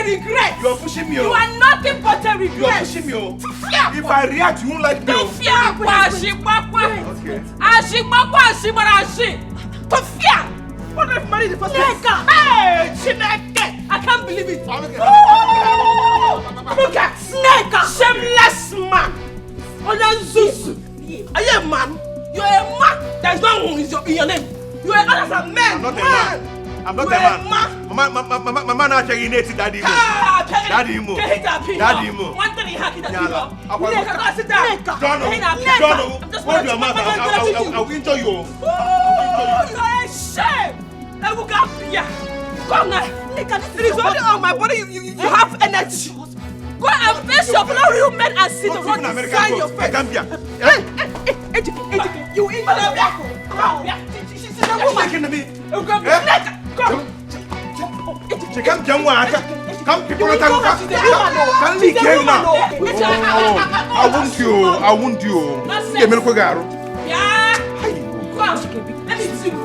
regret. You are pushing me. You are nothing but a regret. You are pushing me. If I react, you won't like me. To fear, to fear. What if married the first place? Hey, Chineke! I can't believe it. Look at Snake, shameless man. Are you a man? You are a man. There is no one in your name. You are not a man. I'm not a man. I'm not a man. My man actually needs Daddy Mo. Daddy Mo. Daddy Mo. One thing he has to do. Don't hold your mouth. I will enjoy you. You are a shame. I will go here. Come now. It is only on my body you have energy. Go and face your fellow real men and see the road inside your face. You in I won't you. Let me see you.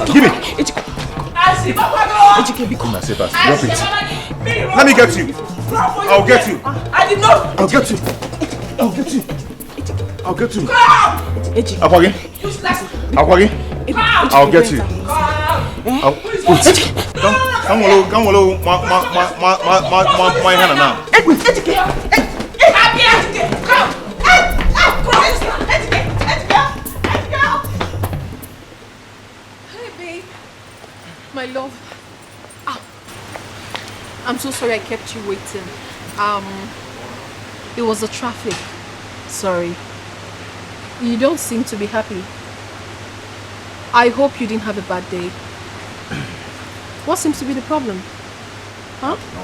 Give me. Let me get you. I'll get you. I did not. I'll get you. I'll get you. I'll get you. I'll get you. Come on, my hand now. Hey, babe. My love. I'm so sorry I kept you waiting. It was the traffic. Sorry. You don't seem to be happy. I hope you didn't have a bad day. What seems to be the problem? Huh? No,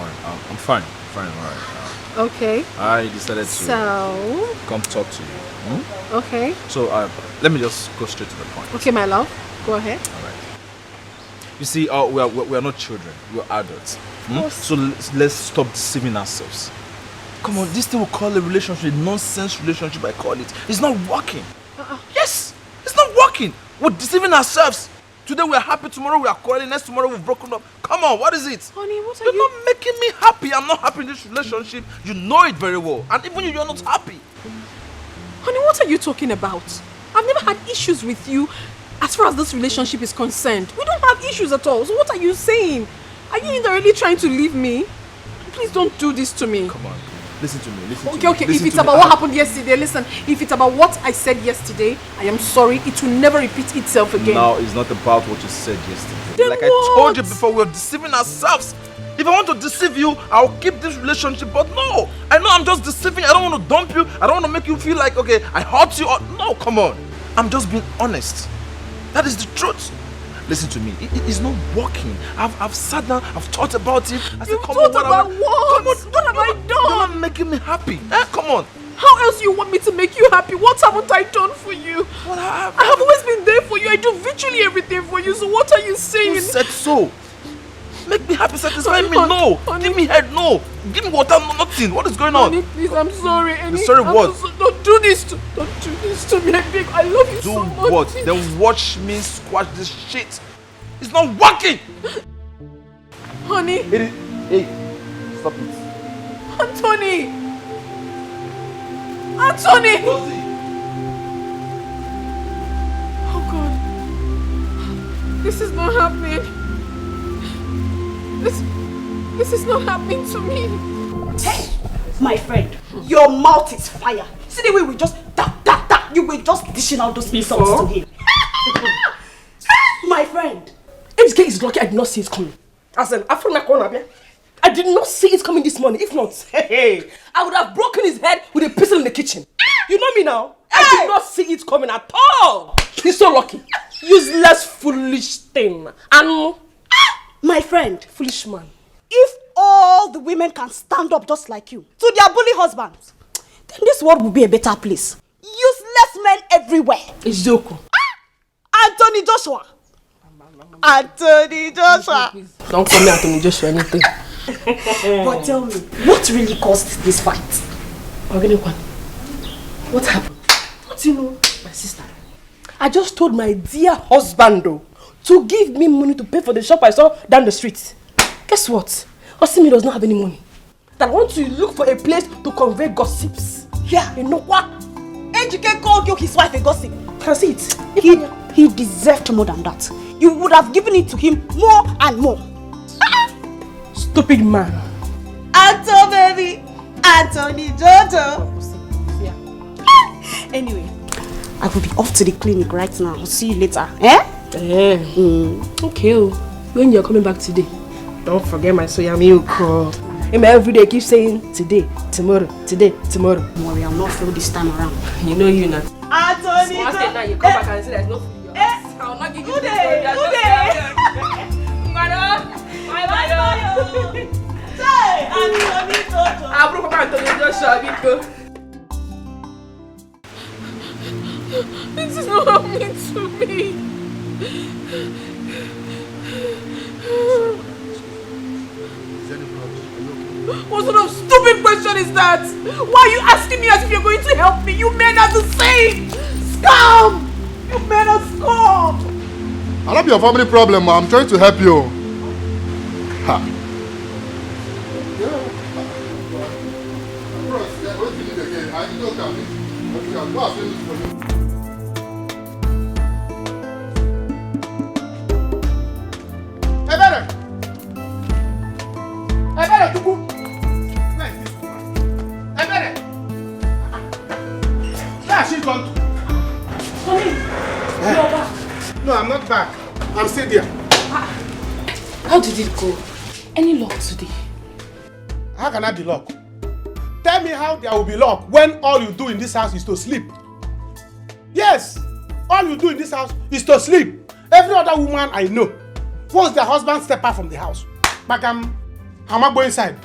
I'm fine. Fine, alright. Okay. I decided to come talk to you. Okay. So let me just go straight to the point. Okay, my love. Go ahead. Alright. You see, we are not children. We are adults. So let's stop deceiving ourselves. Come on, this thing we call a relationship, nonsense relationship I call it. It's not working. Yes, it's not working. We're deceiving ourselves. Today we are happy, tomorrow we are quarreling, next tomorrow we've broken up. Come on, what is it? Honey, what are You're not making me happy. I'm not happy in this relationship. You know it very well. And even you're not happy. Honey, what are you talking about? I've never had issues with you as far as this relationship is concerned. We don't have issues at all. So what are you saying? Are you really trying to leave me? Please don't do this to me. Come on. Listen to me. Okay. If it's about what happened yesterday, listen. If it's about what I said yesterday, I am sorry. It will never repeat itself again. Now, it's not about what you said yesterday. Then like what? I told you before, we're deceiving ourselves. If I want to deceive you, I'll keep this relationship. But no, I know I'm just deceiving. I don't want to dump you. I don't want to make you feel like, okay, I hurt you. No, come on. I'm just being honest. That is the truth. Listen to me. It's not working. I've sat down. I've thought about it. I said, come on, what? Come on, what have I done? You're not making me happy. Come on. How else do you want me to make you happy? What haven't I done for you? What I have always been there for you. I do virtually everything for you. So what are you saying? Who said so? Make me happy, satisfy me. No. Give me head. No. Give me water. No, nothing. What is going on? Honey, please, I'm sorry. Sorry what? Don't do this to me. I love you so much. Do what? Then watch me squash this shit. It's not working. Honey. Hey, stop it. Anthony. Oh God. This is not happening. This is not happening to me. Hey, my friend, your mouth is fire. See the way we just tap. You were just dishing out those insults to him. My friend. This guy is lucky I did not see it coming. As an Afro-Nakona, I did not see it coming this morning. If not, I would have broken his head with a pistol in the kitchen. You know me now. I did not see it coming at all. He's so lucky. Useless, foolish thing. And my friend, foolish man. If all the women can stand up just like you to their bully husbands, then this world will be a better place. Useless men everywhere. Izoku. Anthony Joshua. Don't call me Anthony Joshua anything. But tell me, what really caused this fight? What happened? What do you know? My sister. I just told my dear husband though, to give me money to pay for the shop I saw down the street. Guess what? Osimi does not have any money. That I want to look for a place to convey gossips. Yeah. You know what? Ejike called you his wife a gossip. Can see it. He deserved more than that. You would have given it to him more and more. Stupid man. Anto baby. Anthony Jojo. Anyway, I will be off to the clinic right now. I'll see you later. Okay. When you're coming back today, don't forget my soya milk. Every day keep saying today, tomorrow, today, tomorrow. Don't worry, I'll not fail this time around. You know you now. Anthony Once now you come back and say there's no food. I'll not give you this story. This is not happening to me. What sort of stupid question is that? Why are you asking me as if you're going to help me? You men are the same! Scum! You men are scum! I'll not be your family problem, ma. I'm trying to help you. Ha. No, I'm not back. I'm still there. How did it go? Any luck today? How can I be luck? Tell me how there will be luck when all you do in this house is to sleep. Yes, all you do in this house is to sleep. Every other woman I know, once their husband step out from the house, back I'm go inside.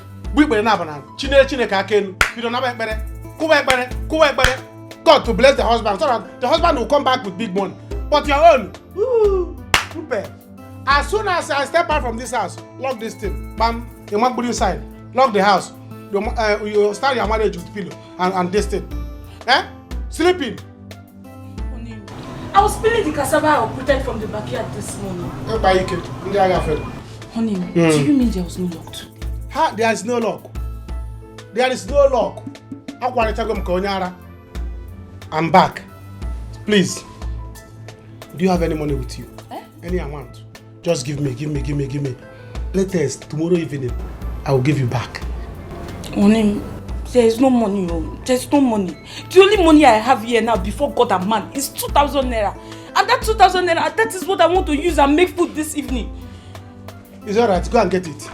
God to bless the husband so that the husband will come back with big money. But your own, as soon as I step out from this house, lock this thing, bam, you want to go inside, lock the house, you start your marriage with pillow and this thing. Sleeping. I was peeling the cassava I uprooted from the backyard this morning. Honey, do you mean there was no luck today? There is no luck. There is no luck. I'm back. Please. Do you have any money with you? Any amount? Just give me. Latest, tomorrow evening, I will give you back. Honey, there is no money. There's no money. The only money I have here now before God and man is 2,000 naira. And that 2,000 naira, that is what I want to use and make food this evening. It's alright, go and get it.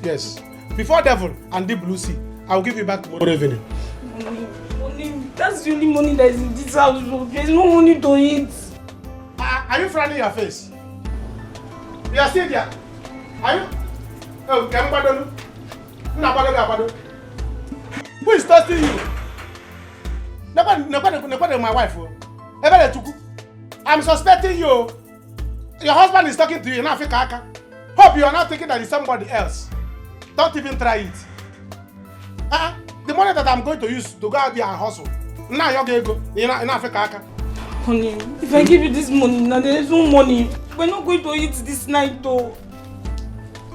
Yes. Before devil and deep blue sea, I will give you back tomorrow evening. Honey, that's the only money that is in this house. There's no money to eat. Are you frowning your face? You are still there? Are you? Oh, can you? Who is toasting you? Nobody, my wife. I'm suspecting you. Your husband is talking to you in Africa. Hope you are not thinking that it's somebody else. Don't even try it. The money that I'm going to use to go out there and hustle. Now you're going to go in Africa. Honey, if I give you this money, now there is no money. We're not going to eat this night though.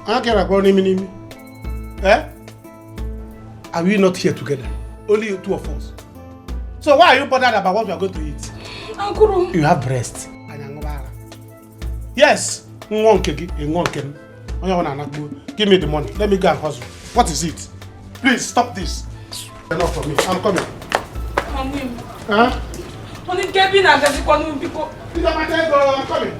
I don't care about me. Are we not here together? Only you two of us. So why are you bothered about what we are going to eat? Uncle. You have breast. Yes. Give me the money. Let me go and hustle. What is it? Please stop this. Enough for me. I'm coming. Honey, Kevin, I'm coming. I'm coming.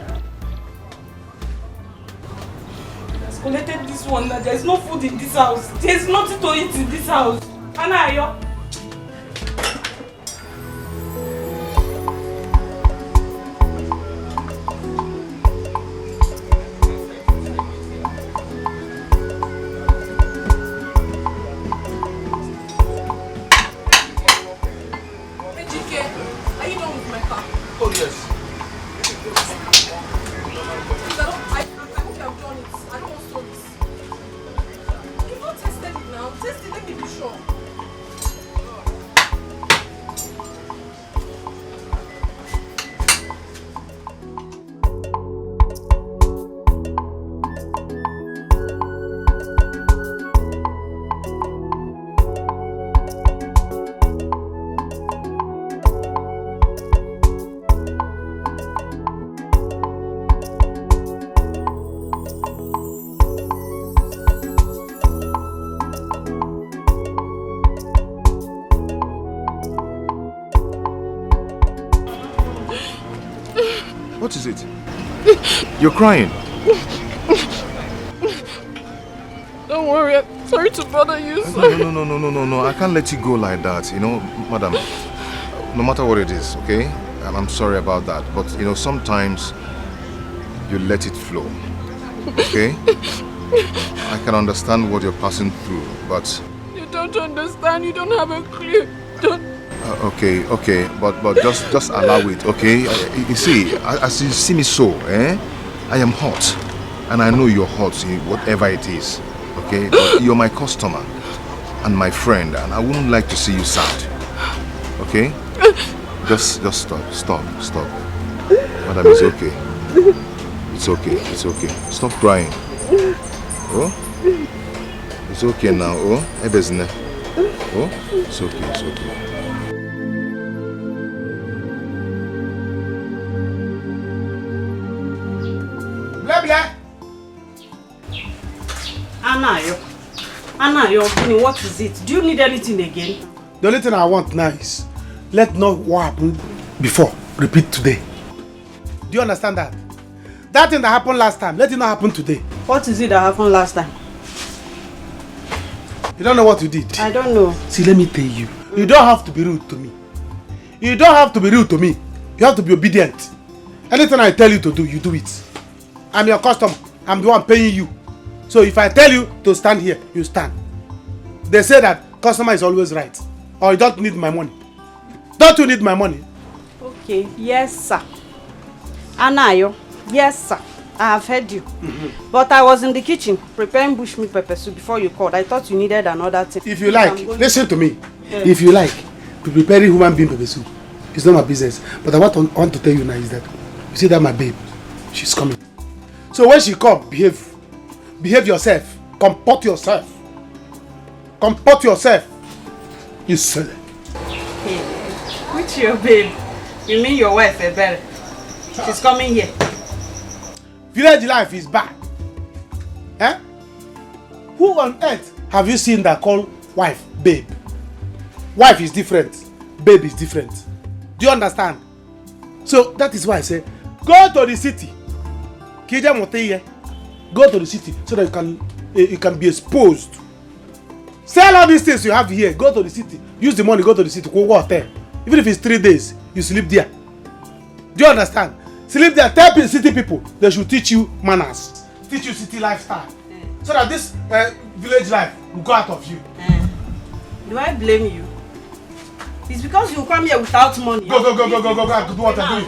I've collected this one. There is no food in this house. There is nothing to eat in this house. Anayo. What is it? You're crying. Don't worry, I'm sorry to bother you, sir. No. I can't let you go like that, you know, madam. No matter what it is, okay? And I'm sorry about that. But, you know, sometimes you let it flow, okay? I can understand what you're passing through, but... You don't understand, you don't have a clue. Don't... Okay, but just allow it, okay? You see, as you see me so, I am hot. And I know you're hot, whatever it is, okay? But you're my customer and my friend, and I wouldn't like to see you sad, okay? Just stop. Madam, it's okay. It's okay. Stop crying. Oh? It's okay now, oh? Oh? It's okay. Anayo, what is it? Do you need anything again? The only thing I want now is let not what happened before repeat today. Do you understand that? That thing that happened last time, let it not happen today. What is it that happened last time? You don't know what you did? I don't know. See, let me tell you. You don't have to be rude to me. You have to be obedient. Anything I tell you to do, you do it. I'm your customer. I'm the one paying you. So if I tell you to stand here, you stand. They say that customer is always right. Or you don't need my money. Don't you need my money? Okay, yes sir. Anayo, yes sir. I have heard you. But I was in the kitchen preparing bushmeat pepper soup before you called. I thought you needed another thing. If you like, listen to me. If you like, to prepare human being pepper soup, it's not my business. But I want to tell you now is that, you see that my babe, she's coming. So when she come, behave yourself. Comport yourself. You silly. Hey, which your babe? You mean your wife, Ebere? She's coming here. Village life is bad. Eh? Who on earth have you seen that call wife babe? Wife is different. Babe is different. Do you understand? So that is why I say, go to the city. Go to the city so that you can be exposed. Sell all these things you have here. Go to the city. Use the money. Go to the city. Go there. Even if it's 3 days, you sleep there. Do you understand? Sleep there. Tell the city people they should teach you manners, teach you city lifestyle, so that this village life will go out of you. Do I blame you? It's because you come here without money. Go. Do what I do.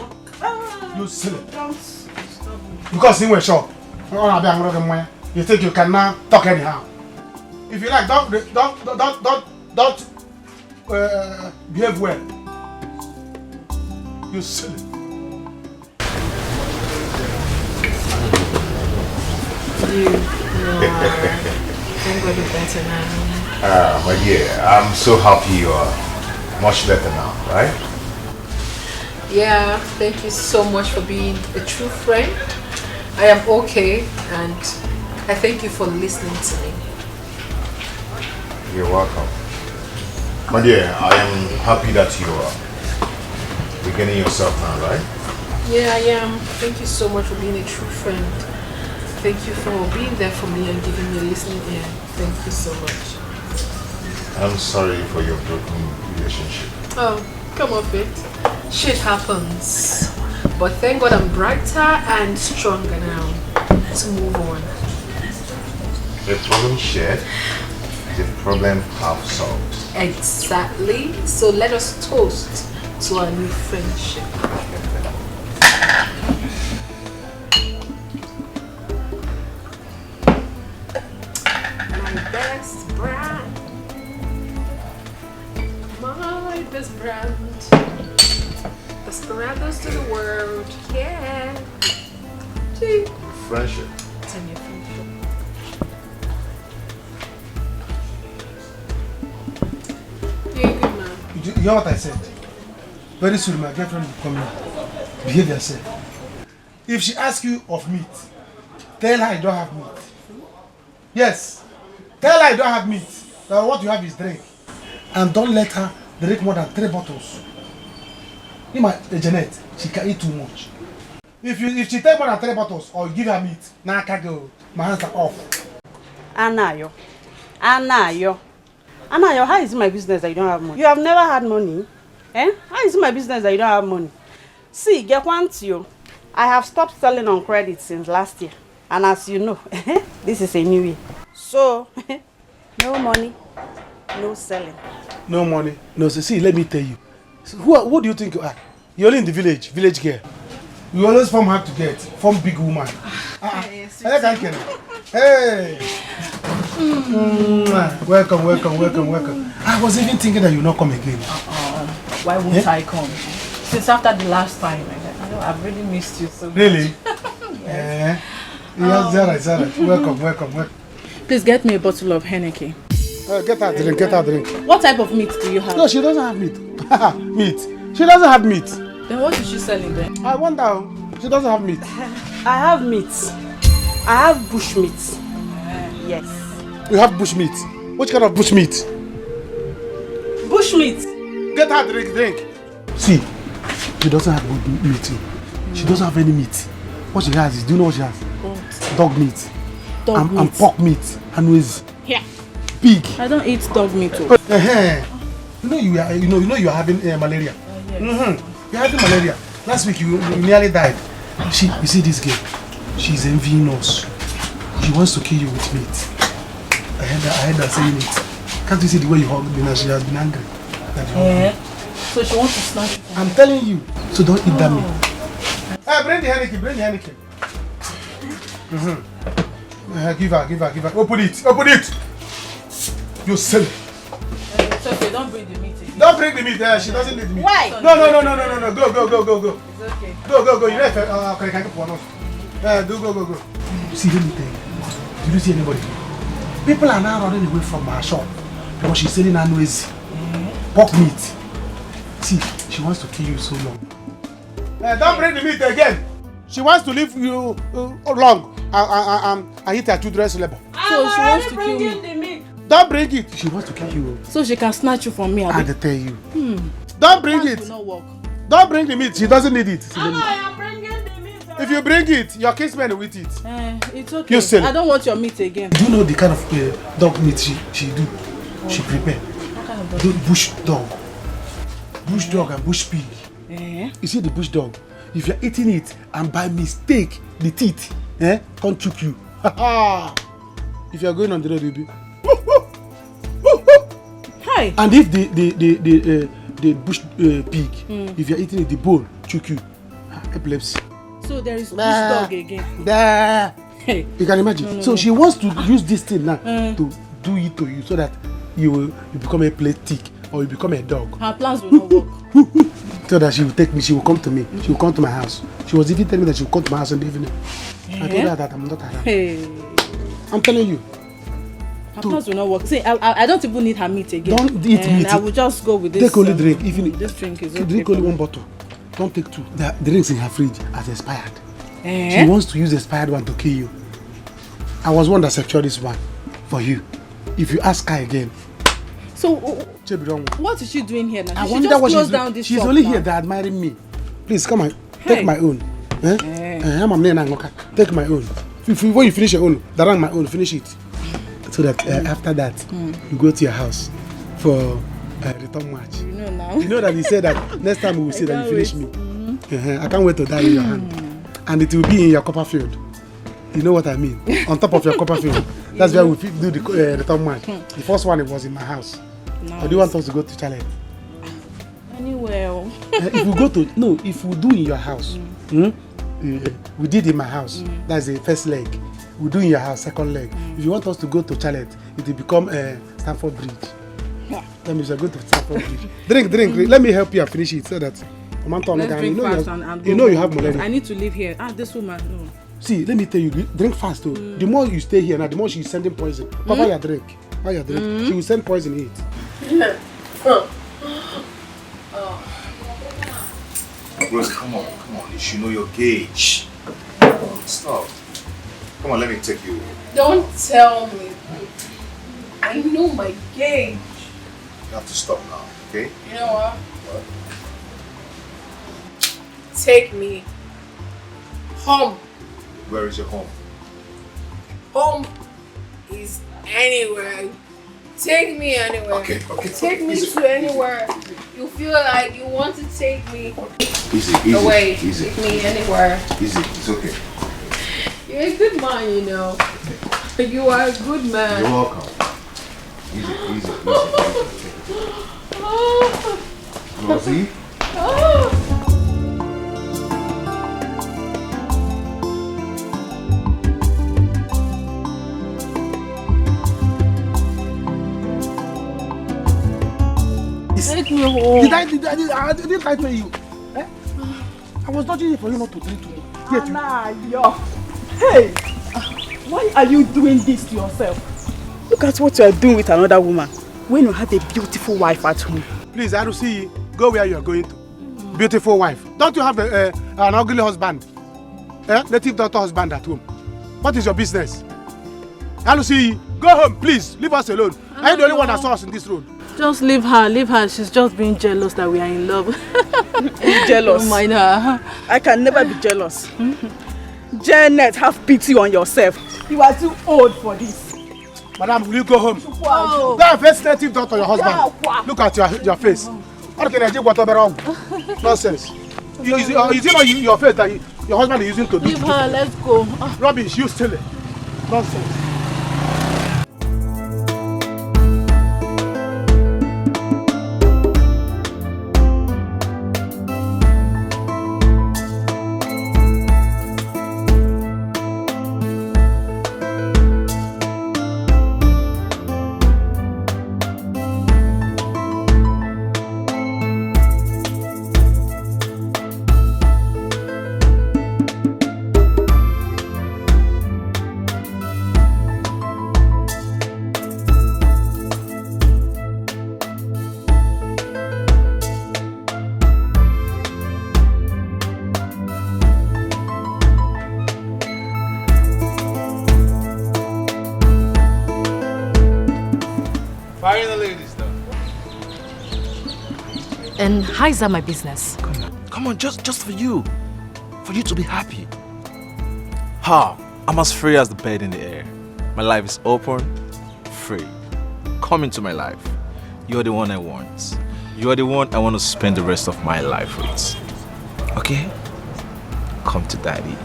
You silly. Because you were sure. You think you can now talk anyhow. If you like, don't behave well. You silly. You are somebody better now. My dear, I'm so happy you are much better now, right? Yeah, thank you so much for being a true friend. I am okay, and I thank you for listening to me. You're welcome. My dear, I am happy that you are beginning yourself now, right? Yeah, I am. Thank you so much for being a true friend. Thank you for being there for me and giving me a listening ear. Thank you so much. I'm sorry for your broken relationship. Oh, come off it. Shit happens. But thank God I'm brighter and stronger now to move on. The problem shared, the problem half solved. Exactly. So let us toast to our new friendship. My best brand. My best brand. Desperados to the world. Yeah. Gee. Friendship. 10-year friendship. Yeah, good man. You hear what I said? Very soon my girlfriend will come here. Behave yourself. If she asks you of meat, tell her you don't have meat. Yes. Tell her you don't have meat. That what you have is drink. And don't let her drink more than 3 bottles. Janet, she can eat too much. If she take more than 3 bottles or you give her meat, now I can't go. My hands are off. Anayo, how is it my business that you don't have money? You have never had money. Eh? How is it my business that you don't have money? See, get one to you. I have stopped selling on credit since last year. And as you know, this is a new year. So, no money, no selling. No money. No, see, let me tell you. Who do you think you are? You're only in the village girl. You always form hard to get. Form big woman. Hey! Welcome. I was even thinking that you'll not come again. Why won't I come? Since after the last time, I've really missed you so much. Really? Yes. Yes, welcome. Please get me a bottle of Henneke. Get her drink. What type of meat do you have? No, she doesn't have meat. Meat. She doesn't have meat. Then what is she selling then? I wonder. She doesn't have meat. I have meat. I have bush meat. Yes. You have bush meat. Which kind of bush meat? Bush meat. Get her drink. See, she doesn't have good meat. She doesn't have any meat. What she has is, do you know what she has? What? Dog meat. Dog meat. And pork meat. And with Yeah. pig. I don't eat dog meat. You know you are having malaria. Yes. You're having malaria. Last week you nearly died. You see this girl? She's envying us. She wants to kill you with meat. I heard her saying it. Can't you see the way you hug me now? She has been angry. So she wants to snatch you. I'm telling you. So don't eat that meat. Hey, bring the Henneke. Give her. Open it. You silly. It's okay, don't bring the meat again. Don't bring the meat. She doesn't need the meat. Why? No. Go. It's okay. Go. You left. Okay, can you put on? Go. See, let me tell you. Did you see anybody? People are now running away from her shop because she's selling annuities. Pork meat. See, she wants to kill you so long. Don't bring the meat again. She wants to leave you long and hit her children's labor. So she wants to kill me. Don't bring it. She wants to kill you. So she can snatch you from me. I tell you. Don't bring it. Will not work. Don't bring the meat. She doesn't need it. I am bringing the meat. If you bring it, your kinsman will eat it. It's okay. You silly. I don't want your meat again. Do you know the kind of dog meat she do? She prepare. What kind of dog? Bush dog. Bush dog and bush pig. You see the bush dog? If you're eating it and by mistake the teeth can't choke you. If you're going on the road, you'll be. Hi. And if the bush pig, if you're eating it, the bone choke you. Epilepsy. So there is bush dog again. Hey. You can imagine. So she wants to use this thing now to do it to you so that you become a plate tick or you become a dog. Her plans will not work. So that she will take me, she will come to me, she will come to my house. She was even telling me that she will come to my house in the evening. I told her that I'm not around. Hey. I'm telling you. Her plans will not work. See, I don't even need her meat again. Don't eat meat. I will just go with this. Take only drink. Even this drink is okay. Drink only one bottle. Don't take two. The drinks in her fridge has expired. She wants to use the expired one to kill you. I was one that secured this one for you. If you ask her again. So, what is she doing here now? I wonder what she's doing. She's only here to admire me. Please come on, take my own. Take my own. When you finish your own, darang my own, finish it. So that after that, you go to your house for return match. You know now. You know that he said that next time we will say that you finish me. I can't wait to die in your hand. And it will be in your Copperfield. You know what I mean? On top of your Copperfield. That's where we do the return match. The first one, it was in my house. Nice. Or do you want us to go to Charlotte? Anywhere. If we do in your house, we did in my house. That's the first leg. We do in your house, second leg. If you want us to go to Charlotte, it will become Stamford Bridge. That means you're going to Stamford Bridge. Drink. Let me help you and finish it so that let's drink fast and you know you have malaria. I need to leave here. This woman. No. See, let me tell you, drink fast too. The more you stay here now, the more she's sending poison. Cover your drink. She will send poison in it. Rose, come on. You should know your gauge. Stop. Come on, let me take you. Don't tell me. I know my gauge. You have to stop now, okay? You know what? Take me. Home. Where is your home? Home is anywhere. Take me anywhere. Okay. Take me to anywhere you feel like you want to take me. Easy. Away. Easy. Take me anywhere. Easy. It's okay. You're a good man, you know. You are a good man. You're welcome. Easy. Rosie? Take me home. I didn't I tell you? Eh? I was dodging it for you not to drink to me. Anna, hey, why are you doing this to yourself? Look at what you are doing with another woman when you have a beautiful wife at home. Please, Arusi, go where you are going to. Beautiful wife. Don't you have an ugly husband? Native daughter husband at home. What is your business? Arusi, go home, please. Leave us alone. I am the only one that saw us in this road. Just leave her. She's just being jealous that we are in love. Jealous? Don't mind her. I can never be jealous. Janet, have pity on yourself. You are too old for this. Madam, will you go home? Oh. Go and face native daughter, your husband. Look at your face. How can I do whatever wrong? Nonsense. Is it not your face that your husband is using to do? Leave her, let's go. Rubbish, you steal it. Nonsense. And how is that my business? Come on, just for you. For you to be happy. I'm as free as the bird in the air. My life is open, free. Come into my life. You're the one I want. You're the one I want to spend the rest of my life with. Okay? Come to daddy.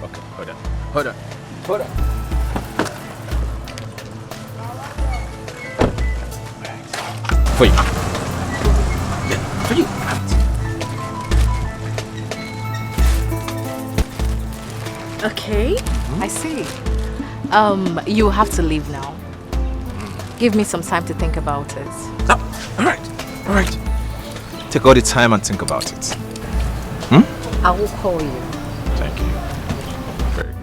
Okay, hold on. For you. Yeah, for you. Okay, I see. You have to leave now. Give me some time to think about it. All right. Take all the time and think about it. I will call you. Thank you. Very good.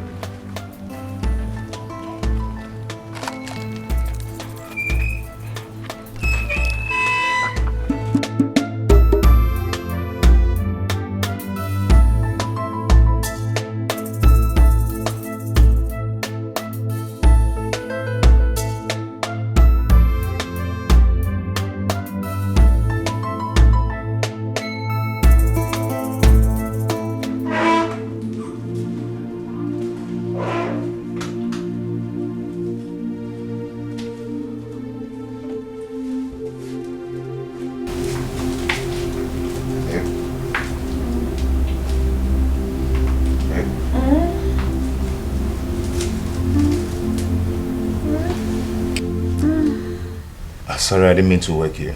Sorry, I didn't mean to wake you.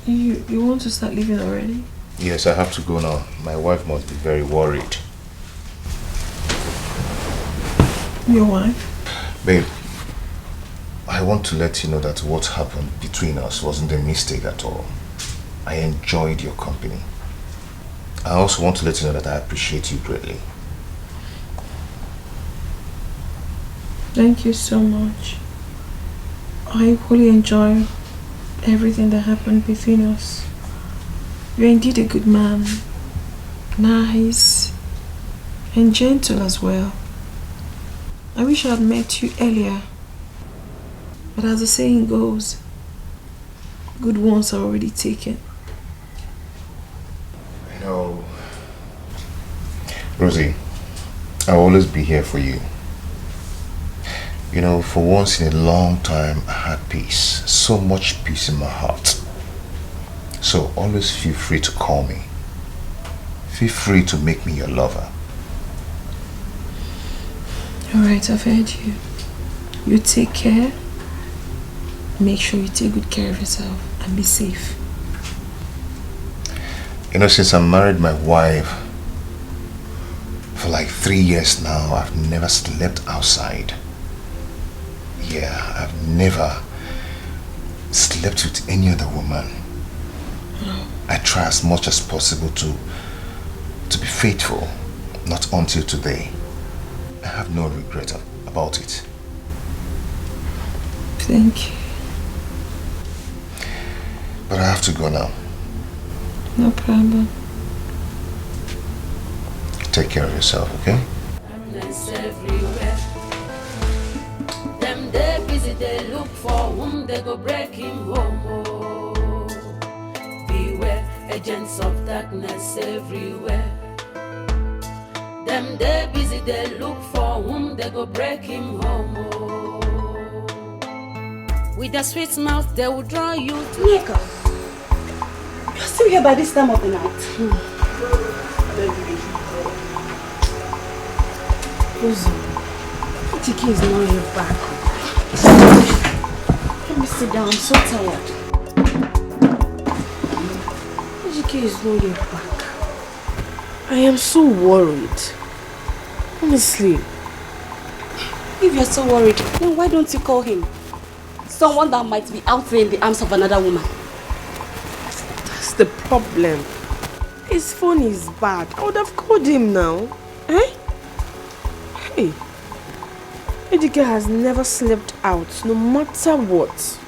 You want to start leaving already? Yes, I have to go now. My wife must be very worried. Your wife? Babe, I want to let you know that what happened between us wasn't a mistake at all. I enjoyed your company. I also want to let you know that I appreciate you greatly. Thank you so much. I equally enjoy everything that happened between us. You're indeed a good man. Nice. And gentle as well. I wish I had met you earlier. But as the saying goes, good ones are already taken. Rosie, I'll always be here for you. You know, for once in a long time, I had peace. So much peace in my heart. So always feel free to call me. Feel free to make me your lover. Alright, I've heard you. You take care. Make sure you take good care of yourself and be safe. You know, since I married my wife, for like 3 years now, I've never slept outside. Yeah, I've never slept with any other woman. I try as much as possible to be faithful, not until today. I have no regret about it. Thank you. But I have to go now. No problem. Take care of yourself, okay? Everywhere. Them they busy, they look for whom they go break him home. Oh. Beware, agents of darkness everywhere. Them they busy, they look for whom they go break him home. Oh. With a sweet mouth, they will draw you to Nika, you're still here by this time of the night. Tiki is not here back. Let me sit down, I'm so tired. Tiki is not here back. I am so worried. Honestly. If you're so worried, then why don't you call him? Someone that might be out there in the arms of another woman. That's the problem. His phone is bad. I would have called him now. Eh? Hey. Ejike has never slept out, no matter what.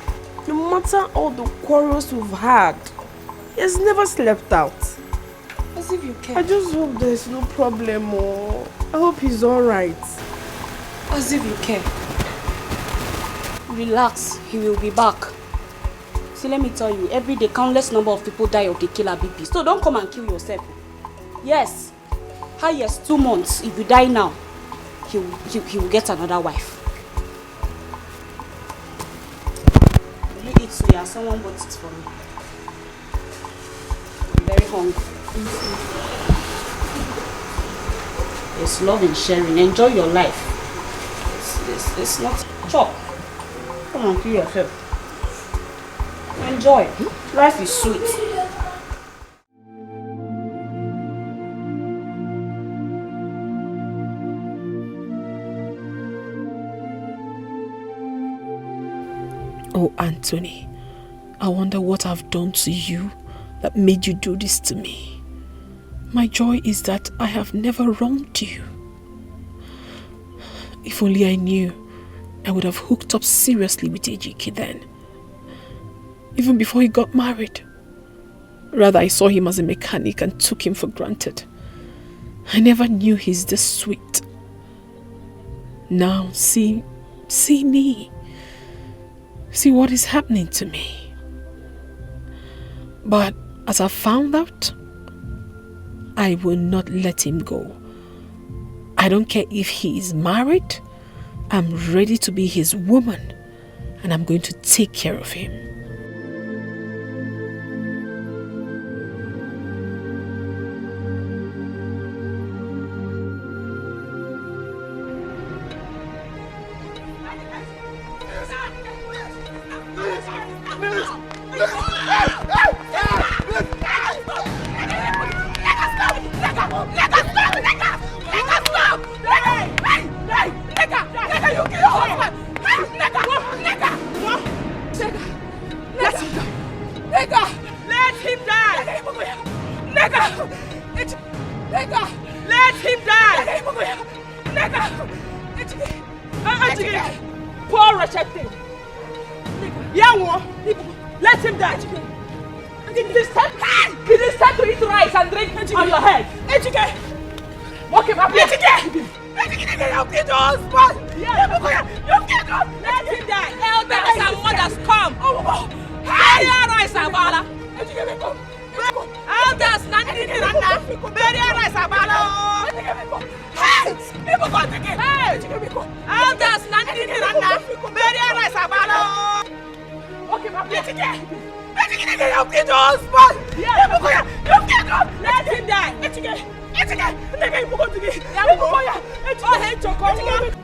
No matter all the quarrels we've had. He has never slept out. As if you care. I just hope there's no problem, or I hope he's alright. As if you care. Relax, he will be back. See, let me tell you, every day countless number of people die of the killer BP. So don't come and kill yourself. Yes, highest 2 months. If you die now, he will get another wife. You eat suya, someone bought it for me. I'm very hungry. It's love and sharing. Enjoy your life. It's not chop. Come on, kill yourself. Enjoy. Life is sweet. Oh, Anthony, I wonder what I've done to you that made you do this to me. My joy is that I have never wronged you. If only I knew, I would have hooked up seriously with Ejike then. Even before he got married. Rather, I saw him as a mechanic and took him for granted. I never knew he's this sweet. Now, see me. See what is happening to me. But as I found out, I will not let him go. I don't care if he is married. I'm ready to be his woman, and I'm going to take care of him. Hey! People go again! Hey! Elders, nothing in Anna! Very nice, Abalo! Okay, my let it get! Let it get! You killed your husband! Yeah! You killed him! Let him die! Let it get! Let it get! Let him go to get! Yeah, we go! Let it get! Let it get!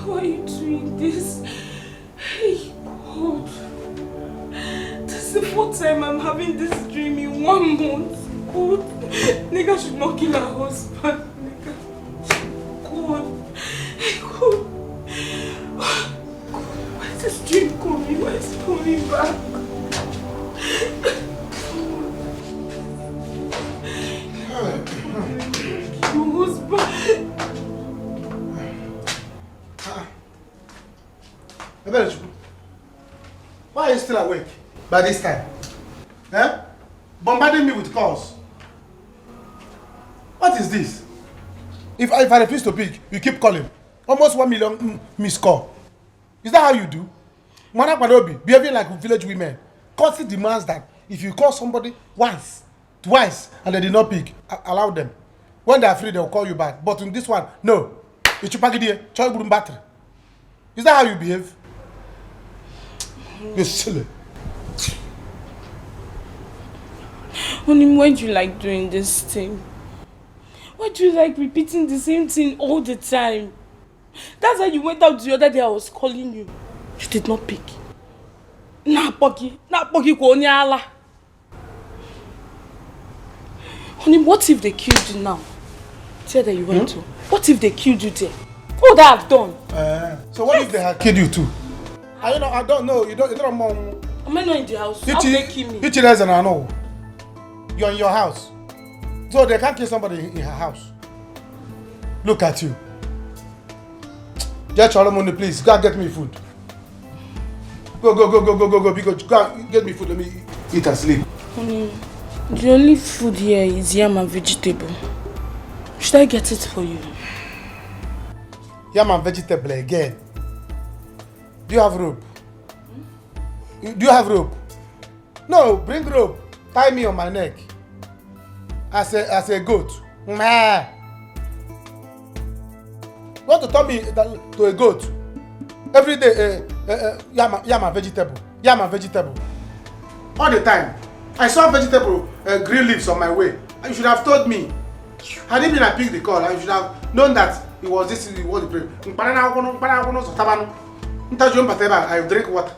Why are you doing this? Hey, God. This is the fourth time I'm having this dream in 1 month. God. Nigga should not kill her husband. Nigga. God. Hey, God. Why is this dream coming? Why is it coming back? Your husband. Why are you still awake by this time? Eh? Bombarding me with calls. What is this? If I refuse to pick, you keep calling. Almost 1 million missed call. Is that how you do? Mana Kwadobi, behaving like village women. Courtesy demands that if you call somebody once, twice, and they did not pick, allow them. When they are free, they will call you back. But in this one, no. Is that how you behave? You're silly. Honey, why do you like doing this thing? Why do you like repeating the same thing all the time? That's why you went out the other day. I was calling you. You did not pick. Honey, what if they killed you now? Tell that you went to. What if they killed you there? What would I have done? So what if they had killed you too? I don't know. You don't know. Am I not in the house? How would they kill me? I know. You're in your house. So they can't kill somebody in her house. Look at you. Just Solomon, please, go and get me food. Go. Because go and get me food. Let me eat and sleep. Honey, the only food here is yam and vegetable. Should I get it for you? Yam and vegetable again. Do you have rope? Do you have rope? No, bring rope. Tie me on my neck. As a goat. Nah. You want to turn me to a goat? Every day, yam and vegetable. Yam and vegetable. All the time. I saw vegetable green leaves on my way. You should have told me. Had it been I picked the call, I should have known that it was this, it was the prayer. I drink water.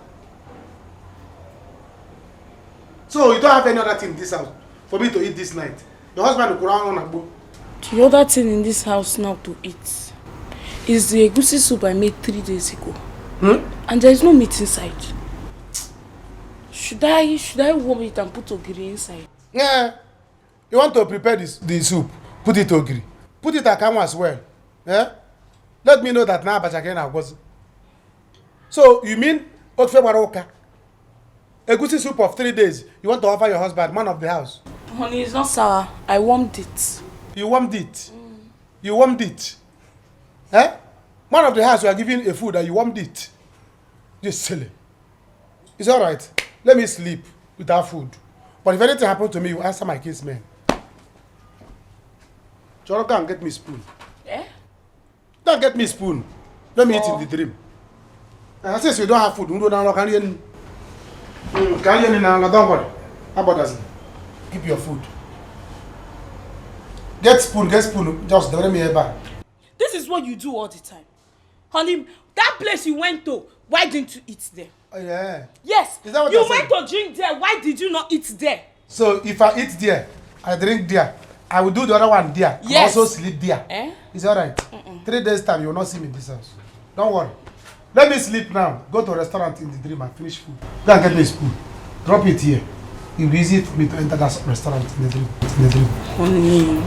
So you don't have any other thing in this house for me to eat this night. Your husband will go on a boat. The other thing in this house now to eat is the egusi soup I made 3 days ago. And there is no meat inside. Should I warm it and put ogiri inside? Yeah. You want to prepare the soup, put it ogiri. Put it akamu as well. Yeah? Let me know that now Bachakena was. So you mean Okfe Waroka? Egusi soup of 3 days. You want to offer your husband, man of the house? Honey, it's not sour. I warmed it. You warmed it? You warmed it? Eh? Man of the house, you are giving a food and you warmed it. You're silly. It's alright. Let me sleep without food. But if anything happens to me, you answer my case, man. Choro, go and get me spoon. Eh? Don't get me spoon. Let me eat in the dream. And since you don't have food, you don't know Ghanaian. Ghanaian now, don't worry. How about that? Keep your food. Get spoon. Just don't let me back. This is what you do all the time. Honey, that place you went to, why didn't you eat there? Oh, yeah. Yes, is that what you went to drink there, why did you not eat there? So if I eat there, I drink there, I will do the other one there. Yes. I also sleep there. Eh? It's alright. 3 days time, you will not see me in this house. Don't worry. Let me sleep now. Go to a restaurant in the dream and finish food. Go and get me a spoon. Drop it here. It will be easy for me to enter that restaurant in the dream. Honey,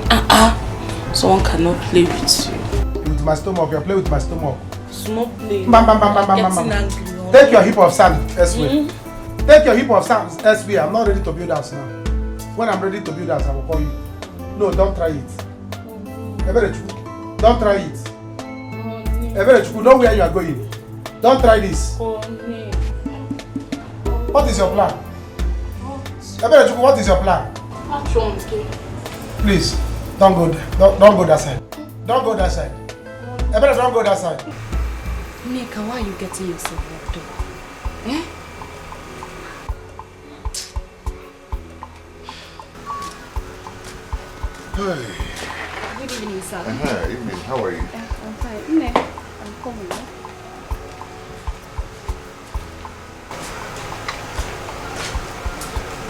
someone cannot play with you. With my stomach, you play with my stomach. Small play. Bam. Getting angry. Take your heap of sand elsewhere. Take your heap of sand elsewhere. I'm not ready to build house now. When I'm ready to build house, I will call you. No, don't try it. Don't try it. Know where you are going. Don't try this. What is your plan? What is your plan? Please, don't go there. Don't go that side. Don't go that side. Don't go that side. Nika, why are you getting yourself worked up? Eh? Hey. Good evening, sir. Evening. How are you? I'm fine. I'm coming.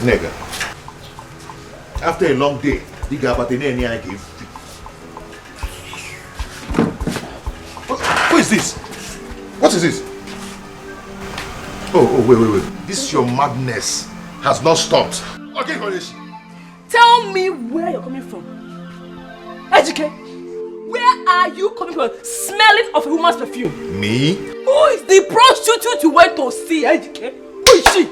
Nigga. After a long day, you got about any I give. Who is this? What is this? Oh, wait. This your madness has not stopped. Okay, Kodeshi. Tell me where you're coming from. Ejike, where are you coming from? Smelling of a woman's perfume. Me? Who is the prostitute you went to see, Ejike? Who is she?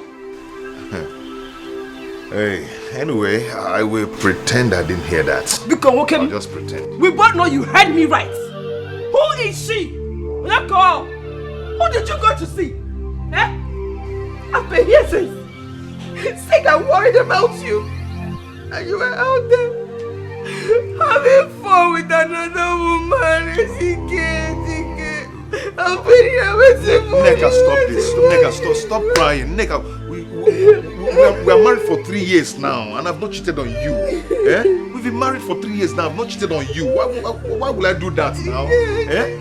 Hey, anyway, I will pretend I didn't hear that. Because, okay, I'll just pretend. We both know you heard me right. Who is she? Let go. Who did you go to see? Eh? I've been here since I'm worried about you. And you were out there having fun with another woman. I've been here waiting for Neka, stop this. Neka, stop crying. Neka, we are married for 3 years now, and I've not cheated on you. Eh? We've been married for 3 years now. I've not cheated on you. Why will I do that now? Eh?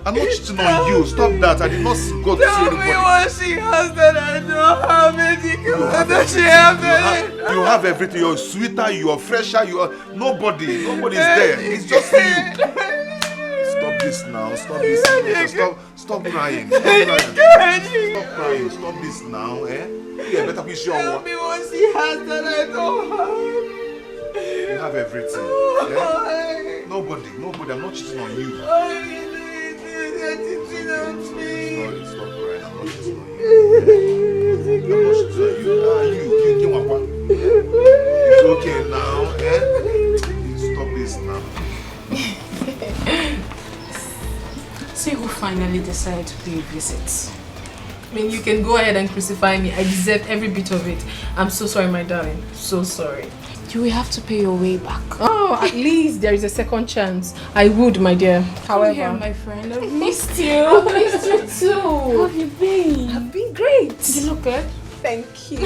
I'm not cheating on you. Stop that. I did not go to see anybody. Tell me what she has that I don't have anything. What does she have? You have everything. You're sweeter. You are fresher. You are nobody. Nobody's there. It's just you. Stop this now. Stop this. Stop crying. Stop crying. Stop this now. Eh? Yeah, better be sure. Tell me what she has that I don't have. You have everything. Yeah? Nobody. I'm not cheating on you. Stop crying. I'm not cheating on you. It's okay now. Eh? Stop this now. See who finally decided to pay visits. I mean, you can go ahead and crucify me. I deserve every bit of it. I'm so sorry, my darling. So sorry. You will have to pay your way back. Oh, at least there is a second chance. I would, my dear. However, here, my friend. I've missed you. I've missed you too. How have you been? I've been great. You look good. Thank you.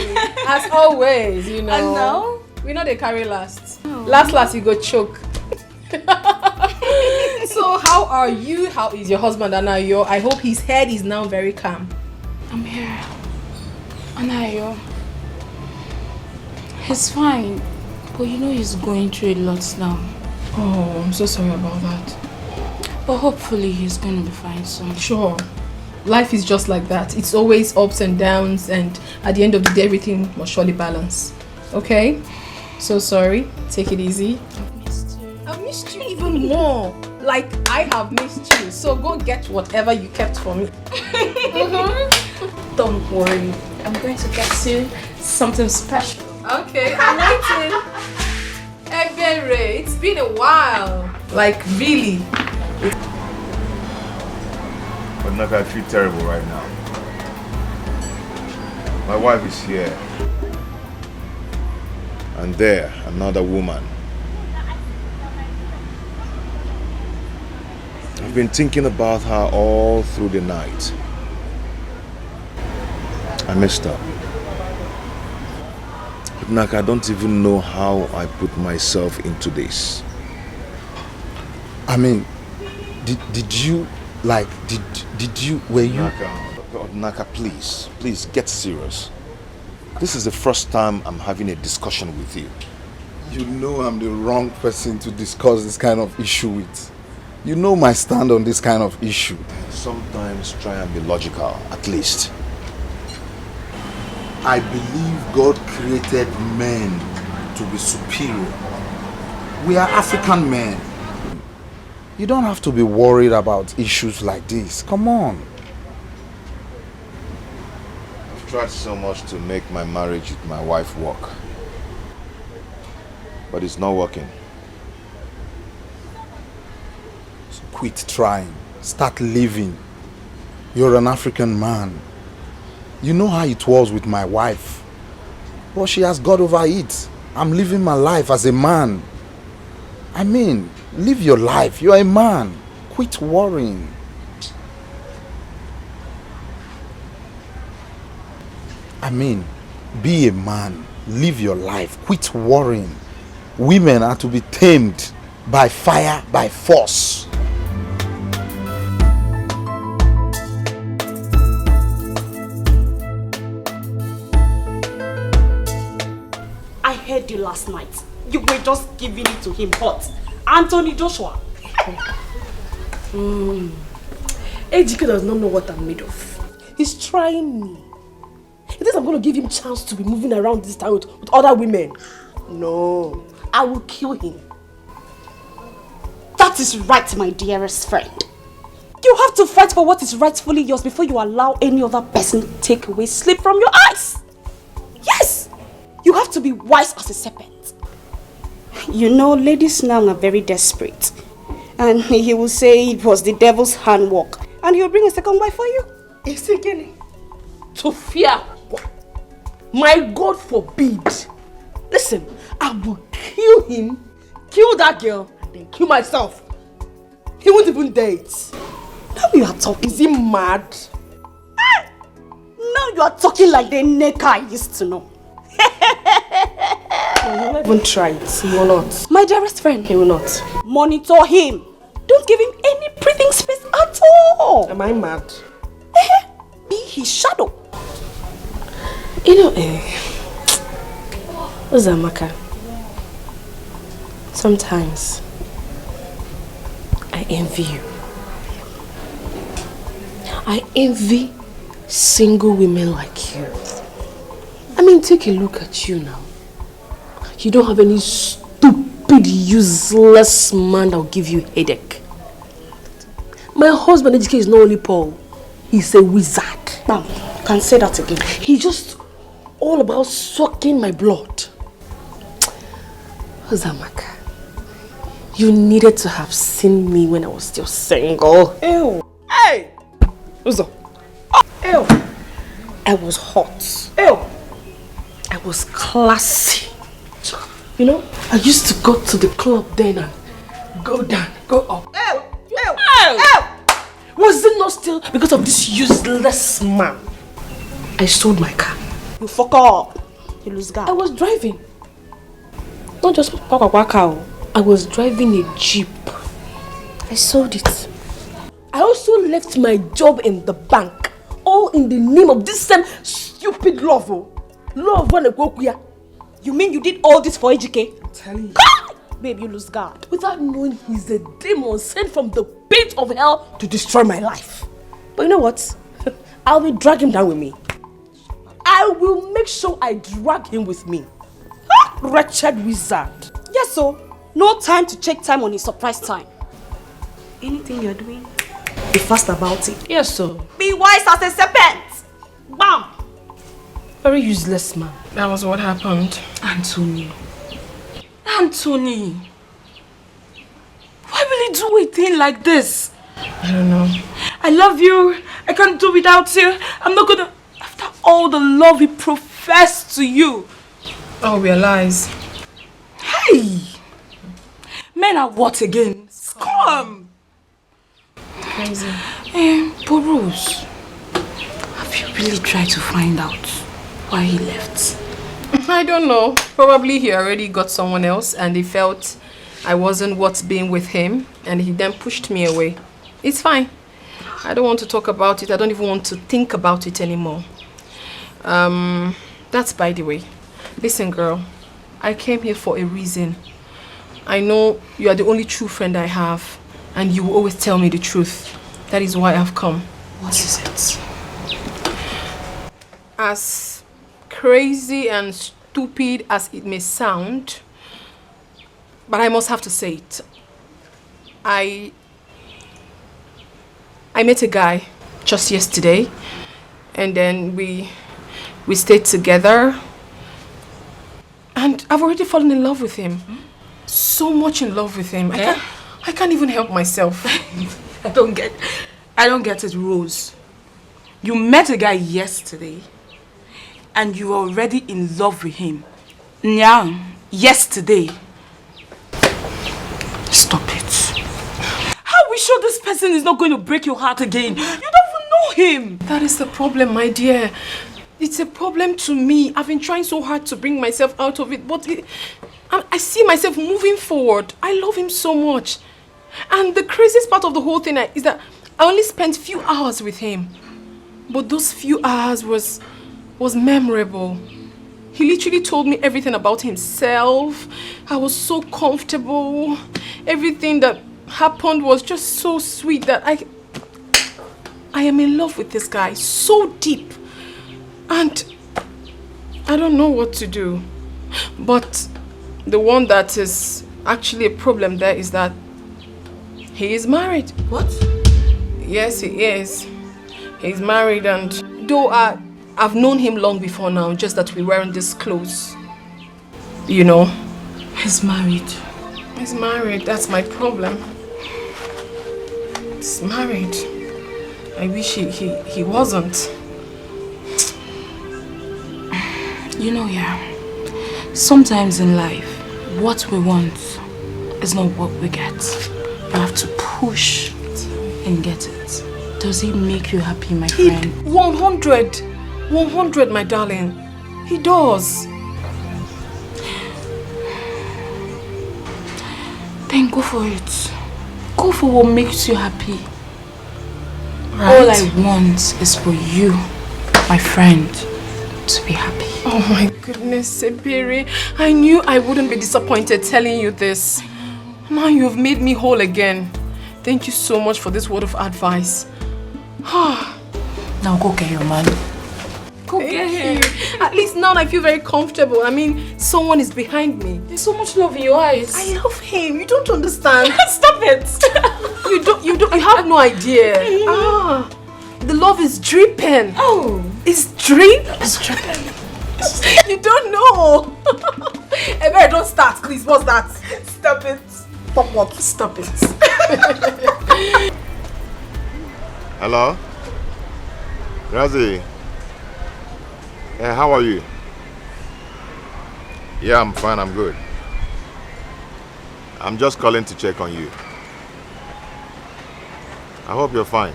As always, you know. And now? We know they carry last. Oh. Last, you go choke. So how are you? How is your husband, Anayo? I hope his head is now very calm. I'm here. Anayo. He's fine. But you know he's going through a lot now. Oh, I'm so sorry about that. But hopefully he's going to be fine soon. Sure. Life is just like that. It's always ups and downs, and at the end of the day, everything must surely balance. Okay? So sorry. Take it easy. I've missed you. I've missed you even more. Like I have missed you. So go get whatever you kept for me. Don't worry. I'm going to get you something special. Okay, I'm waiting. Ebere, it's been a while. Like, really. But Naka, I feel terrible right now. My wife is here. And there, another woman. I've been thinking about her all through the night. I messed up. But Naka, I don't even know how I put myself into this. I mean, did you, were you... Naka, please get serious. This is the first time I'm having a discussion with you. You know I'm the wrong person to discuss this kind of issue with. You know my stand on this kind of issue. Sometimes try and be logical, at least. I believe God created men to be superior. We are African men. You don't have to be worried about issues like this. Come on. tried so much to make my marriage with my wife work. But it's not working. So quit trying. Start living. You're an African man. You know how it was with my wife. But she has got over it. I'm living my life as a man. I mean, live your life. You're a man. Quit worrying. I mean, be a man. Live your life. Quit worrying. Women are to be tamed by fire, by force. I heard you last night. You were just giving it to him hot. Anthony Joshua. Ejike does not know what I'm made of. He's trying me. He thinks I'm going to give him a chance to be moving around this town with other women. No, I will kill him. That is right, my dearest friend. You have to fight for what is rightfully yours before you allow any other person to take away sleep from your eyes. Yes! You have to be wise as a serpent. You know, ladies now are very desperate. And he will say it was the devil's handwork. And he will bring a second wife for you. It's again to fear. My God forbid. Listen, I will kill him, kill that girl, and then kill myself. He won't even date. Now you are talking. Is he mad? Now you are talking like the necker I used to know. No, he will not even try it. He will not. My dearest friend. He will not. Monitor him. Don't give him any breathing space at all. Am I mad? Be his shadow. You know, Uzamaka, sometimes I envy you. I envy single women like you. I mean, take a look at you now. You don't have any stupid, useless man that will give you headache. My husband, Ejike, is not only Paul, he's a wizard. Now, you can say that again. He's just all about sucking my blood. Uzamaka, you needed to have seen me when I was still single. Ew. Hey! Uzo. Ew. I was hot. Ew. I was classy. You know, I used to go to the club then and go down, go up. Ew. Ew. Ew. Ew. Was it not still because of this useless man? I sold my car. You fuck up. You lose guard. I was driving. Not just cow. I was driving a Jeep. I sold it. I also left my job in the bank. All in the name of this same stupid love. Love when I go here. You mean you did all this for Ejike? I'm telling you. Babe, you lose guard. Without knowing he's a demon sent from the pit of hell to destroy my life. But you know what? I will drag him down with me. I will make sure I drag him with me. Wretched wizard. Yes, so no time to check time on his surprise time. Anything you're doing, be fast about it. Yes, so. Be wise as a serpent. Bam! Very useless man. That was what happened. Anthony. Anthony. Why will you do a thing like this? I don't know. I love you. I can't do without you. I'm not gonna... After all the love he professed to you. Oh, we are lies. Hey! Men are what again? Scum! Crazy. Boros, have you really tried to find out why he left? I don't know. Probably he already got someone else and he felt I wasn't worth being with him and he then pushed me away. It's fine. I don't want to talk about it. I don't even want to think about it anymore. That's by the way. Listen, girl. I came here for a reason. I know you are the only true friend I have and you will always tell me the truth. That is why I've come. What is it? As crazy and stupid as it may sound, but I must have to say it. I met a guy just yesterday and then we We stayed together. And I've already fallen in love with him. So much in love with him. I can't even help myself. I don't get it, Rose. You met a guy yesterday and you were already in love with him. Now, yesterday. Stop it. How are we sure this person is not going to break your heart again? You don't even know him. That is the problem, my dear. It's a problem to me. I've been trying so hard to bring myself out of it, but I see myself moving forward. I love him so much. And the craziest part of the whole thing is that I only spent few hours with him. But those few hours was memorable. He literally told me everything about himself. I was so comfortable. Everything that happened was just so sweet that I am in love with this guy so deep. And I don't know what to do. But the one that is actually a problem there is that he is married. What? Yes, he is. He's married, and though I've known him long before now, just that we weren't this close. You know. He's married. He's married. That's my problem. He's married. I wish he wasn't. You know, sometimes in life, what we want is not what we get. You have to push and get it. Does it make you happy, my friend? 100, my darling. He does. Then go for it. Go for what makes you happy. Right. All I want is for you, my friend, to be happy. Oh my goodness, Sebiri. I knew I wouldn't be disappointed telling you this. Now you've made me whole again. Thank you so much for this word of advice. Now go get your man. Go get him. At least now I feel very comfortable. I mean, someone is behind me. There's so much love in your eyes. I love him. You don't understand. Stop it. You have no idea. The love is dripping. Oh. It's dripping. You don't know. Ebere, don't start, please. What's that? Stop it. Stop what? Stop it. Hello? Razi? How are you? Yeah, I'm fine, I'm good. I'm just calling to check on you. I hope you're fine.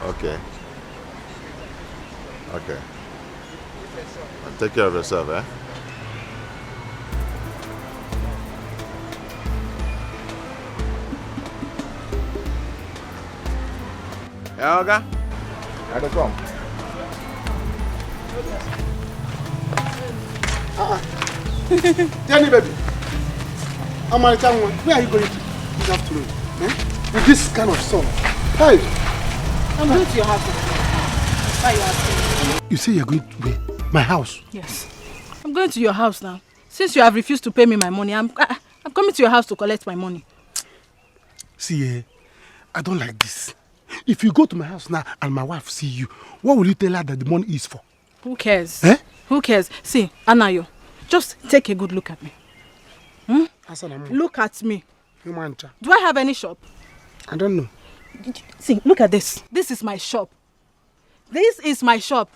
Okay. Okay. Take care of yourself, eh? Yeah, okay. I don't come. Tell me, baby. Where are you going to this afternoon? With this kind of sun? Hey! I'm going to your house. Why are you asking? You say you're going to where? My house? Yes. I'm going to your house now. Since you have refused to pay me my money, I'm coming to your house to collect my money. See, I don't like this. If you go to my house now and my wife see you, what will you tell her that the money is for? Who cares? Eh? Who cares? See, Anayo, just take a good look at me. Look at me. Do I have any shop? I don't know. See, look at this. This is my shop. This is my shop.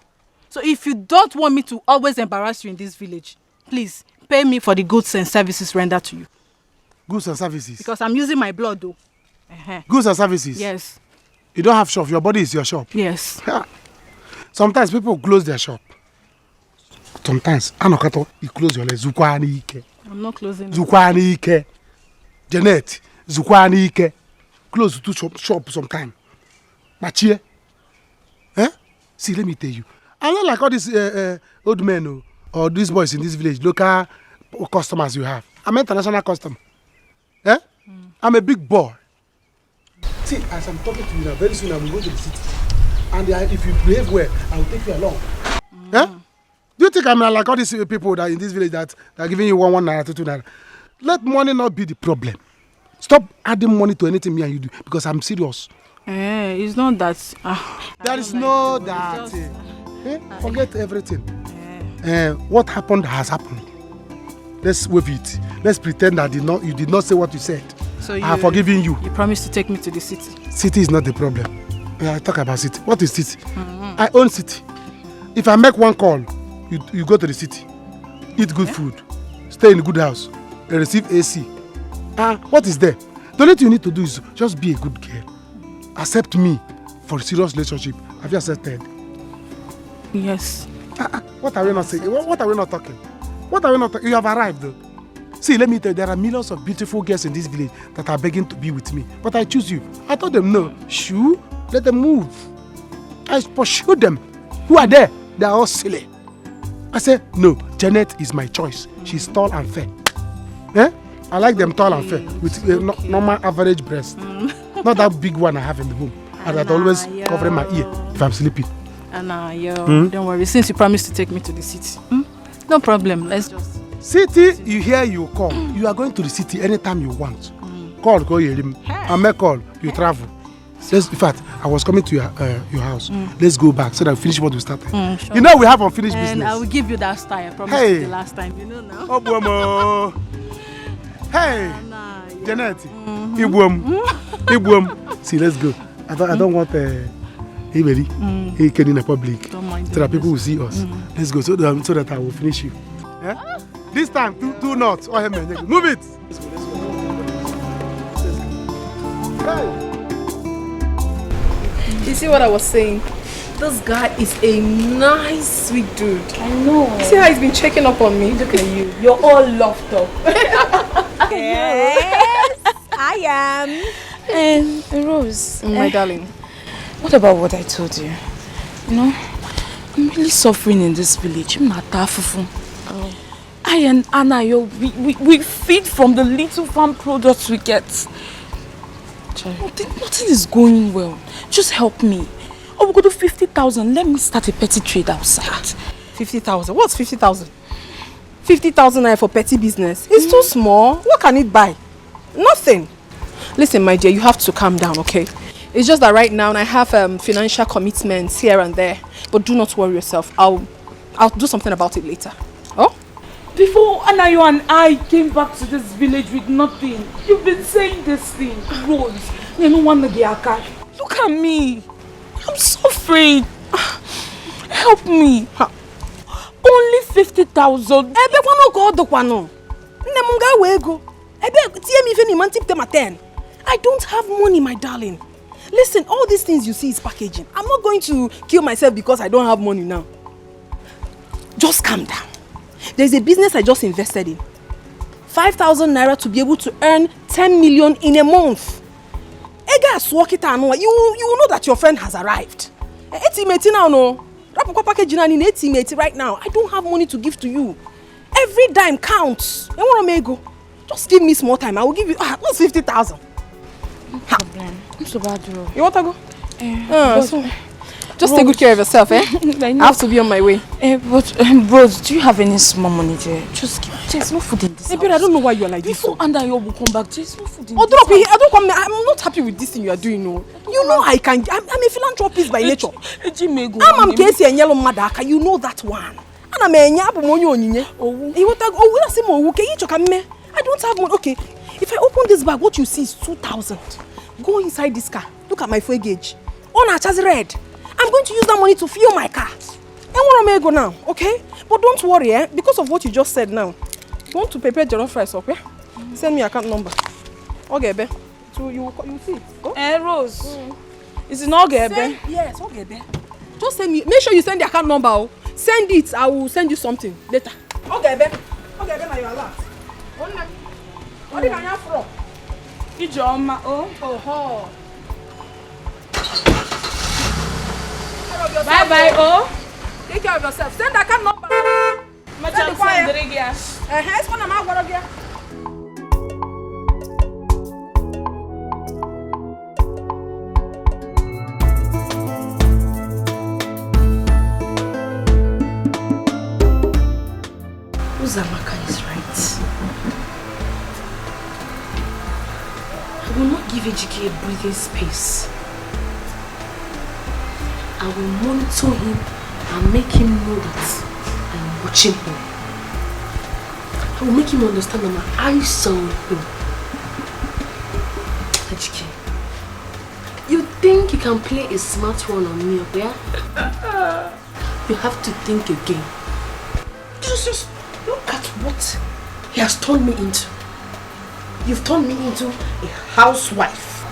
So if you don't want me to always embarrass you in this village, please pay me for the goods and services rendered to you. Goods and services? Because I'm using my blood though. Goods and services? Yes. You don't have shop, your body is your shop? Yes. Sometimes people close their shop. Sometimes, Anokato, you close your leg. Zukwani Ike. I'm not closing. Zukwani Ike. Janet, Zukwani Ike. Close to shop sometime. Machie. See, let me tell you. I'm not like all these old men or these boys in this village, local customers you have. I'm an international customer. I'm a big boy. See, as I'm talking to you now, very soon I will go to the city. And if you behave well, I will take you along. Do you think I'm like all these people that in this village that are giving you 1 naira, 2 naira? Let money not be the problem. Stop adding money to anything me and you do, because I'm serious. It's not that. There is no that. Forget everything. What happened has happened. Let's wave it. Let's pretend that you did not say what you said. So I have forgiven you. You promised to take me to the city. City is not the problem. I talk about city. What is city? I own city. If I make one call, you go to the city, eat good food, stay in a good house, and receive AC. What is there? The only thing you need to do is just be a good girl. Accept me for a serious relationship. Have you accepted? Yes. What are we not saying? What are we not talking? What are we not talking? You have arrived though. See, let me tell you, there are millions of beautiful girls in this village that are begging to be with me. But I choose you. I told them no. Shoo, let them move. I pursue them. Who are there? They are all silly. I said, no, Janet is my choice. She's tall and fair. I like them tall and fair with normal average breast. Not that big one I have in the home. And that always covering my ear if I'm sleeping. Don't worry. Since you promised to take me to the city. No problem. Let's just... City, you hear, you call. You are going to the city anytime you want. Call, go hear him. I make call, you travel. In fact, I was coming to your house. Let's go back so that we finish what we started. Sure. You know we have unfinished business. And I will give you that style. I promised you the last time. You know now. Oh, hey, Janet. Ibwom. See, let's go. I don't want anybody in the public. So that people will see us. Let's go so that I will finish you. This time, do not. Move it. Hey. You see what I was saying? This guy is a nice, sweet dude. I know. See how he's been checking up on me? Look at you. You're all loved up. Yes, I am. Rose. My darling. What about what I told you? You know, I'm really suffering in this village. I and Anna, we feed from the little farm products we get. Nothing is going well. Just help me. Oh, we go to 50,000. Let me start a petty trade outside. 50,000? What's 50,000? 50,000 naira for petty business. It's too small. What can it buy? Nothing. Listen, my dear, you have to calm down, okay? It's just that right now I have financial commitments here and there. But do not worry yourself. I'll do something about it later. Oh? Before Anayo and I came back to this village with nothing, you've been saying this thing, Rose. Look at me. I'm suffering. Help me. Only 50,000. I don't have money, my darling. Listen, all these things you see is packaging. I'm not going to kill myself because I don't have money now. Just calm down. There's a business I just invested in. 5,000 naira to be able to earn 10 million in a month. You know that your friend has arrived. Right now, I don't have money to give to you. Every dime counts. Just give me small time. I will give you what's 50,000? No problem. I'm so bad, bro. You want to go? Just take good care of yourself, eh? I have to be on my way. Bros, do you have any small money there? Just give. There's no food in this house. I don't know why you are like this. Before Andayo will come back, there's no food in this house. I'm not happy with this thing you are doing, no. You know I'm a philanthropist by nature. I'm Casey and Yellow Madaka, you know that one. And I'm a nyabu monyo onye. I don't have money. Okay, if I open this bag, what you see is 2,000. Go inside this car. Look at my fuel gauge. On a red. I'm going to use that money to fuel my car. I want to go now, okay? But don't worry, because of what you just said now. You want to prepare jollof rice, okay? Send me account number. Okay, be. So you see it. Oh? Rose. Is it not okay, be? Yes, okay, be. Just send me. Make sure you send the account number. Oh. Send it. I will send you something later. Okay, be. Okay, be. Now you are last. What did I have from? Ijoma. Oh. Bye bye, oh. Take care of yourself. Send the account number. Uzamaka is right. I will not give Ejike a breathing space. I will monitor him I'll make him know that I'm watching him. I will make him understand that my eyes saw him. HK, you think you can play a smart one on me, okay? You have to think again. Just look at what he has turned me into. You've turned me into a housewife.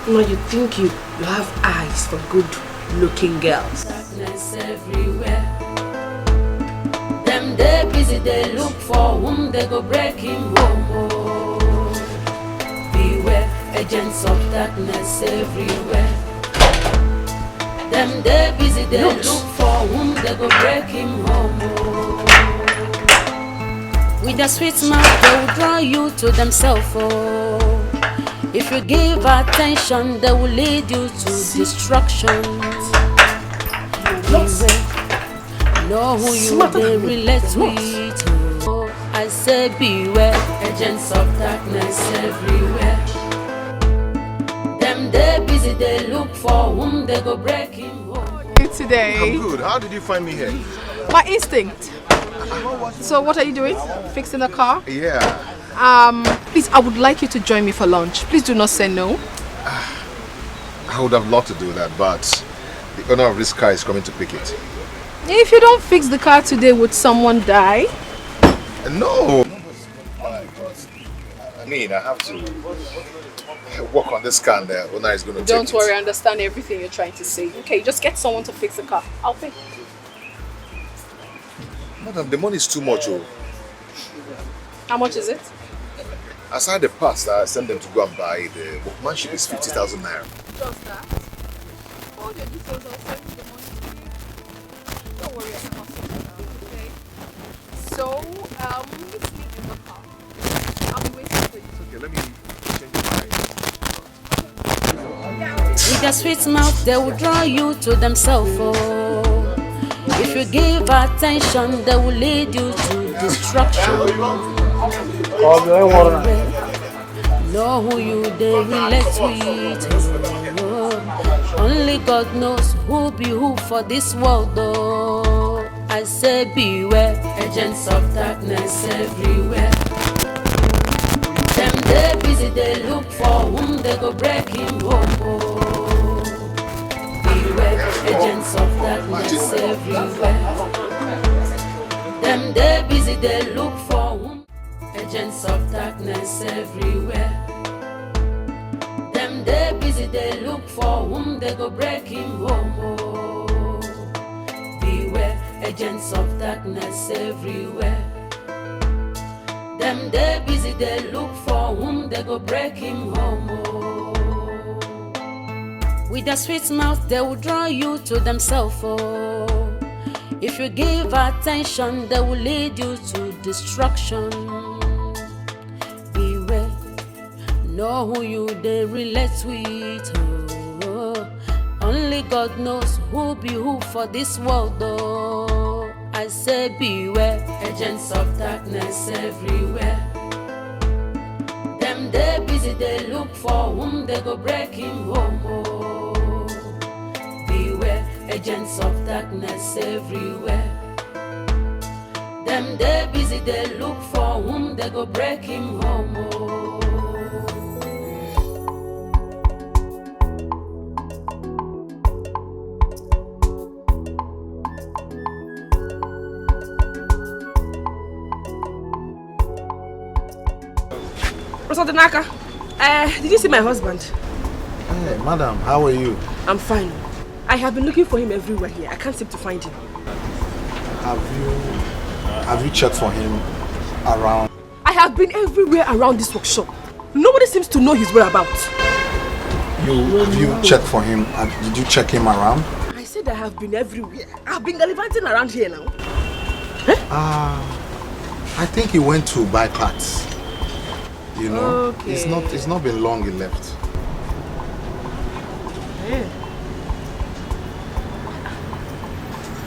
Now you think you have eyes for good-looking girls. Darkness everywhere. Them they busy, they look for whom they go break him home. Oh. Beware, agents of darkness everywhere. Them they busy, they look for whom they go break him home. Oh. With their sweet mouth, they will draw you to themselves. Oh. If you give attention, they will lead you to destruction. Beware, know who you they relate with. Oh, I say beware, agents of darkness everywhere. Them they busy, they look for whom they go break him home. Today. I'm good. How did you find me here? My instinct. So what are you doing? Fixing the car? Yeah. Please, I would like you to join me for lunch. Please do not say no. I would have loved to do that, but the owner of this car is coming to pick it. If you don't fix the car today, would someone die? No. I mean, I have to work on this car and the owner is going to take it. Don't worry, I understand everything you're trying to say. Okay, just get someone to fix the car. I'll pay. Madam, the money is too much. Oh. How much is it? Aside the parts that I sent them to go and buy, the workmanship is 50,000 naira. Just that. All your details, I'll send you the money. Don't worry, I can sort it out, okay? So, meet me in the car. I'll be waiting for you. Okay, let me change my mind. With their sweet mouth, they will draw you to themselves. Oh. If you give attention, they will lead you to destruction. Know who you they relate with. Oh. Only God knows who be who for this world. Oh. I say beware, agents of darkness everywhere. Them they busy, they look for whom they go break him home. Oh. Beware, agents of darkness everywhere. Them they busy, they look for whom. Agents of darkness everywhere. Them they busy, they look for whom they go break him home. Oh. Beware, agents of darkness everywhere. Them they busy, they look for whom they go break him home. Oh. With their sweet mouth, they will draw you to themselves. Oh. If you give attention, they will lead you to destruction. Beware, know who you they relate with. Oh. Only God knows who be who for this world. Oh. I say beware, agents of darkness everywhere. Them they busy, they look for whom they go break him home. Oh. Beware, agents of darkness everywhere. Them they busy, they look for whom they go break him home. Oh. Rosadanaka, did you see my husband? Hey, madam, how are you? I'm fine. I have been looking for him everywhere here. I can't seem to find him. Have you checked for him around? I have been everywhere around this workshop. Nobody seems to know his whereabouts. Have you checked for him? Did you check him around? I said I have been everywhere. I've been gallivanting around here now. I think he went to buy parts. You know, okay. It's not been long he left. Yeah.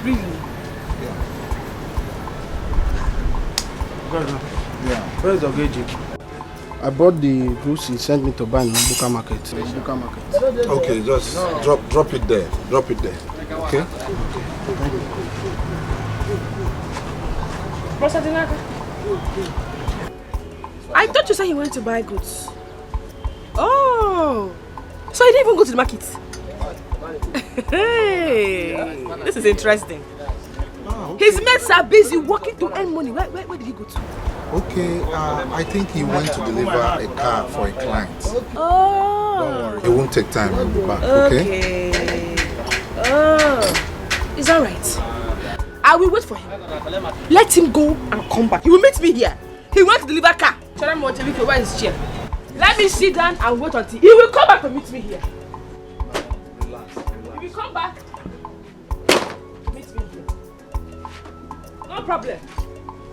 Really? Yeah. Where's the gauge? I bought the goods he sent me to buy in Buka Market. Okay, just drop it there. Drop it there. Okay? I thought you said he went to buy goods. Oh, so he didn't even go to the market. Hey, this is interesting. His mates are busy working to earn money. Where did he go to? Okay, I think he went to deliver a car for a client. Oh. Don't worry, it won't take time. He'll be back, okay? Oh, is that right? I will wait for him. Let him go and come back. He will meet me here. He went to deliver car. Where is his chair? Let me sit down and wait until he will come back to meet me here. He will come back to meet me here. No problem.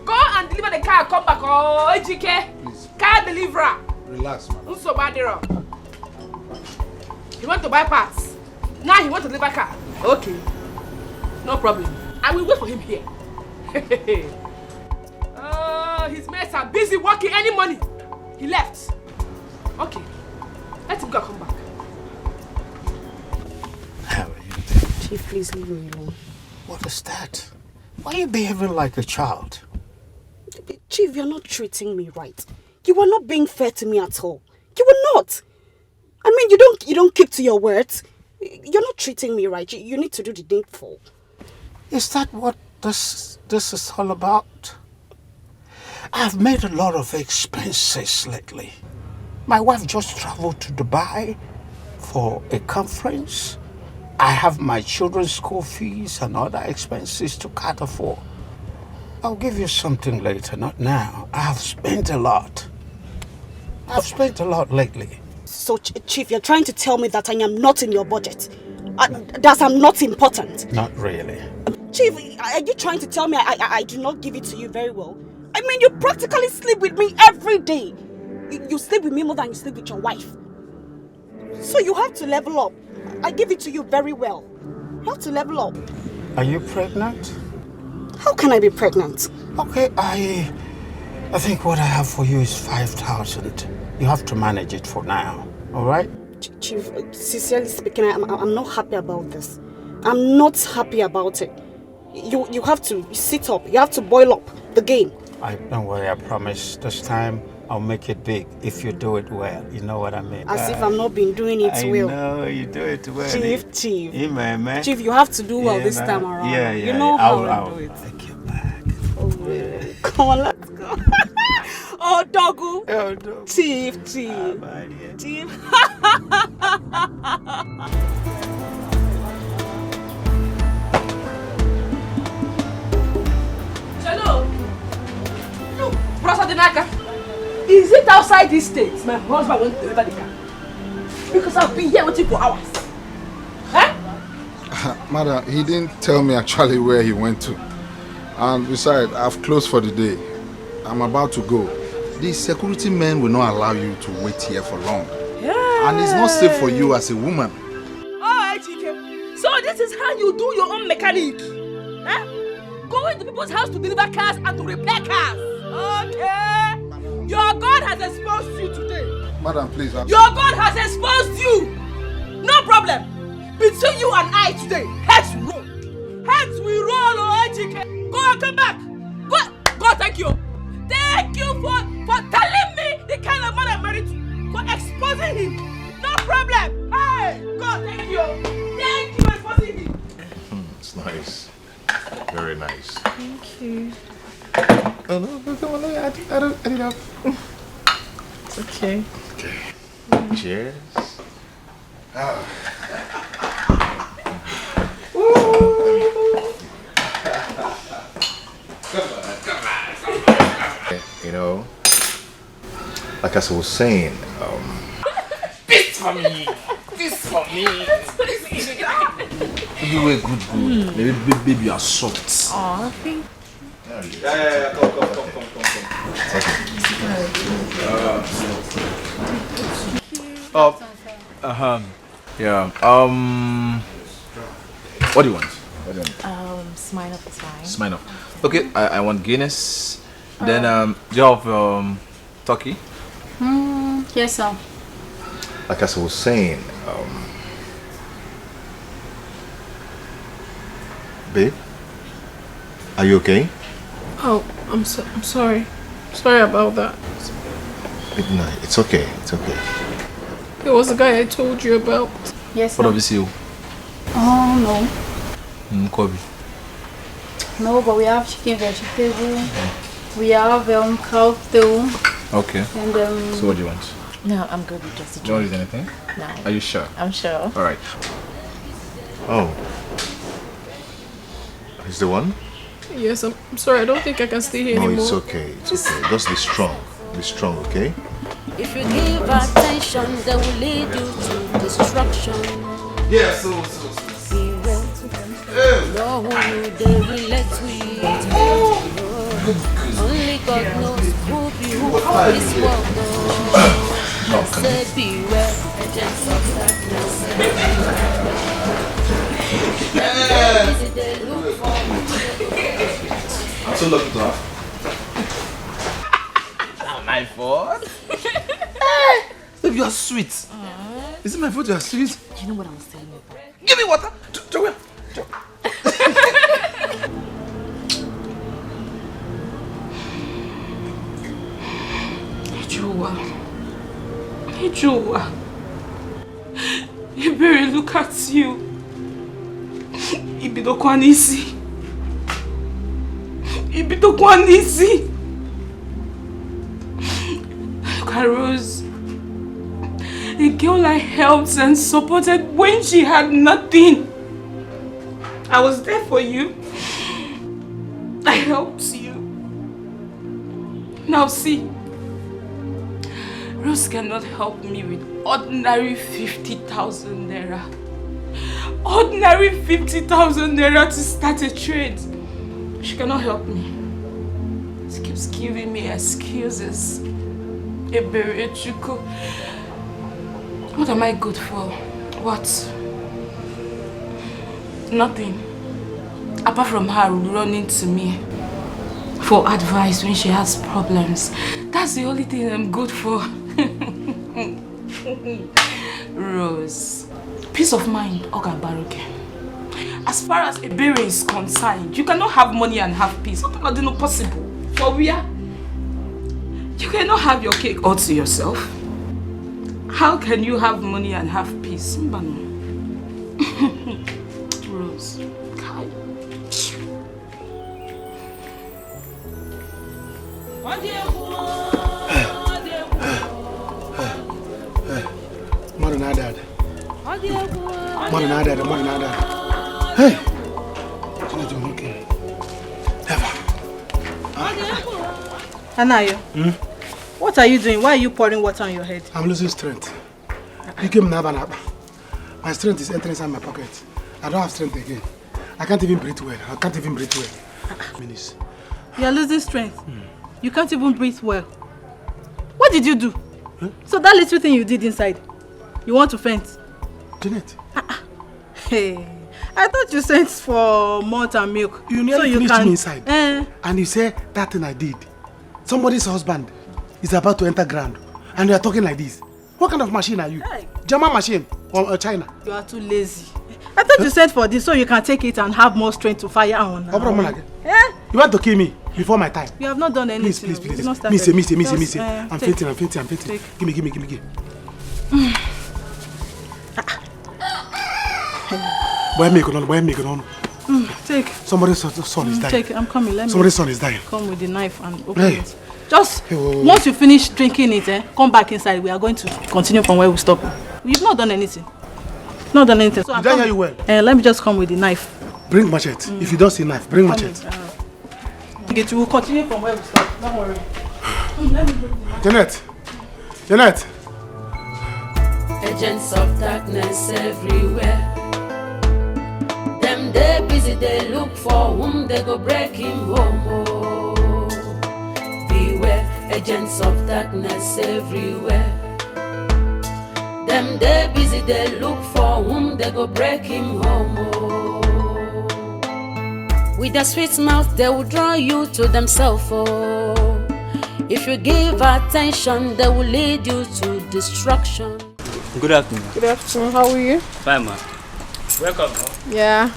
Go and deliver the car and come back. Oh, HK. Please. Car deliverer. Relax, man. He went to buy parts. Now he wants to deliver car. Okay. No problem. I will wait for him here. Oh, his mates are busy working any money. He left. Okay. Let him go come back. How are you doing? Chief, please leave me alone. What is that? Why are you behaving like a child? Chief, you're not treating me right. You are not being fair to me at all. You are not. I mean, you don't keep to your words. You're not treating me right. You need to do the needful. Is that what this is all about? I've made a lot of expenses lately. My wife just traveled to Dubai for a conference. I have my children's school fees and other expenses to cater for. I'll give you something later, not now. I have spent a lot. I've spent a lot lately. So, Chief, you're trying to tell me that I am not in your budget? That I'm not important? Not really. Chief, are you trying to tell me I do not give it to you very well? I mean, you practically sleep with me every day. You sleep with me more than you sleep with your wife. So you have to level up. I give it to you very well. You have to level up. Are you pregnant? How can I be pregnant? Okay, I think what I have for you is 5,000. You have to manage it for now, all right? Chief, sincerely speaking, I'm not happy about this. I'm not happy about it. You have to sit up. You have to boil up the game. Don't worry, I promise this time I'll make it big if you do it well. You know what I mean? As if I'm not been doing it well. I know, you do it well. Chief. Yeah, man. Chief, you have to do well this time around. Yeah. You know how I'll to do it. take you back. Oh, yeah. Come on, let's go. Oh, doggo. Oh, doggo. Chief. Chief. Hello. Look, Brother Denaka. Is it outside this state my husband went to deliver the car? Because I've been here waiting for hours. Madam, he didn't tell me actually where he went to. And besides, I've closed for the day. I'm about to go. The security men will not allow you to wait here for long. Yeah. And it's not safe for you as a woman. Alright, Chike. So this is how you do your own mechanic. Going to people's house to deliver cars and to repair cars. Okay. Your God has exposed you today. Madam, please. Your God has exposed you. No problem. Between you and I today, heads roll. Heads we roll, Chike. Go and come back. Go, thank you. Thank you for telling me the kind of man I'm married to. For exposing him. No problem. Hey, God, thank you. Thank you for exposing him. It's nice. Very nice. Thank you. Oh no, come on, I did have. It's okay. Okay. Cheers. You know, like as I was saying, This for me. You were good. Baby, you are soft. Aw, thank you. Yeah, come. Yeah. What do you want? Smirnoff is fine. Smirnoff. Okay, I want Guinness. Then do you have turkey? Yes, sir. like as I was saying, Babe? Are you okay? Oh, I'm sorry. Sorry about that. No, it's okay. It's okay. It was the guy I told you about. Yes, What of you? Oh, no. Kobe. No, but we have chicken, vegetable. We have counsel. Okay. And So what do you want? No, I'm good with just a Do you want to eat anything? No. Are you sure? I'm sure. Alright. Oh. Is the one? Yes, I'm sorry. I don't think I can stay here No, anymore. it's okay. It's okay. Just be strong. Be strong, okay? If you give attention, they will lead you to destruction. Yeah, so. Know who they relate with. Only God knows who be who for this world. I say beware, agents of darkness. They look for I'm so lucky to have. Not my fault. Babe, you are sweet. Is it my fault you are sweet? You know what I was telling you about? Give me water. Joey. Hey, Joa. Ebere, look at you. Ibidokwanisi. Look at Rose. A girl I helped and supported when she had nothing. I was there for you. I helped you. Now see, Rose cannot help me with ordinary 50,000 naira. Ordinary 50,000 naira to start a trade. She cannot help me. She keeps giving me excuses. Ebere Chuko. What am I good for? What? Nothing. Apart from her running to me for advice when she has problems. That's the only thing I'm good for. Rose. Peace of mind, Oga Baruke. As far as Ebere is concerned, you cannot have money and have peace. What are not possible? For where? You cannot have your cake all to yourself. How can you have money and have peace? Rose. Kai. More than that. Hey! Okay. Never. Anayo, what are you doing? Why are you pouring water on your head? I'm losing strength. You came Nabanaba. My strength is entering inside my pocket. I don't have strength again. I can't even breathe well. Minutes. You are losing strength. You can't even breathe well. What did you do? So that little thing you did inside, you want to faint? Janet. Hey, I thought you sent for malt and milk. You nearly finished me inside. And you say that thing I did. Somebody's husband is about to enter ground. And you are talking like this. What kind of machine are you? Hey. German machine or China? You are too lazy. I thought you sent for this so you can take it and have more strength to fire on. You want to kill me before my time? You have not done anything. Please. Not Me say. I'm take. fainting. Give me. Why make it on? Take. Somebody's son is dying. Take it. I'm coming. Somebody's son is dying. Come with the knife and open it. Just once you finish drinking it, come back inside. We are going to continue from where we stopped. You've not done anything. So Did I hear you well? Let me just come with the knife. Bring machete. If you don't see knife, bring machete. We will continue from where we stopped. Don't worry. Let me bring the knife. Janet. agents of darkness everywhere. Them they busy, they look for whom they go break him home. Oh, beware, agents of darkness everywhere. Them they busy, they look for whom they go break him home. Oh, with a sweet mouth they will draw you to themselves. Oh, if you give attention, they will lead you to destruction. Good afternoon. Good afternoon. How are you? Fine, man. Welcome. No? Yeah.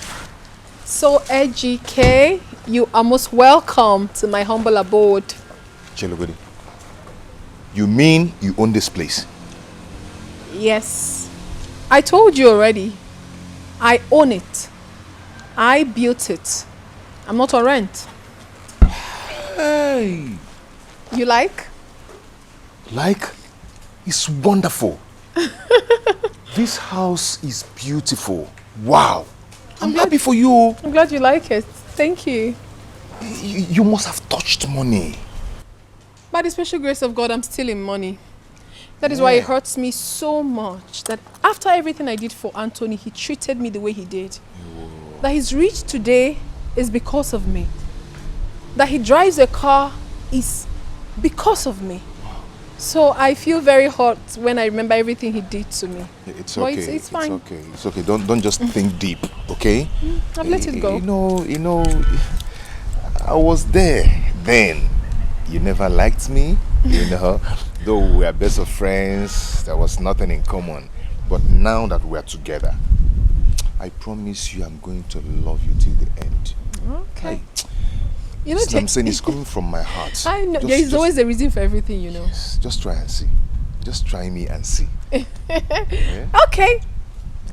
So, EGK, you are most welcome to my humble abode. Chelogodi, you mean you own this place? Yes. I told you already. I own it. I built it. I'm not on rent. Hey! You like? Like? It's wonderful. This house is beautiful. Wow. I'm happy for you. I'm glad you like it. Thank you. You must have touched money. By the special grace of God, I'm still in money. That is why it hurts me so much that after everything I did for Anthony, he treated me the way he did. Whoa. That he's rich today is because of me. That he drives a car is because of me. So I feel very hurt when I remember everything he did to me. It's okay. It's fine. It's okay. It's okay. Don't just think deep, okay? I've let it go. You know, I was there then. You never liked me, you know. Though we are best of friends, there was nothing in common. But now that we are together, I promise you I'm going to love you till the end. Okay. You know, what I'm saying is coming from my heart. I know. There is always a reason for everything, you know. Yes, just try and see. Just try me and see. Yeah? Okay.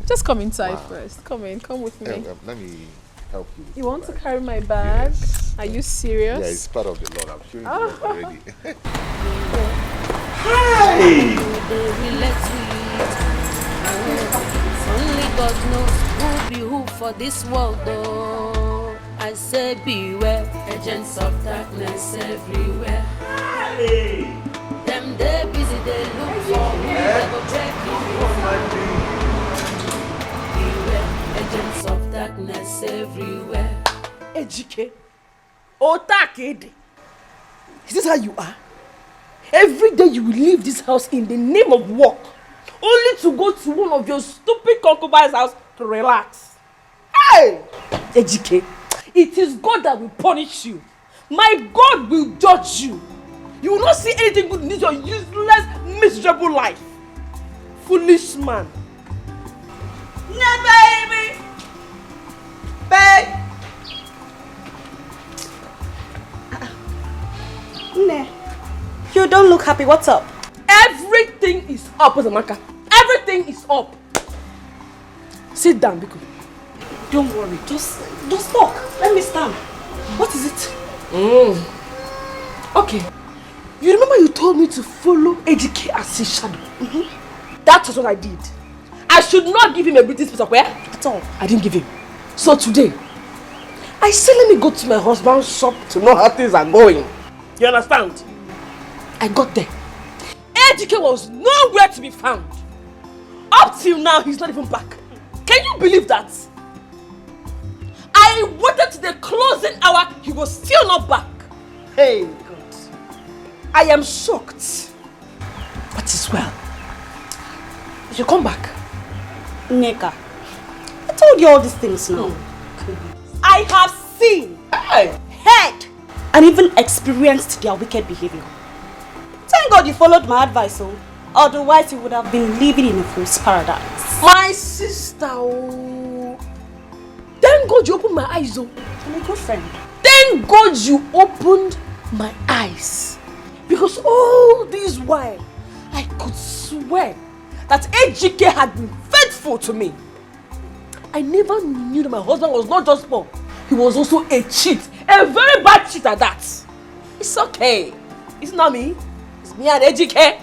Just come inside first. Come with me. Let me help you. You want to carry my bag? Yes. Are you serious? Yeah, it's part of the Lord. I'm showing you already. Hi! Only God knows who be who for this world, though. I say beware, agents of darkness everywhere. Hey! Them they busy, they look for who they go break you. Beware, agents of darkness everywhere. EGK, Otakede. Is this how you are? Every day you will leave this house in the name of work, only to go to one of your stupid concubines' house to relax. Hey! EGK, it is God that will punish you. My God will judge you. You will not see anything good in this your useless, miserable life. Foolish man. No, baby! Babe! Nah. You don't look happy. What's up? Everything is up, Ozamaka. Everything is up. Sit down, Biko. Don't worry. Just talk. Let me stand. What is it? Okay. You remember you told me to follow EGK as his shadow? That was what I did. I should not give him a British piece of where? At all. I didn't give him. So today, I said let me go to my husband's shop to know how things are going. You understand? I got there. EGK was nowhere to be found. Up till now, he's not even back. Can you believe that? I waited to the closing hour, he was still not back. Hey, God. I am shocked. But it's well. You come back. Neka, I told you all these things now. I have seen, heard, and even experienced their wicked behavior. Thank God you followed my advice, otherwise you would have been living in a fool's paradise. My sister, oh. Thank God you opened my eyes, oh. I'm a good friend. Thank God you opened my eyes. Because all this while, I could swear that EGK had been faithful to me. I never knew that my husband was not just poor. He was also a cheat. A very bad cheat at that. It's okay. It's not me. It's me and EGK.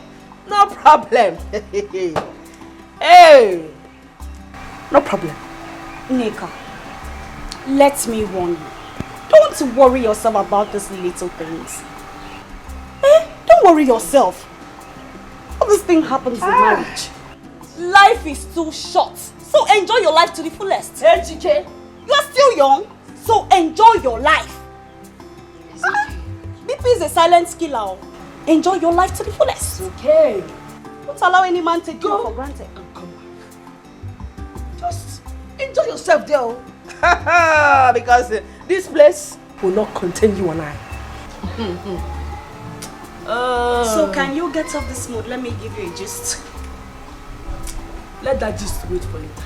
No problem. Hey. No problem. Neka, let me warn you. Don't worry yourself about these little things. Don't worry yourself. All this thing happens in marriage. Life is too short, so enjoy your life to the fullest. EGK, you are still young, so enjoy your life. BP is a silent killer. Enjoy your life to the fullest. Okay. Don't allow any man to take you for granted. And come back. Just enjoy yourself there. Because this place will not contain you and I. So can you get off this mood? Let me give you a gist. Let that gist wait for later.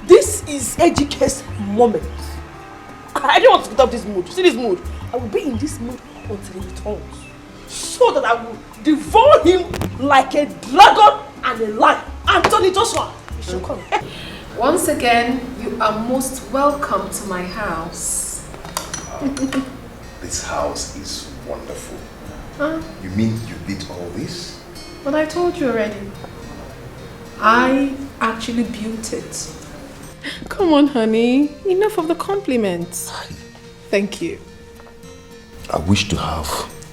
This is Ejike's moment. I don't want to get up this mood. See this mood? I will be in this mood until he returns. So that I will devour him like a dragon and a lion. Anthony Joshua, you should come. Once again, you are most welcome to my house. This house is wonderful. Huh? You mean you did all this? But I told you already. I actually built it. Come on, honey. Enough of the compliments. Thank you. I wish to have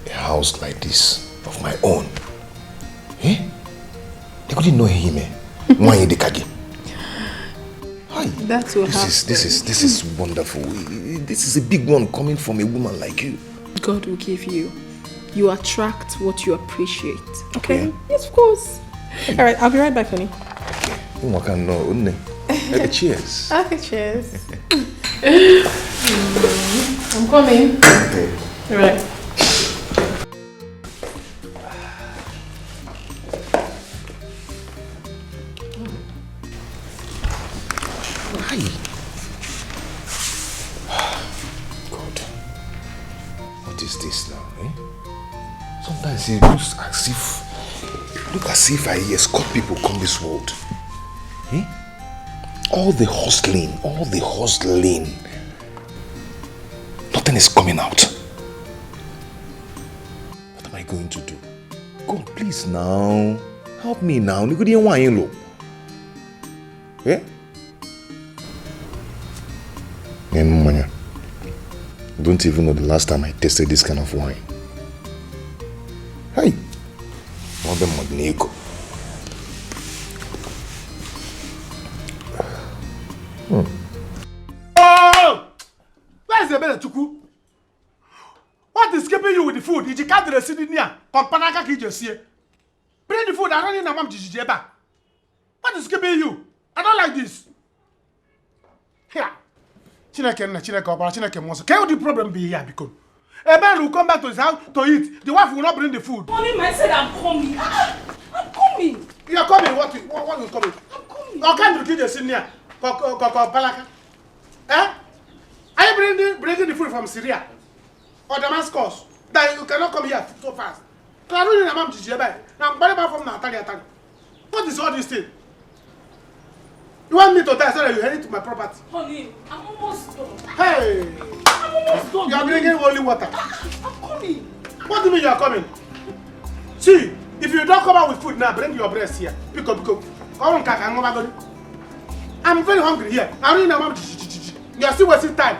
a house like this of my own. Eh? They couldn't know him. Why they kage? That's what This is wonderful. This is a big one coming from a woman like you. God will give you. You attract what you appreciate. Okay? Yeah. Yes, of course. All right, I'll be right back, honey. Okay, cheers. Okay, cheers. I'm coming. Okay. All right. God, what is this now? Eh? Sometimes it looks as if I escort people come this world. Eh? All the hustling. Nothing is coming out. What am I going to do? God, please now. Help me now. Eh? Don't even know the last time I tasted this kind of wine. Hey! Oh, Where's the better Chuku? What is keeping you with the food? Did you can't the city near? Companaka Kijasi. Bring the food, I don't need a mom Jijeba. What is keeping you? I don't like this. Here. Chineke wants to. Can the problem be here? Because a man will come back to his house to eat. The wife will not bring the food. Honey, I said I'm coming. I'm coming. You are coming? What is coming? I'm coming. Or can't you get senior? Palaka? Eh? Are you bringing the food from Syria or Damascus? That you cannot come here so fast. I don't need a mom to Jijeba. Now, from Natalia. What is all this thing? You want me to die so that you head into my property? Honey, I'm almost done. Hey! I'm almost done. You are drinking holy water. I'm coming. What do you mean you are coming? See, if you don't come out with food now, bring your breast here. Pick up. I'm very hungry here. I don't know. You are still wasting time.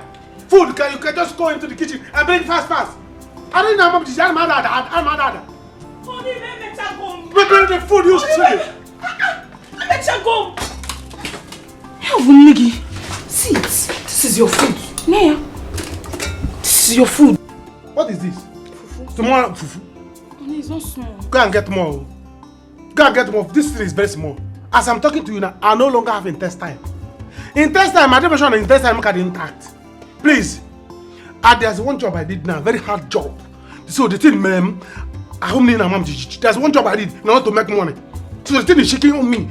Food, you can just go into the kitchen and bring fast. I don't know. I'm mad. Honey, let me go. Bring the food, you silly. Let me go. Niggy, see it. This is your food. Naya. This is your food. What is this? Fufu. Tomorrow, fufu. Honey, it's not small. Go and get more. This thing is very small. As I'm talking to you now, I no longer have intestine. Intestine, my definition of intestine make it intact. Please. There's one job I did now, very hard job. So the thing, ma'am, there's one job I did in order to make money. So the thing is shaking on me.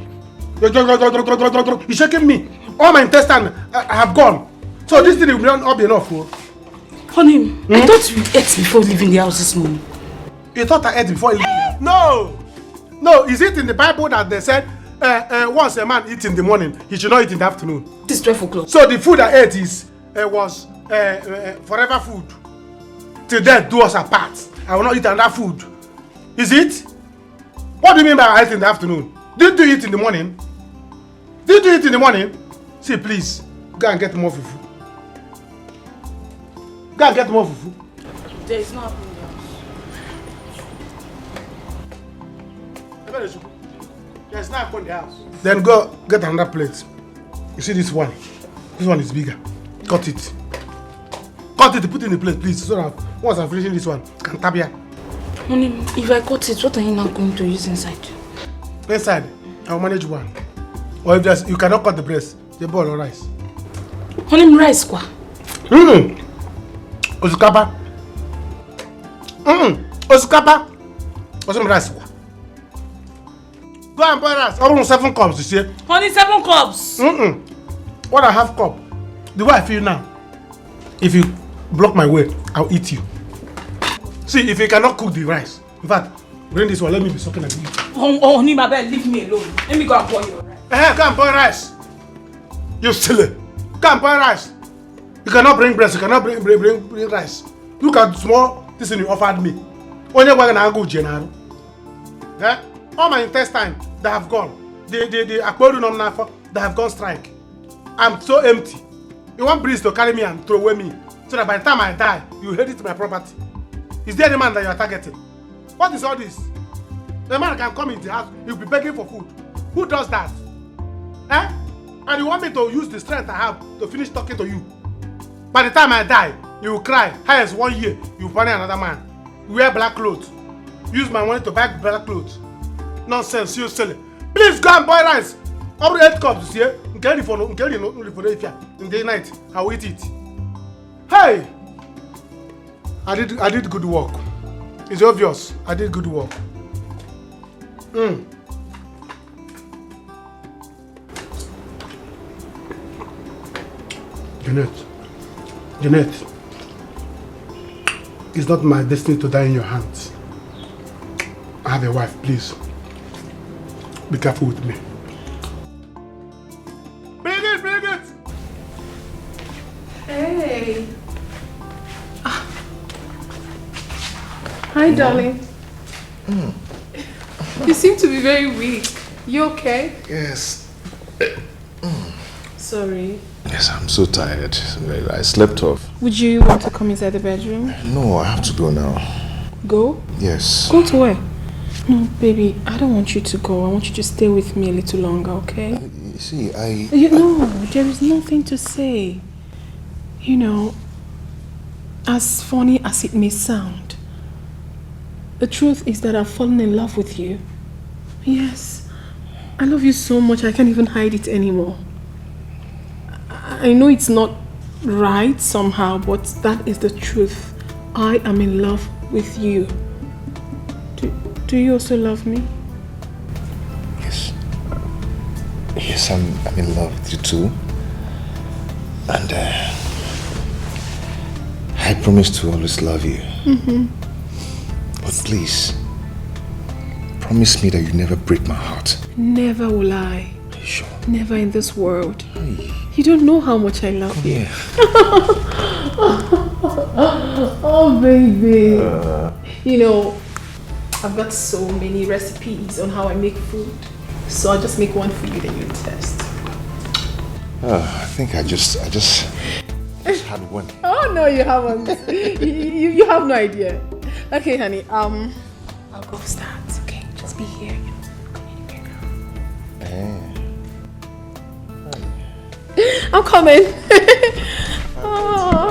It's shaking me. All my intestine have gone. So this thing will not be enough. Honey, I thought you ate before leaving the house this morning. You thought I ate before leaving? No, is it in the Bible that they said once a man eats in the morning, he should not eat in the afternoon? This is 12 o'clock. So the food I ate was forever food. Till death do us apart. I will not eat another food. Is it? What do you mean by I ate in the afternoon? Did you eat in the morning? See, please, go and get more fufu. There is no happening in the house. There's no happening in the house. Then go get another plate. You see this one? This one is bigger. Cut it, put it in the plate, please. So that once I'm finishing this one, can tap here. Honey, if I cut it, what are you now going to use inside? Inside, I'll manage one. Or if you cannot cut the breast, the ball or rice. Honey, rice kwa. Osukapa. Osukapa. Osum rice kwa. Go and buy rice. Almost 7 cups, you see. Honey, 7 cups. What I have cup, the way I feel now, if you block my way, I'll eat you. See, if you cannot cook the rice, in fact, bring this one, let me be sucking at you. Oh, Nima, leave me alone. Let me go and boil your rice. Come boil rice. You silly. Come boil rice. You cannot bring breast, you cannot bring rice. Look at the small this thing you offered me. Only one can go general. All my intestine, they have gone. The aquarium they have gone strike. I'm so empty. You want breeze to carry me and throw away me, so that by the time I die, you inherit my property. Is there any man that you are targeting? What is all this? The man can come into the house, he'll be begging for food. Who does that? And you want me to use the strength I have to finish talking to you? By the time I die, you will cry. Highest 1 year, you will marry another man. Wear black clothes. Use my money to buy black clothes. Nonsense, you silly. Please go and boil rice. Over 8 cups here. In the night, I will eat it. Hey! I did good work. It's obvious. I did good work. Jeanette, it's not my destiny to die in your hands. I have a wife, please. Be careful with me. Bring it! Hey. Hi, darling. You seem to be very weak. You okay? Yes. Sorry. Yes, I'm so tired. I slept off. Would you want to come inside the bedroom? No, I have to go now. Go? Yes. Go to where? No, baby, I don't want you to go. I want you to stay with me a little longer, okay? You see, No, there is nothing to say. You know, as funny as it may sound, the truth is that I've fallen in love with you. Yes, I love you so much I can't even hide it anymore. I know it's not right somehow, but that is the truth. I am in love with you. Do you also love me? Yes. Yes, I'm in love with you too. And I promise to always love you. But please, promise me that you never break my heart. Never will I. Are you sure? Never in this world. Hey. You don't know how much I love you. Oh, baby. You know, I've got so many recipes on how I make food. So I'll just make one for you that you test. I think I just had one. Oh, no, you haven't. you have no idea. Okay, honey, I'll go start, okay? Just be here, you know. I'm coming. Oh.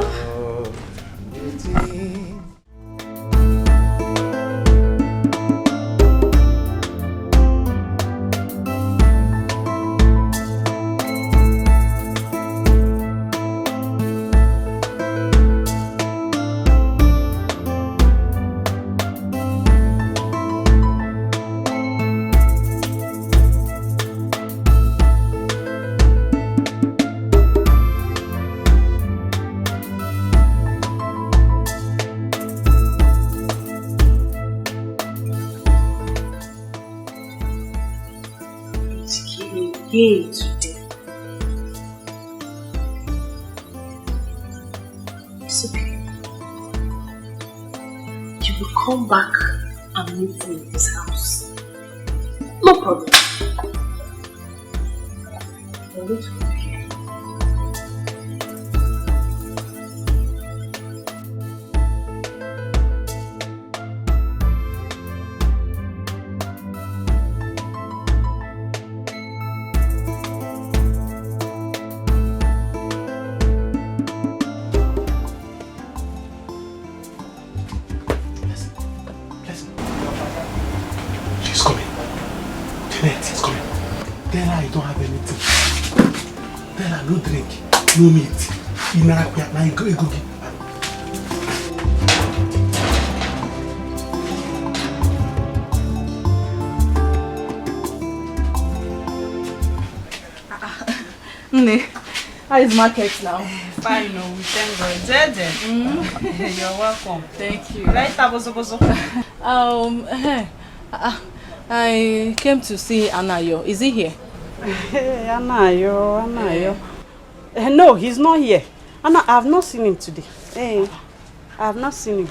Today. It's okay. You will come back and meet me in this house. No problem. I'll wait for you here. No drink, no meat. Now you go. Nne, How is market now? Fine, no, we thank God. You're welcome. Thank you. Right, Tabozo. I came to see Anayo. Is he here? Anayo. No, he's not here. Anna, I have not seen him today. I have not seen him.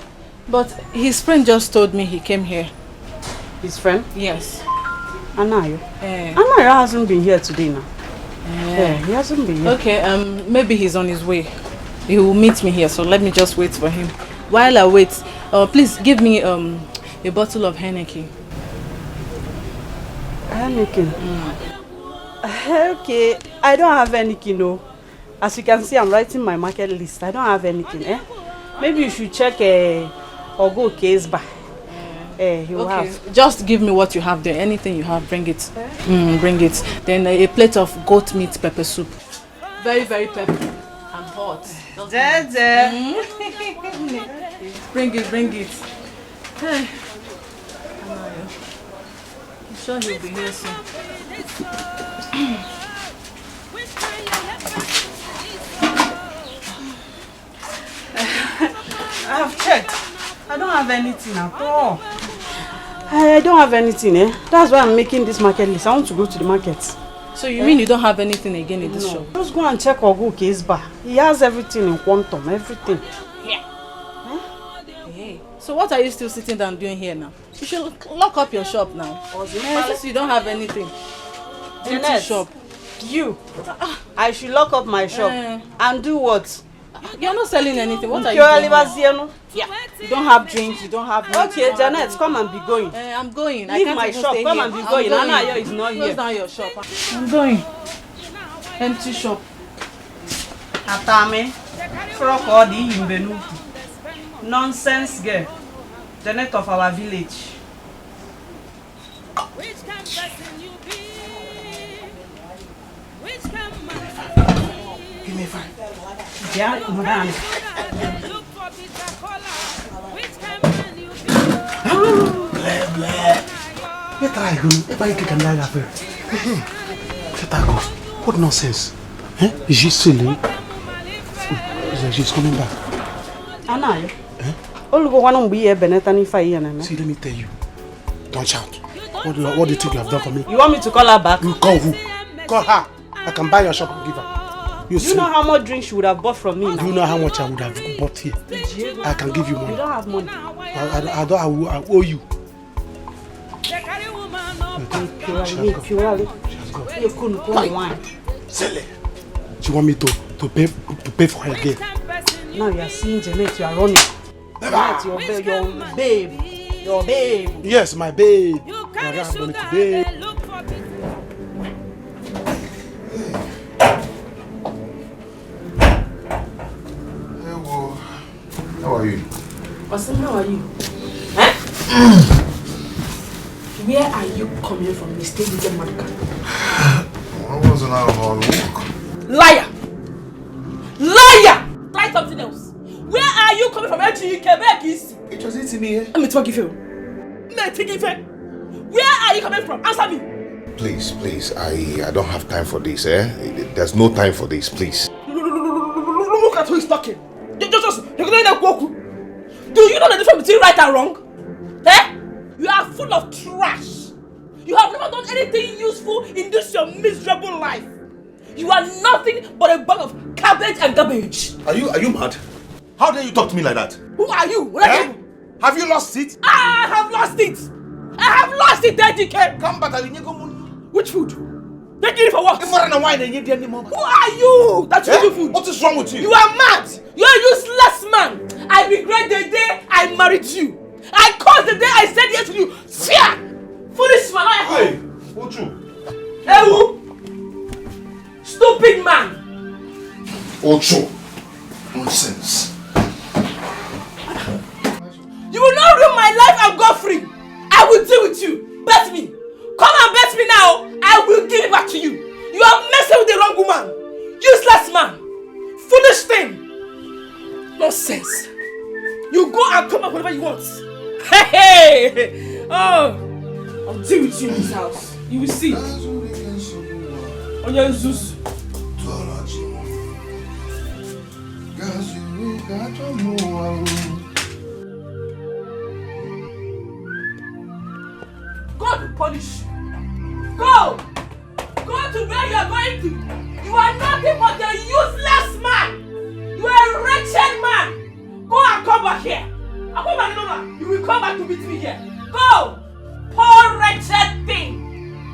But his friend just told me he came here. His friend? Yes. Anayo. Anayo hasn't been here today now. He hasn't been here. Okay, maybe he's on his way. He will meet me here, so let me just wait for him. While I wait, please give me a bottle of Heineken. Heineken? Okay, I don't have Heineken, no. As you can see, I'm writing my market list. I don't have anything, Maybe you should check or go case bar. He will have. Just give me what you have there. Anything you have, bring it. Bring it. Then a plate of goat meat pepper soup. Very, very pepper and hot. Bring it. Hey. I'm sure he'll be here soon. I have checked. I don't have anything at all. I don't have anything, That's why I'm making this market list. I want to go to the market. So you mean you don't have anything again in this shop? Just go and check Ogo case bar. He has everything in quantum, everything. Yeah. Hey. So what are you still sitting down doing here now? You should lock up your shop now. Since you don't have anything. Empty shop. You. I should lock up my shop. And do what? You're not selling anything. What are you doing? Yeah. You don't have drinks, you don't have milk. Okay, Janet, come and be going. I'm going. Leave my shop, come and be going. Anayo is not here. Close down your shop. I'm going. Empty shop. Atame. Frokodi Imbenu. Nonsense girl. Janet of our village. Give me 5. Yeah, madam. What nonsense? Is she silly? She's coming back. Anayo. See, let me tell you. Don't shout. What do you think you have done for me? You want me to call her back? You call who? Call her. I can buy your shop and give her. You know how much drink she would have bought from me now? Do you know how much I would have bought here? I can give you money. You don't have money. I owe you. She has gone. She want me to pay for her again. Now you are seeing Janet, you are running. Janet, your babe. Yes, my babe. I don't have money today. How are you? Austin, how are you? Where are you coming from? Mistake with your mother. I wasn't out on walk. Liar! Try something else. Where are you coming from? It was eating me here. Where are you coming from? Answer me. Please, I don't have time for this, There's no time for this, please. Look at who is talking. Do you know the difference between right and wrong? You are full of trash. You have never done anything useful in this your miserable life. You are nothing but a bag of cabbage and garbage. Are you mad? How dare you talk to me like that? Who are you? Have you lost it? I have lost it, Daddy. Come back, which food? Take it for what? Who are you that you do food? What is wrong with you? You are mad. You are a useless man. I regret the day I married you. I caused the day I said yes to you. Fear! Foolish man. Hey, what's you? Hey, who? Stupid man. Ocho. Nonsense. You will not ruin my life and go free. I will deal with you. Bet me. Come and bet me now. I will give it back to you. You are messing with the wrong woman. Useless man. Foolish thing. Nonsense. You go and come up whatever you want. Hey. Oh. I'll deal with you in this house. You will see. On your Zeus. God will punish you. Go! Go to where you are going to. You are nothing but a useless man. You are a wretched man. Go and come back here. You will come back to meet me here. Go! Poor wretched thing.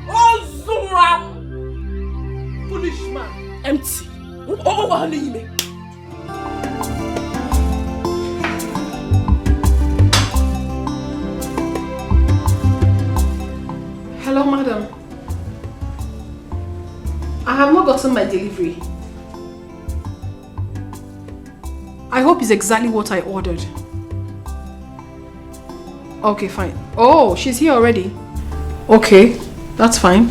Oh, Zura. Foolish man. Empty. Oh, honey. Hello, madam. I have not gotten my delivery. I hope it's exactly what I ordered. Okay, fine. Oh, she's here already. Okay, that's fine.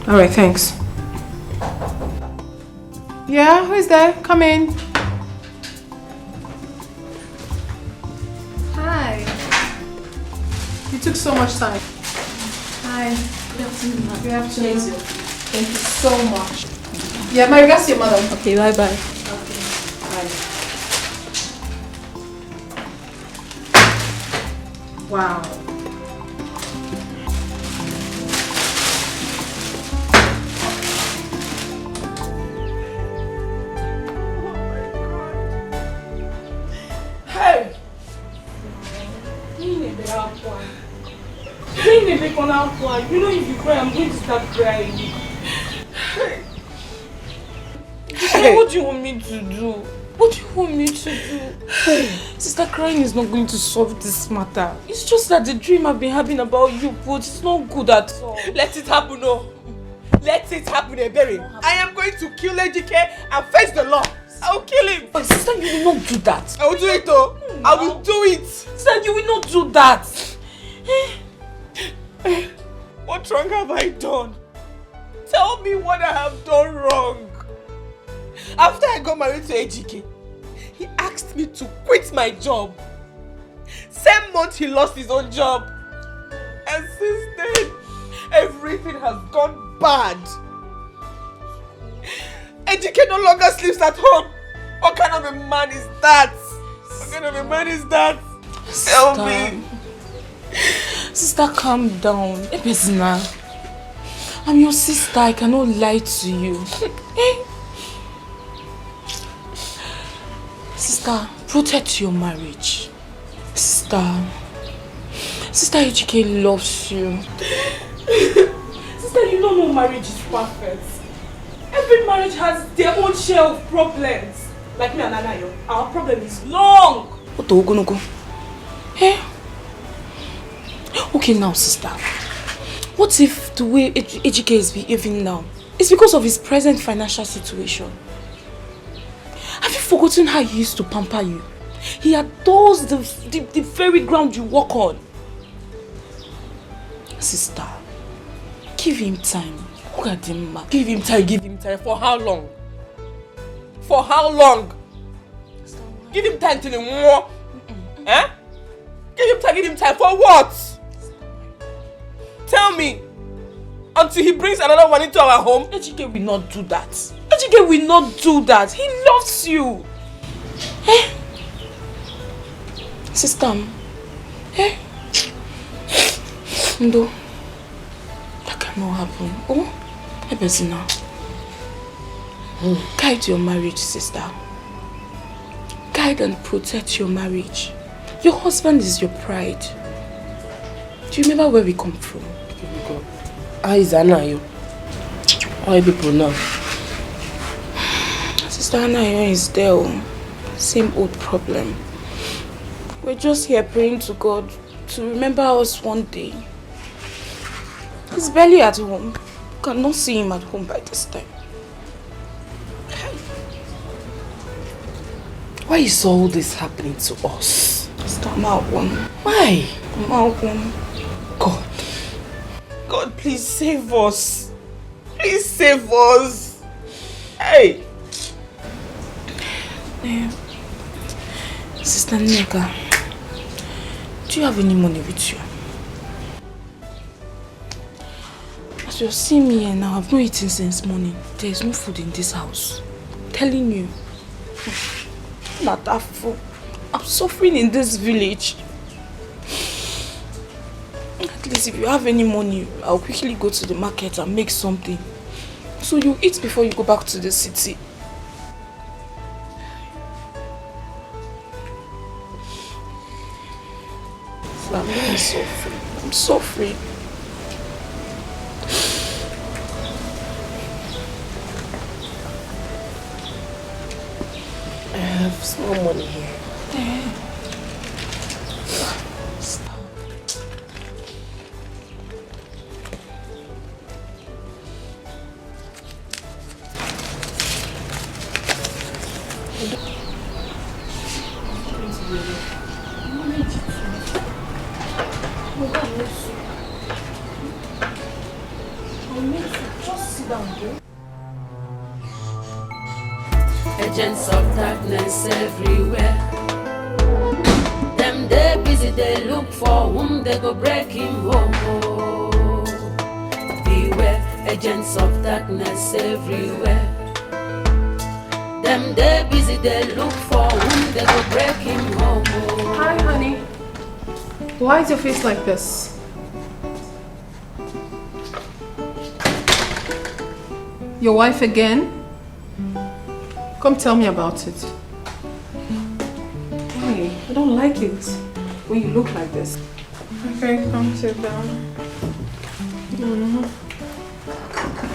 Alright, thanks. Yeah, who is there? Come in. Hi. You took so much time. Hi. Good afternoon. Good afternoon. Thank you so much. Yeah, my regards to your mother. Okay, bye-bye. Okay, bye. Wow. Hey! You know if you cry, I'm going to start crying. Hey. What do you want me to do? What do you want me to do? Sister, crying is not going to solve this matter. It's just that the dream I've been having about you, but it's not good at all. Let it happen, no. Let it happen, Ebere. I am going to kill AJK and face the law. I'll kill him. But sister, you will not do that. I will do it, though. No. I will do it. Sister, you will not do that. What wrong have I done? Tell me what I have done wrong. After I got married to AJK, he asked me to quit my job. Same month he lost his own job. And since then, everything has gone bad. AJK no longer sleeps at home. What kind of a man is that? What kind of a man is that? Tell me. Sister, calm down. I'm your sister. I cannot lie to you. Sister, protect your marriage. Sister AJK loves you. Sister, you know no marriage is perfect. Every marriage has their own share of problems. Like me and Anayo, our problem is long. What are we gonna go? Hey? Okay now, sister. What if the way AJK is behaving now is because of his present financial situation? Have you forgotten how he used to pamper you? He adores the very ground you walk on. Sister, give him time. Look at him, man. Give him time. For how long? For how long? Give him time till he more. Eh? Give him time for what? Tell me. Until he brings another one into our home. AJK will not do that. AJK will not do that. He loves you. Eh? Sister. Eh? No. That cannot happen. Oh? Ebezina. Guide your marriage, sister. Guide and protect your marriage. Your husband is your pride. Do you remember where we come from? How is Anayo? How are people now? Sister Anayo is there. Same old problem. We're just here praying to God to remember us one day. He's barely at home. Cannot see him at home by this time. Why is all this happening to us? Why? God, please save us. Please save us. Hey. Sister Nneka, do you have any money with you? As you're seeing me here now, I've not eaten since morning. There is no food in this house. I'm telling you. I'm suffering in this village. At least if you have any money, I'll quickly go to the market and make something. So you eat before you go back to the city. I'm really suffering. I'm suffering. I have small money here. Agents of darkness everywhere. Them they busy, they look for whom they go break him home. Beware, agents of darkness everywhere. Them they busy, they look for whom they go break him home. Hi, honey. Why is your face like this? Your wife again? Come tell me about it. Why? I don't like it when you look like this. Okay, come sit down.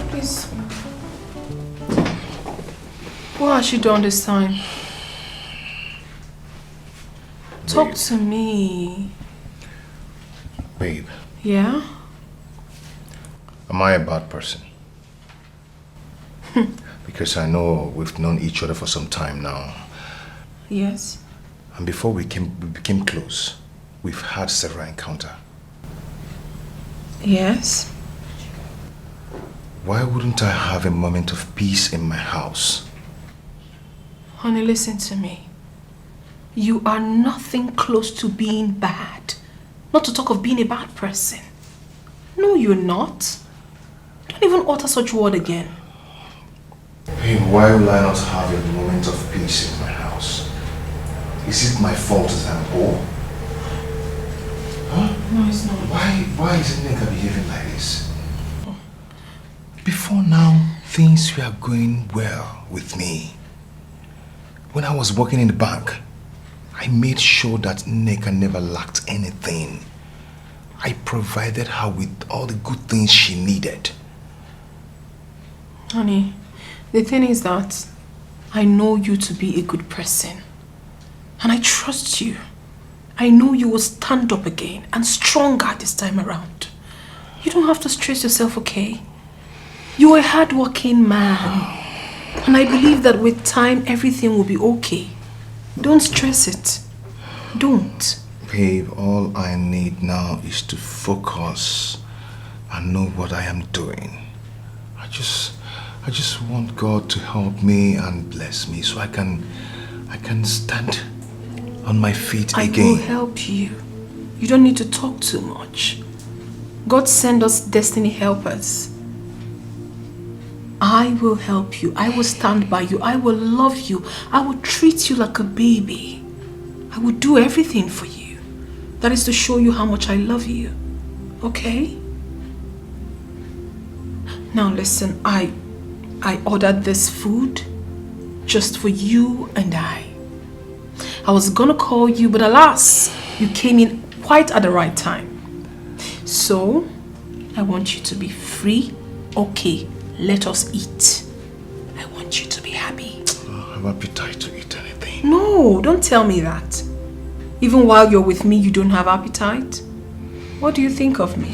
Please. What has she done this time? Talk to me. Babe. Yeah? Am I a bad person? Because I know we've known each other for some time now. Yes. And before we became close, we've had several encounters. Yes. Why wouldn't I have a moment of peace in my house? Honey, listen to me. You are nothing close to being bad. Not to talk of being a bad person. No, you're not. Don't even utter such word again. Hey, why will I not have a moment of peace in my house? Is it my fault that I'm poor? Huh? No, it's not. Why is Nneka behaving like this? Before now, things were going well with me. When I was working in the bank, I made sure that Nneka never lacked anything. I provided her with all the good things she needed. Honey, the thing is that I know you to be a good person. And I trust you. I know you will stand up again and stronger this time around. You don't have to stress yourself, okay? You're a hard-working man. And I believe that with time, everything will be okay. Don't stress it. Don't. Babe, all I need now is to focus and know what I am doing. I just want God to help me and bless me so I can stand on my feet again. I will help you. You don't need to talk too much. God send us destiny helpers. I will help you. I will stand by you. I will love you. I will treat you like a baby. I will do everything for you. That is to show you how much I love you. Okay? Now listen, I ordered this food just for you and I. I was gonna call you, but alas, you came in quite at the right time. So, I want you to be free. Okay, let us eat. I want you to be happy. I have appetite to eat anything. No, don't tell me that. Even while you're with me, you don't have appetite? What do you think of me?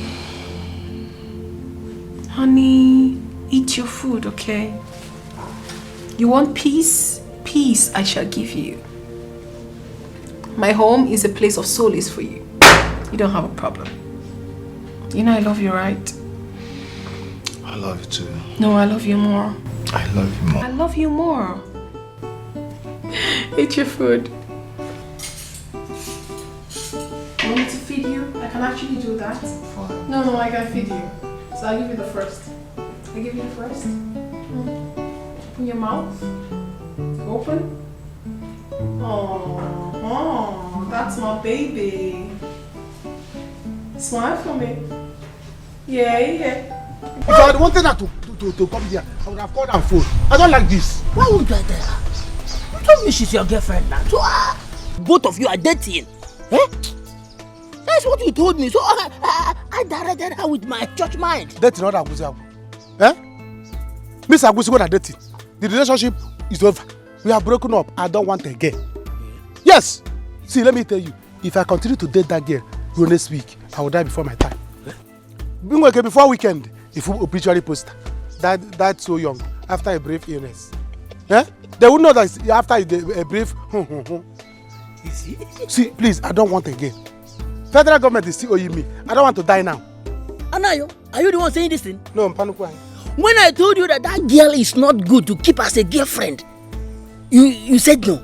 Honey, eat your food, okay? You want peace? Peace I shall give you. My home is a place of solace for you. You don't have a problem. You know I love you, right? I love you too. No, I love you more. I love you more. I love you more. Eat your food. You want me to feed you? I can actually do that. No, I can feed you. So I'll give you the first. I give you the first. Open your mouth. Open. Oh, that's my baby. Smile for me. Yeah. If I had wanted her to come here, I would have called her phone. I don't like this. Why would I tell her? You told me she's your girlfriend now. So both of you are dating. Eh? That's what you told me. So I directed her with my church mind. Dating not Agusi. Eh? Miss Agusi, what are dating? The relationship is over. We are broken up. I don't want again. Yes. See, let me tell you. If I continue to date that girl next week, I will die before my time. Before weekend, if you obituary poster, died so young after a brief illness. Eh? They would know that after a brief. See, please, I don't want again. Federal government is still owing me. I don't want to die now. Anayo, are you the one saying this thing? No, I'm panicking. When I told you that girl is not good to keep as a girlfriend, you said no.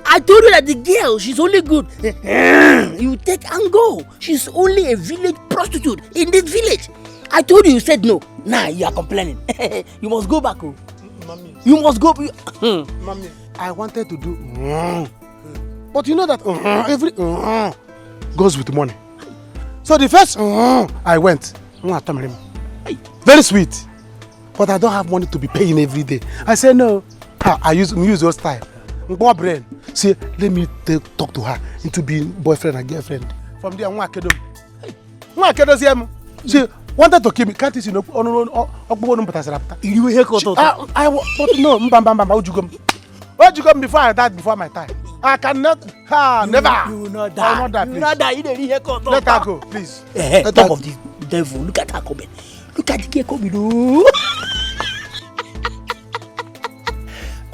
I told you that the girl, she's only good. You take and go. She's only a village prostitute in this village. I told you, you said no. Now you are complaining. You must go back. Mommy. You must go. Mommy, I wanted to do. But you know that every goes with money. So the first I went. Very sweet. But I don't have money to be paying every day. I said no. I use your style. More brain. See, let me talk to her into being boyfriend and girlfriend. From there, she wanted to keep me. Can't you see? No, but no, what you come before I died before my time? I cannot. Never. You will not die. I will not die, You will not die. You didn't hear. Let her go, please. Top of the devil. Look at her coming. Look at the girl coming.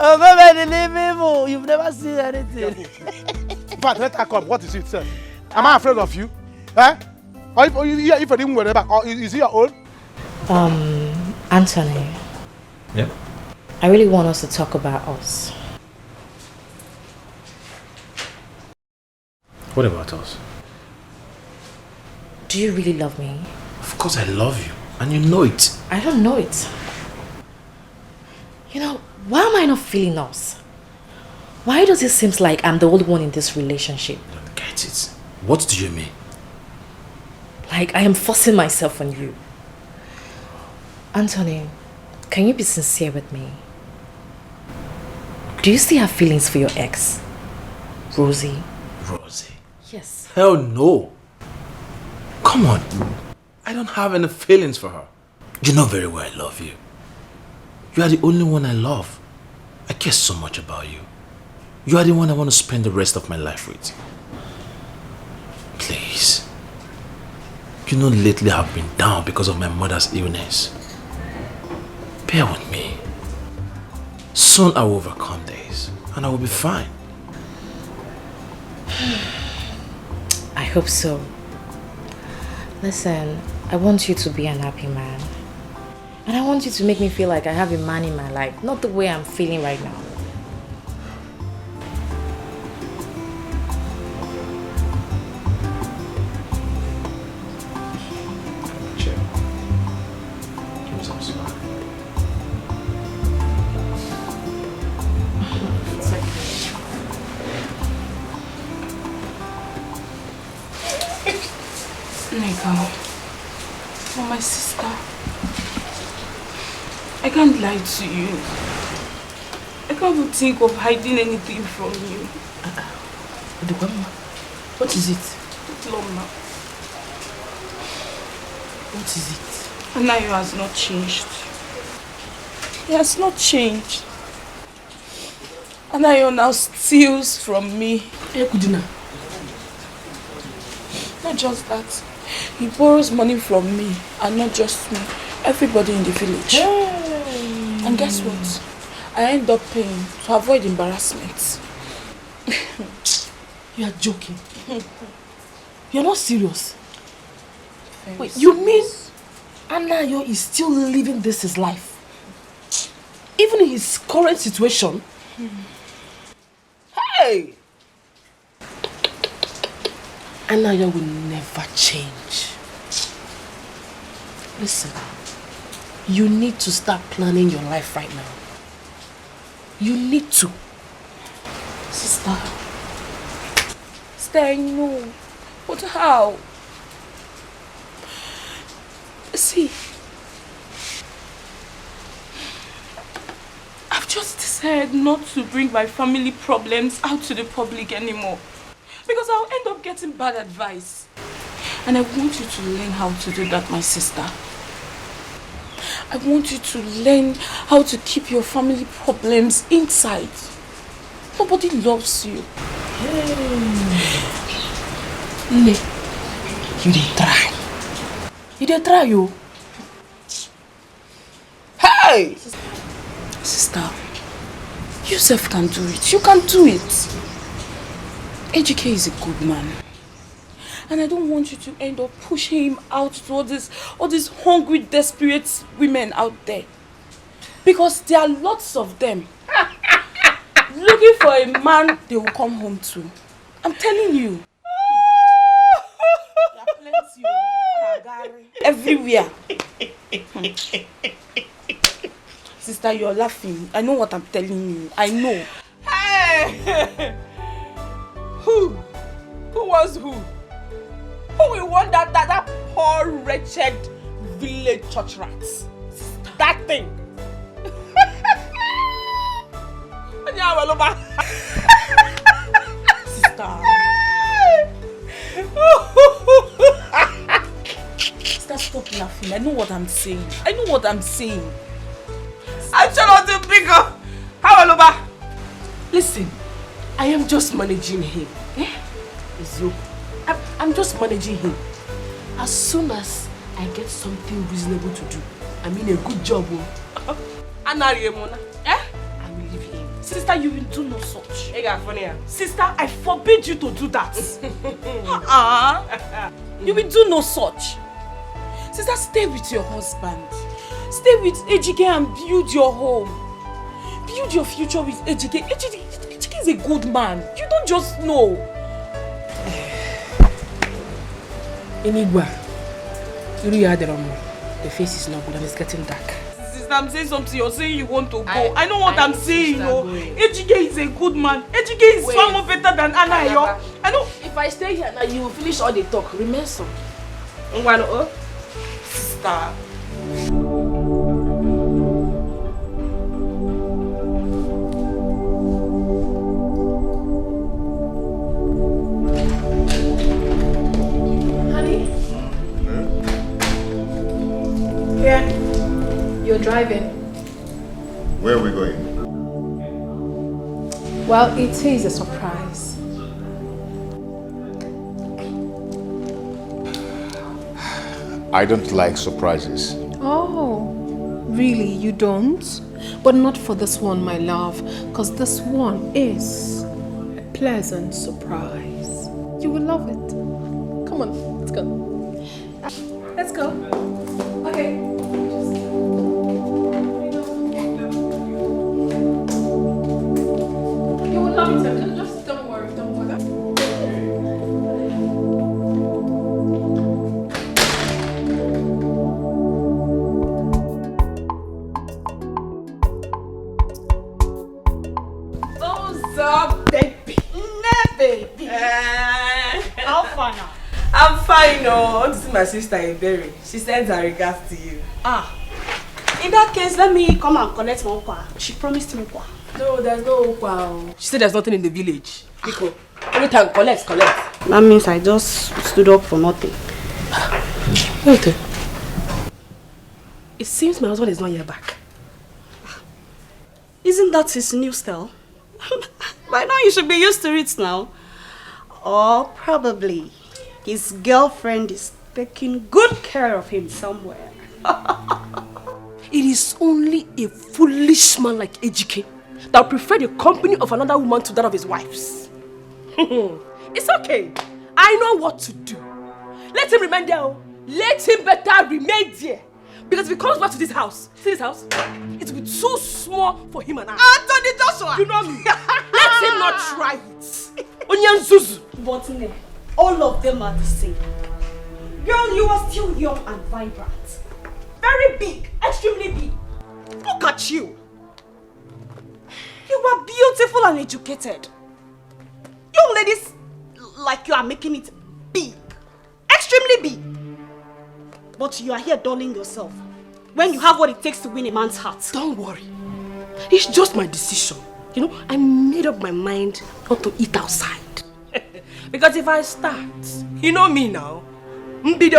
Oh, baby, leave me. You've never seen anything. But let her come. What is it, sir? Am I afraid of you? Eh? Or if I didn't worry about, or is it your own? Anthony. Yeah? I really want us to talk about us. What about us? Do you really love me? Of course I love you. And you know it. I don't know it. You know, why am I not feeling us? Why does it seem like I'm the only one in this relationship? I don't get it. What do you mean? Like I am forcing myself on you. Anthony, can you be sincere with me? Do you still have feelings for your ex? Rosie? Rosie? Yes. Hell no. Come on. I don't have any feelings for her. You know very well I love you. You are the only one I love. I care so much about you. You are the one I want to spend the rest of my life with. Please. You know lately I've been down because of my mother's illness. Bear with me. Soon I will overcome this and I will be fine. I hope so. Listen, I want you to be an happy man. And I want you to make me feel like I have a man in my life, not the way I'm feeling right now. Chill. Give me some smile. It's okay. Nigga, for my sister, I can't lie to you. I can't even think of hiding anything from you. What is it? Loma, What is it? Anayo has not changed. He has not changed. Anayo now steals from me. Hey, Kudina. Not just that. He borrows money from me, and not just me. Everybody in the village. Hey. And guess what? I end up paying to avoid embarrassment. You are joking. You're not serious. Very Wait, serious. you mean Anayo is still living this his life? Even in his current situation? Hey! Anayo will never change. Listen, you need to start planning your life right now. You need to. Sister. Sister, I know. But how? See, I've just decided not to bring my family problems out to the public anymore. Because I'll end up getting bad advice. And I want you to learn how to do that, my sister. I want you to learn how to keep your family problems inside. Nobody loves you. Nne, you dey try. You dey try, you. Hey! Sister, you self can do it. You can do it. Ejike is a good man. And I don't want you to end up pushing him out to all these hungry, desperate women out there. Because there are lots of them looking for a man they will come home to. I'm telling you. There are plenty everywhere. Sister, you're laughing. I know what I'm telling you. I know. Hey! Who? Who was who? Who will want that poor, wretched village church rat? That thing. Sister. Sister, stop laughing. I know what I'm saying. I know what I'm saying. I'm trying not to pick up. How Aloba? Listen, I am just managing him. I'm just managing him. As soon as I get something reasonable to do, I mean a good job, I will leave him. Sister, you will do no such. Sister, I forbid you to do that. You will do no such. Sister, stay with your husband. Stay with Ejike and build your home. Build your future with Ejike. Ejike is a good man. You don't just know. Inigwa, the face is not good and it's getting dark. Sister, I'm saying something. You're saying you want to go. I know what I'm saying. Ejike is a good man. Ejike is far more better than Anna. I know. If I stay here now, you will finish all the talk. Remember so. Sister. Yeah. You're driving. Where are we going? Well, it is a surprise. I don't like surprises. Oh, really? You don't? But not for this one, my love, because this one is a pleasant surprise. You will love it. Come on, let's go. Let's go. Okay. You will love it. Just don't worry. Don't bother. What's up, baby? Baby. How far now? I'm fine, no. This is my sister, Iberi. She sends her regards to you. In that case, let me come and collect my okwa. She promised me okwa. No, there's no okwa. She said there's nothing in the village. Nico, every time, collect. That means I just stood up for nothing. Wait. It seems my husband is not here back. Isn't that his new style? By now you should be used to it now. Or probably his girlfriend is taking good care of him somewhere. It is only a foolish man like Ejike that would prefer the company of another woman to that of his wife's. It's okay. I know what to do. Let him remain there. Let him better remain there. Because if he comes back to this house, see this house? It will be too small for him and I. Anthony Joshua! You know me. Let him not try it. Onyan Zuzu. But no, all of them are the same. Girl, you are still young and vibrant. Very big, extremely big. Look at you. You are beautiful and educated. young ladies like you are making it big. Extremely big. But you are here dulling yourself when you have what it takes to win a man's heart. Don't worry. It's just my decision. You know, I made up my mind not to eat outside. Because if I start, you know me now, it'll be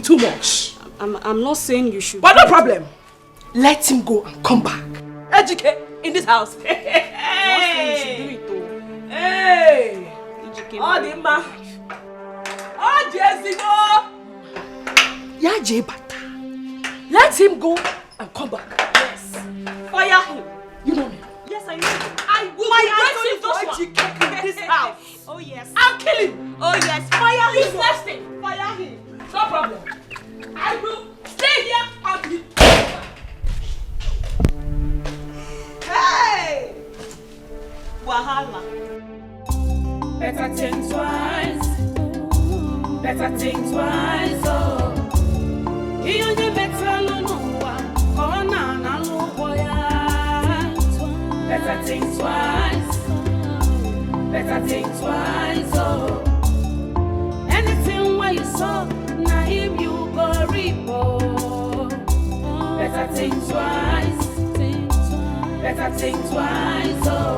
too much. I'm not saying you should. But no problem. Let him go and come back. Educate in this house. Hey! I'm not saying you should do it though. Hey! Oh, Dimba. Oh, Jessica! Yeah, Jebata. Let him go and come back. Yes. Fire him. You know me. Yes, I know. I will be waiting for in this house. Oh yes. I'll kill him. Oh yes. Fire him. He's nesting. Fire him. No problem. I will stay here and be. Hey! Wahala. Better think twice. Better think twice. Oh. You better no one. Oh na no boy. Better think twice. Better think twice. Oh. Anything where you saw, na him you go reap. Better think twice. Better think twice. Oh.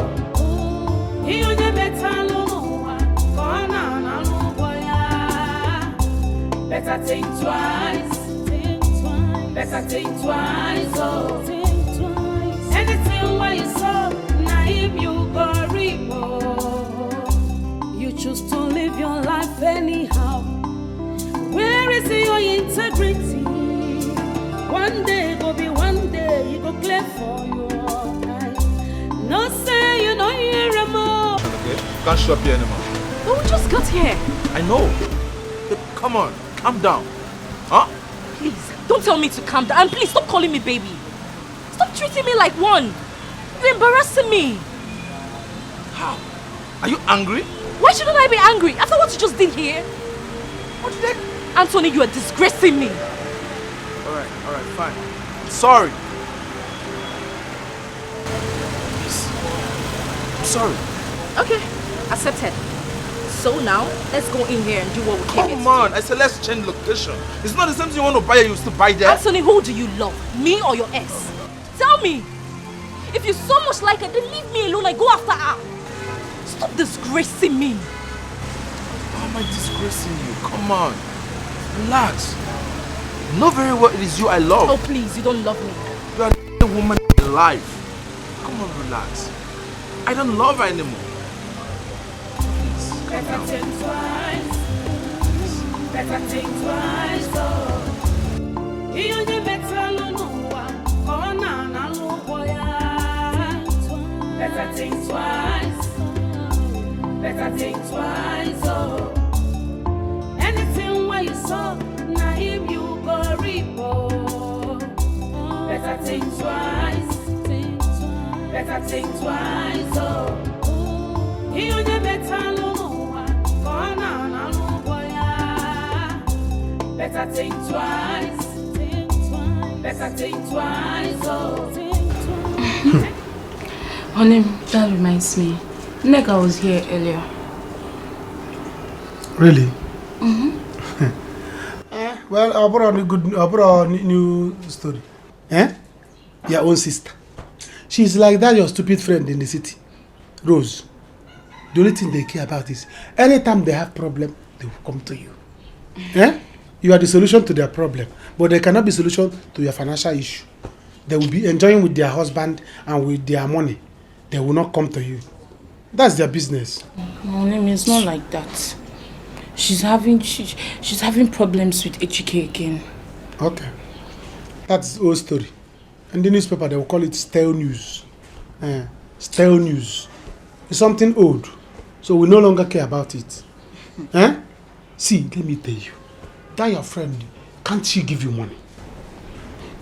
You better no one. Oh na no boy. Better think twice. Better think twice. Oh. Anything where you saw, na him you go reap. You choose to live your life anyhow. Where is your integrity? One day go be one day, you go clear for your eyes. No say you know you're a more. Okay, can't show up here anymore. But we just got here. I know. Babe, come on, calm down. Huh? Please, don't tell me to calm down. And please, stop calling me baby. Stop treating me like one. You're embarrassing me. How? Are you angry? Why shouldn't I be angry after what you just did here? What did I... Anthony, you are disgracing me. Alright, fine. Sorry. Please. I'm sorry. Okay, accepted. So now, let's go in here and do what we came here to do. Come on, I said let's change location. It's not the same thing you want to buy here, you still buy there. Anthony, who do you love? Me or your ex? Tell me. If you so much like her, then leave me alone and go after her. Stop disgracing me. Why am I disgracing you? Come on. Relax. You know very well it is you I love. Oh please, you don't love me. You are the woman in life. Come on, relax. I don't love her anymore. Please. Better think twice. Better think twice. Oh. You better no one. Oh na no boy. Better think twice. Better think twice. Oh. Anything where you saw, na him you go reap. Better think twice. Better think twice. Oh. You better no one. Oh na no boy. Better think twice. Better think twice. Oh. Honey, that reminds me. Nega was here earlier. Really? Mm-hmm. Well, I brought a new story. Your own sister. She's like that your stupid friend in the city, Rose. The only thing they care about is anytime they have problem, they will come to you. You are the solution to their problem, but they cannot be solution to your financial issue. They will be enjoying with their husband and with their money. They will not come to you. That's their business. No, name is not like that. She's having problems with HK again. Okay. That's the old story. In the newspaper, they will call it stale news. Stale news. It's something old. So we no longer care about it. See, let me tell you. That your friend, can't she give you money?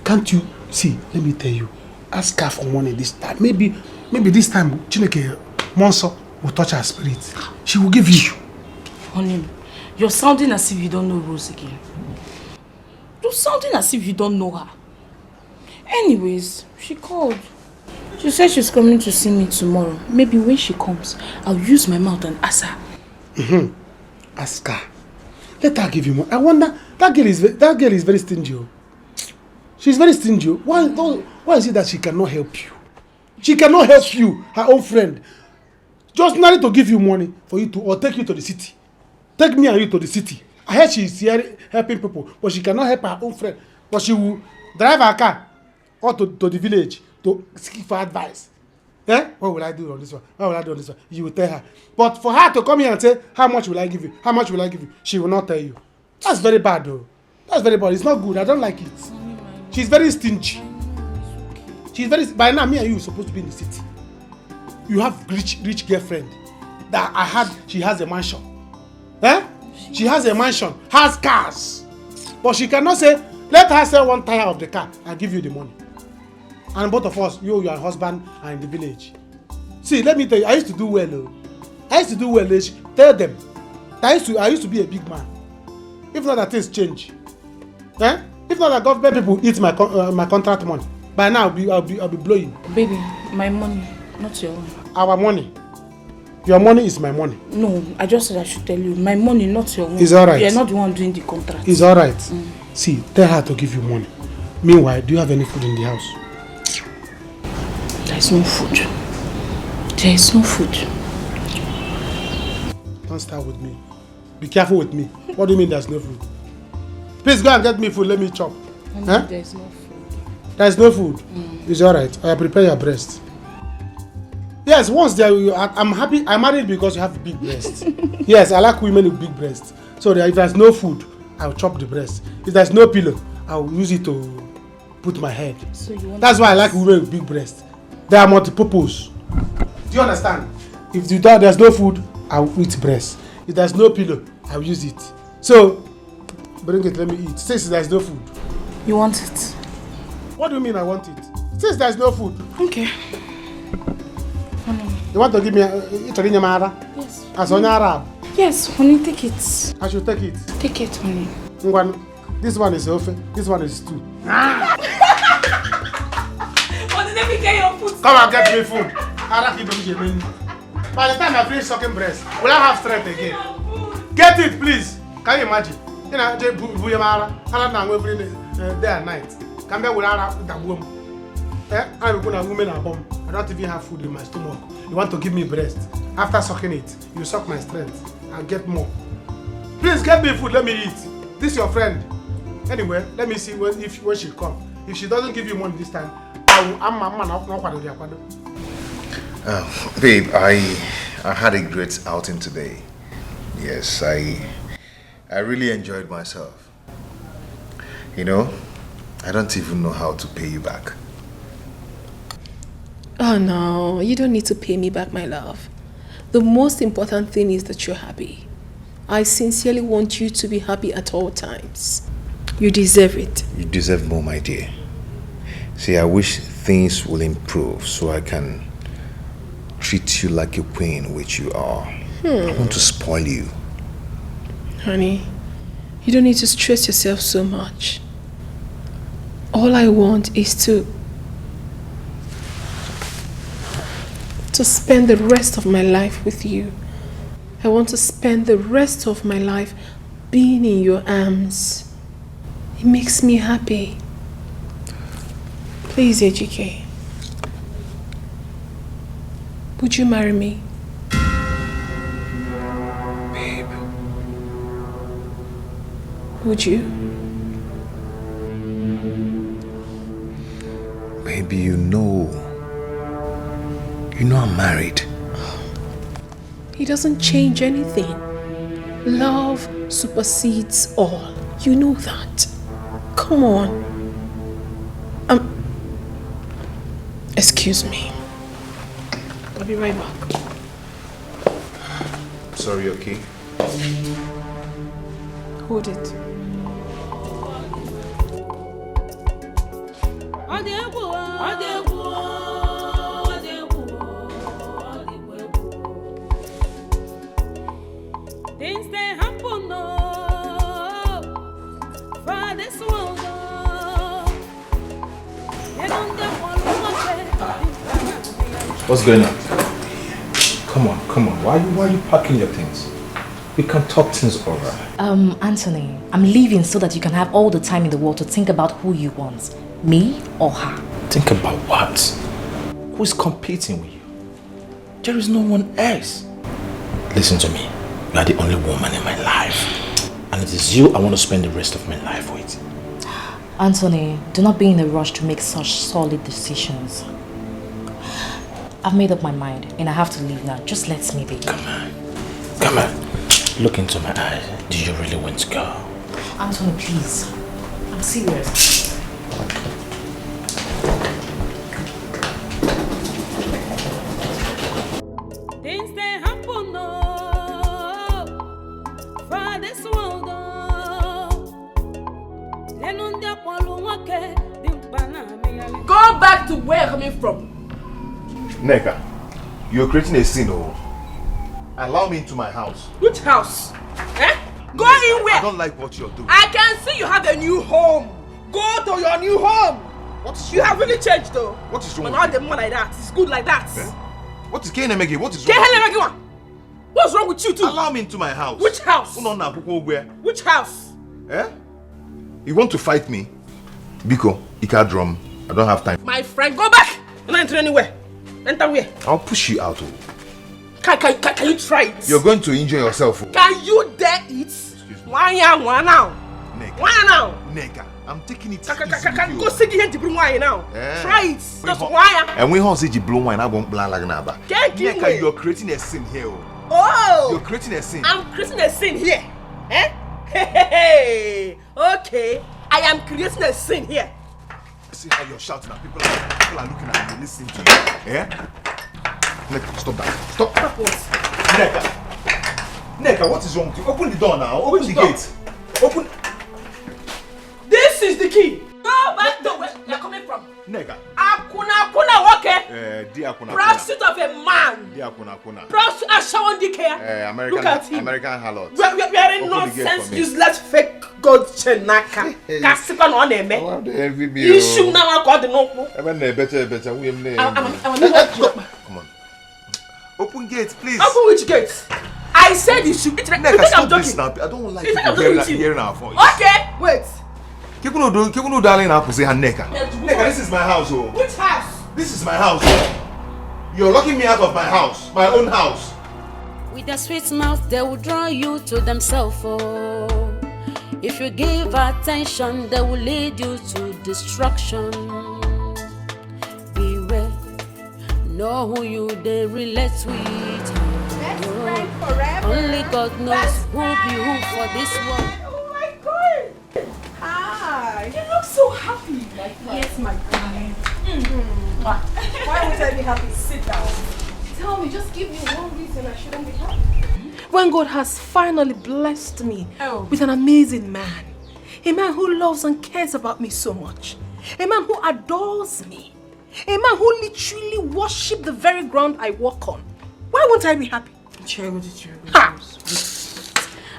Can't you? See, let me tell you. Ask her for money this time. Maybe this time, Chineke Monso will touch her spirit. She will give you. Honey, you're sounding as if you don't know Rose again. You're sounding as if you don't know her. Anyways, she called. She said she's coming to see me tomorrow. Maybe when she comes, I'll use my mouth and ask her. Ask her. Let her give you more. I wonder, that girl is very stingy. She's very stingy. Why is it that she cannot help you? She cannot help you, her own friend. Just not to give you money for you to, or take you to the city. Take me and you to the city. I heard she's here helping people, but she cannot help her own friend. But she will drive her car or to the village to seek for advice. Eh? What will I do on this one? What will I do on this one? You will tell her. But for her to come here and say, how much will I give you? How much will I give you? She will not tell you. That's very bad though. That's very bad. It's not good. I don't like it. She's very stingy. She's very, by now me and you are supposed to be in the city. You have rich girlfriend that I had, she has a mansion. Eh? She has a mansion, has cars. But she cannot say, let her sell one tire of the car and give you the money. And both of us, you, your husband, are in the village. See, let me tell you, I used to do well. I used to do well. Tell them. I used to be a big man. If not that things change. Eh? If not that government people eat my contract money. By now, I'll be blowing. Baby, my money, not your own. Our money. Your money is my money. No, I just said I should tell you. My money, not your own. It's alright. You're not the one doing the contract. It's alright. See, tell her to give you money. Meanwhile, do you have any food in the house? There is no food. There is no food. Don't start with me. Be careful with me. What do you mean there's no food? Please go and get me food. Let me chop. Huh? There is no food. There is no food. It's alright. I prepare your breast. Yes, once there, I'm happy. I'm married because you have big breasts. Yes, I like women with big breasts. So if there's no food, I'll chop the breast. If there's no pillow, I'll use it to put my head. So that's why I like women with big breasts. They are multi-purpose. Do you understand? If there's no food, I'll eat breast. If there's no pillow, I'll use it. So, bring it, let me eat. Since there's no food. You want it? What do you mean I want it? Since there's no food. Okay. You want to give me a Yes. As on Arab? Yes, honey, take it. I should take it? Take it, honey. This one is ofe, this one is stew. Let me get your food. Come and get me food. By the time I finish sucking breast, will I have strength again? Get it, please. Can you imagine? You know, every day and night. Come back without the womb. I'm going to woman a bomb. I don't even have food in my stomach. You want to give me breast. After sucking it, you suck my strength. I'll get more. Please get me food, let me eat. This is your friend. Anyway, let me see when she come. If she doesn't give you money this time, babe, I had a great outing today. Yes, I really enjoyed myself. You know, I don't even know how to pay you back. Oh no, you don't need to pay me back, my love. The most important thing is that you're happy. I sincerely want you to be happy at all times. You deserve it. You deserve more, my dear. See, I wish things will improve so I can treat you like a queen, which you are. I want to spoil you. Honey, you don't need to stress yourself so much. All I want is to spend the rest of my life with you. I want to spend the rest of my life being in your arms. It makes me happy. Please, Ejike. Would you marry me? Babe. Would you? Baby, you know I'm married. It doesn't change anything. Love supersedes all. You know that. Come on. Excuse me. I'll be right back. Sorry, okay? Hold it. Things they happen for this world. They don't get one What's going on? Come on. Why are you packing your things? We can talk things over. Anthony, I'm leaving so that you can have all the time in the world to think about who you want. Me or her? Think about what? Who's competing with you? There is no one else. Listen to me. You are the only woman in my life. And it is you I want to spend the rest of my life with. Anthony, do not be in a rush to make such solid decisions. I've made up my mind and I have to leave now. Just let me be. Come on. Look into my eyes. Do you really want to go? Anthony, please. I'm serious. Things they happen for this world. Go back to where you're coming from. Neka, you're creating a scene, oh. Allow me into my house. Which house? Eh? Go Neka, in where? I don't like what you're doing. I can see you have a new home. Go to your new home. You have really changed though. What is wrong with you? But not the man like that. It's good like that. Eh? What is Ghanaian? What is wrong? What's wrong with you too? Allow me into my house. Which house? Which house? Eh? You want to fight me? Biko, Ika drum. I don't have time. My friend, go back. You're not entering anywhere. Enter where? I'll push you out. Can you try it? You're going to injure yourself. Can you dare it? Excuse me. Why now? Neka. Why now? Neka, I'm taking it easy. Go see the hand wine now. Try it. Just why? And when I see you blow wine, I won't plan like naba. Neka, you're creating a scene here. Oh! You're creating a scene. I'm creating a scene here. Eh? Hey. Okay. I am creating a scene here. See how you're shouting at people are looking at you, listening to you. Eh? Neka, stop that. Stop. What? Neka, what is wrong with you? Open the door now. Open the gate. Open. This is the key. Go back to where you're coming from. Neka. Akuna, okay? Dear Akuna. Prostitute of a man. Dear Akuna. Prostitute Ashawan Dike. American. Look at him. American harlot. We are in nonsense, useless, fake God Chenaka. Kasipa no name. You should now got the no. Better. Come on. Open gate, please. Open which gate? I said you should. You think I'm joking? I don't like hearing our voice. Okay, wait. Kikuno darling, I say Neka. Neka, this is my house, oh. Which house? This is my house. You're locking me out of my house, my own house. With their sweet mouth, they will draw you to themselves. Oh. If you give attention, they will lead you to destruction. Beware, know who you they relate with. Best friend forever. Only God knows who be who for this world. Oh my God! Hi. You look so happy. Yes, my darling. Why would I be happy? Sit down. Tell me, just give me one reason I shouldn't be happy. When God has finally blessed me with an amazing man, a man who loves and cares about me so much, a man who adores me, a man who literally worships the very ground I walk on, why won't I be happy?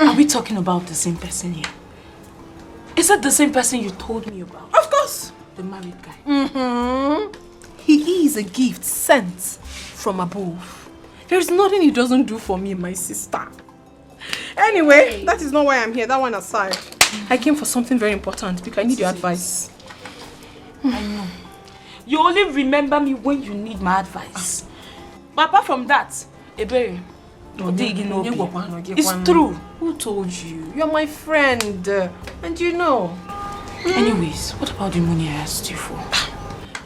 Are we talking about the same person here? Is that the same person you told me about? Of course. The married guy. He is a gift sent from above. There is nothing he doesn't do for me, my sister. Anyway, that is not why I'm here. That one aside. I came for something very important because I need your advice. I know. You only remember me when you need my advice. But apart from that, Ebere, it's true. Who told you? You're my friend. And you know. Anyways, what about the money I asked you for?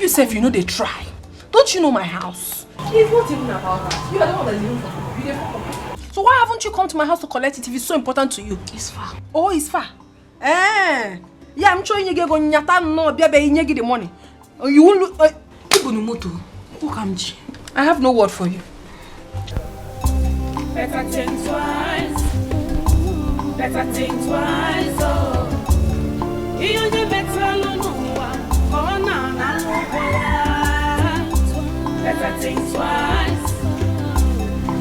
You said you know they try. Don't you know my house? It's not even about that. You are the one that's even for you. So why haven't you come to my house to collect it if it's so important to you? It's far. Oh, it's far. Yeah, I'm sure you get going to the money. You won't I have no word for you. Better think twice. Better think twice. Oh, you better better think twice.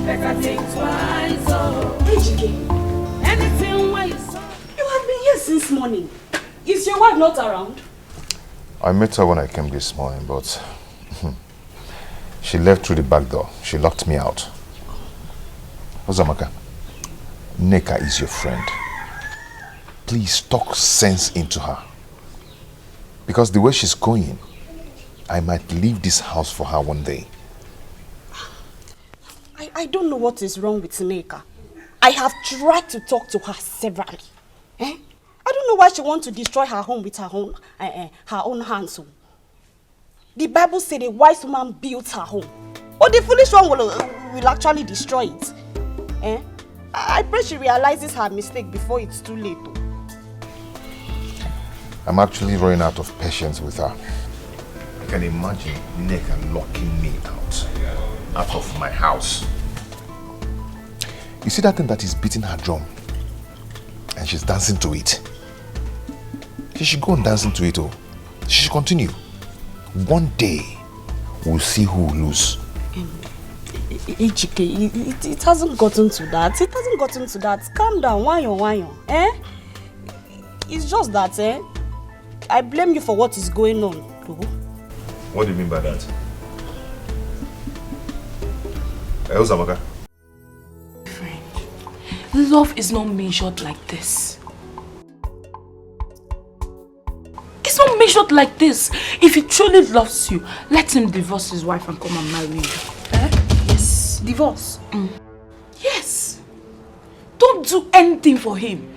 Better think twice. Oh, anything where you saw. You have been here since morning. Is your wife not around? I met her when I came this morning, but She left through the back door. She locked me out. Ozamaka, Neka is your friend. Please talk sense into her. Because the way she's going, I might leave this house for her one day. I don't know what is wrong with Neka. I have tried to talk to her severally. I don't know why she wants to destroy her home with her own hands. The Bible said a wise woman built her home. But the foolish one will actually destroy it. I pray she realizes her mistake before it's too late. I'm actually running out of patience with her. I can imagine Neka locking me out of my house. You see that thing that is beating her drum? And she's dancing to it. She should go on dancing to it. She should continue. One day, we'll see who will lose. Ejike, it hasn't gotten to that. It hasn't gotten to that. Calm down. Wanyo. It's just that, I blame you for what is going on. What do you mean by that? Ozamaka? Friend, love is not measured like this. It's not measured like this. If he truly loves you, let him divorce his wife and come and marry you. Yes. Divorce? Yes. Don't do anything for him.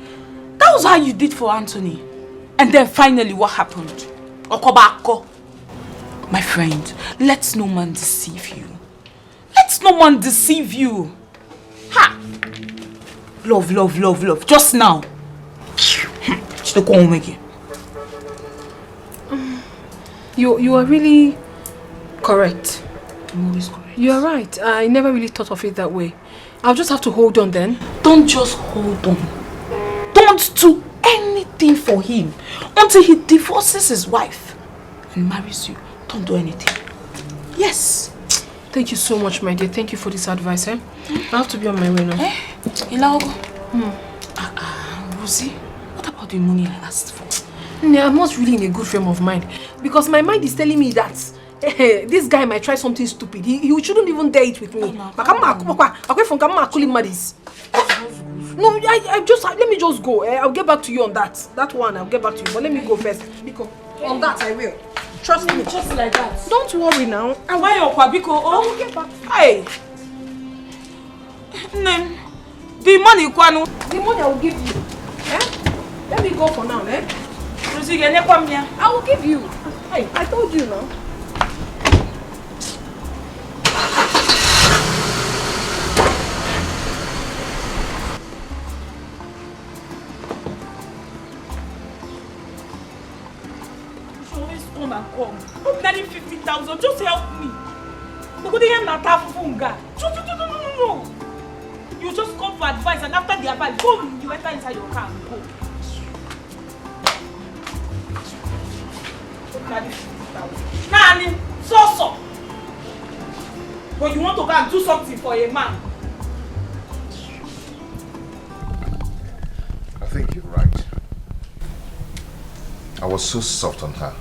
That was how you did for Anthony. And then finally, what happened? Okobako. My friend, let no man deceive you. Let no man deceive you. Ha! Love. Just now. Should go home again. You are really correct. I'm always correct. You are right. I never really thought of it that way. I'll just have to hold on then. Don't just hold on. Don't do anything for him until he divorces his wife and marries you. Don't do anything. Yes. Thank you so much, my dear. Thank you for this advice. I have to be on my way now. Inlove. Rosie, what about the money I asked for? Yeah, I'm not really in a good frame of mind because my mind is telling me that this guy might try something stupid. He shouldn't even dare it with me. No, let me just go. I'll get back to you on that. That one, I'll get back to you. But let me go first. Because on that, I will. Trust me. Just like that. Don't worry now. Why you Biko? I will get back. Hey. The money, Kwanu. The money I will give you. Let me go for now, I will give you. Hey, I told you now. Come. I'm netting 50,000. Just help me. No. You just come for advice, and after the advice, boom, you enter inside your car and go. Nani, so. But you want to go and do something for a man. I think you're right. I was so soft on her.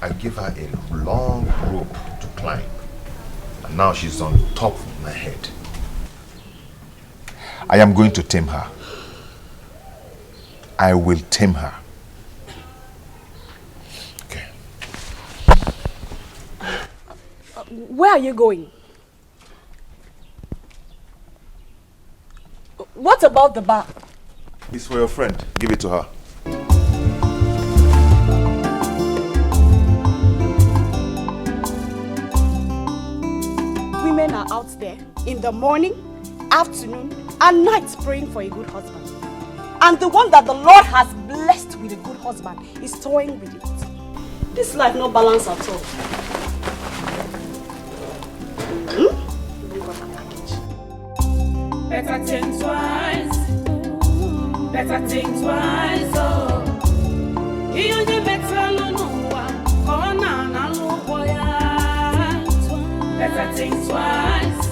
I gave her a long rope to climb. And now she's on top of my head. I am going to tame her. I will tame her. Okay. Where are you going? What about the bar? It's for your friend. Give it to her. Women are out there in the morning, afternoon, and night praying for a good husband. And the one that the Lord has blessed with a good husband is toying with it. This life no balance at all. Better think twice. Better think twice. Oh, you only better no Better think twice.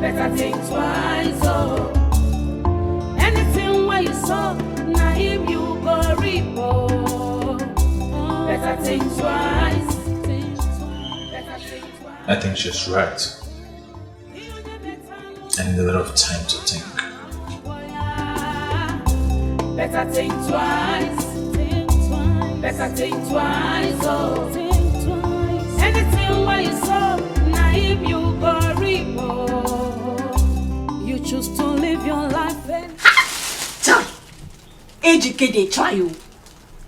Better think twice. Oh, anything where you saw, now him you go reap. Oh, better think twice. Better think I think she's right. I need a lot of time to think. Better think twice. Better think twice. Oh, anything where you saw, naive you go repo. You choose to live your life and AGK, they try you.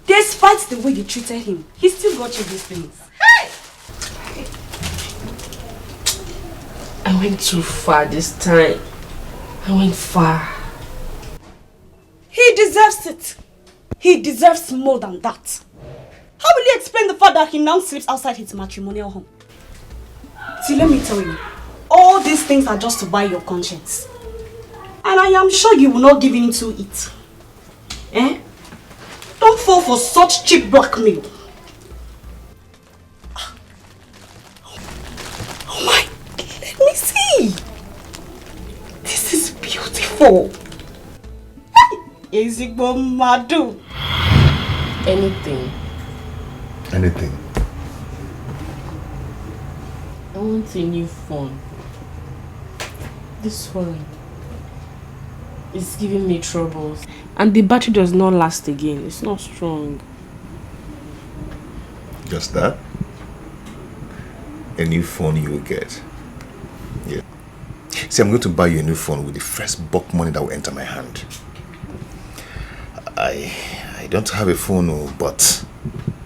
Despite the way you treated him, he still got you these things. I went too far this time. I went far. He deserves it. He deserves more than that. How will you explain the fact that he now sleeps outside his matrimonial home? See, let me tell you, all these things are just to buy your conscience. And I am sure you will not give in to it. Eh? Don't fall for such cheap blackmail. Oh my, let me see. This is beautiful. Ezigbo Madu. Anything. Anything. I want a new phone. This phone is giving me troubles. And the battery does not last again. It's not strong. Just that? A new phone you will get. Yeah. See, I'm going to buy you a new phone with the first bulk money that will enter my hand. I don't have a phone, but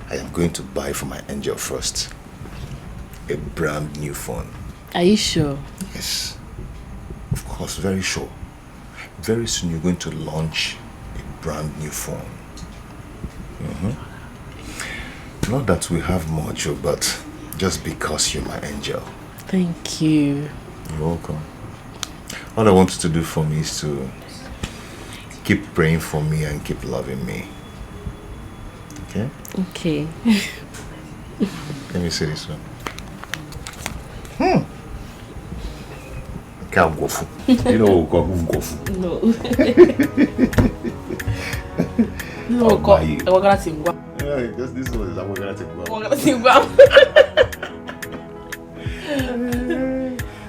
I am going to buy for my angel first. A brand new phone. Are you sure? Yes. Of course, very sure. Very soon you're going to launch a brand new phone. Not that we have much, but just because you're my angel. Thank you. You're welcome. All I want you to do for me is to keep praying for me and keep loving me. Okay? Okay. Let me say this one. Can't go for. You know, go for. No. No, go. I'm gonna sing. Yeah, just this one is I'm gonna take one. I'm gonna sing.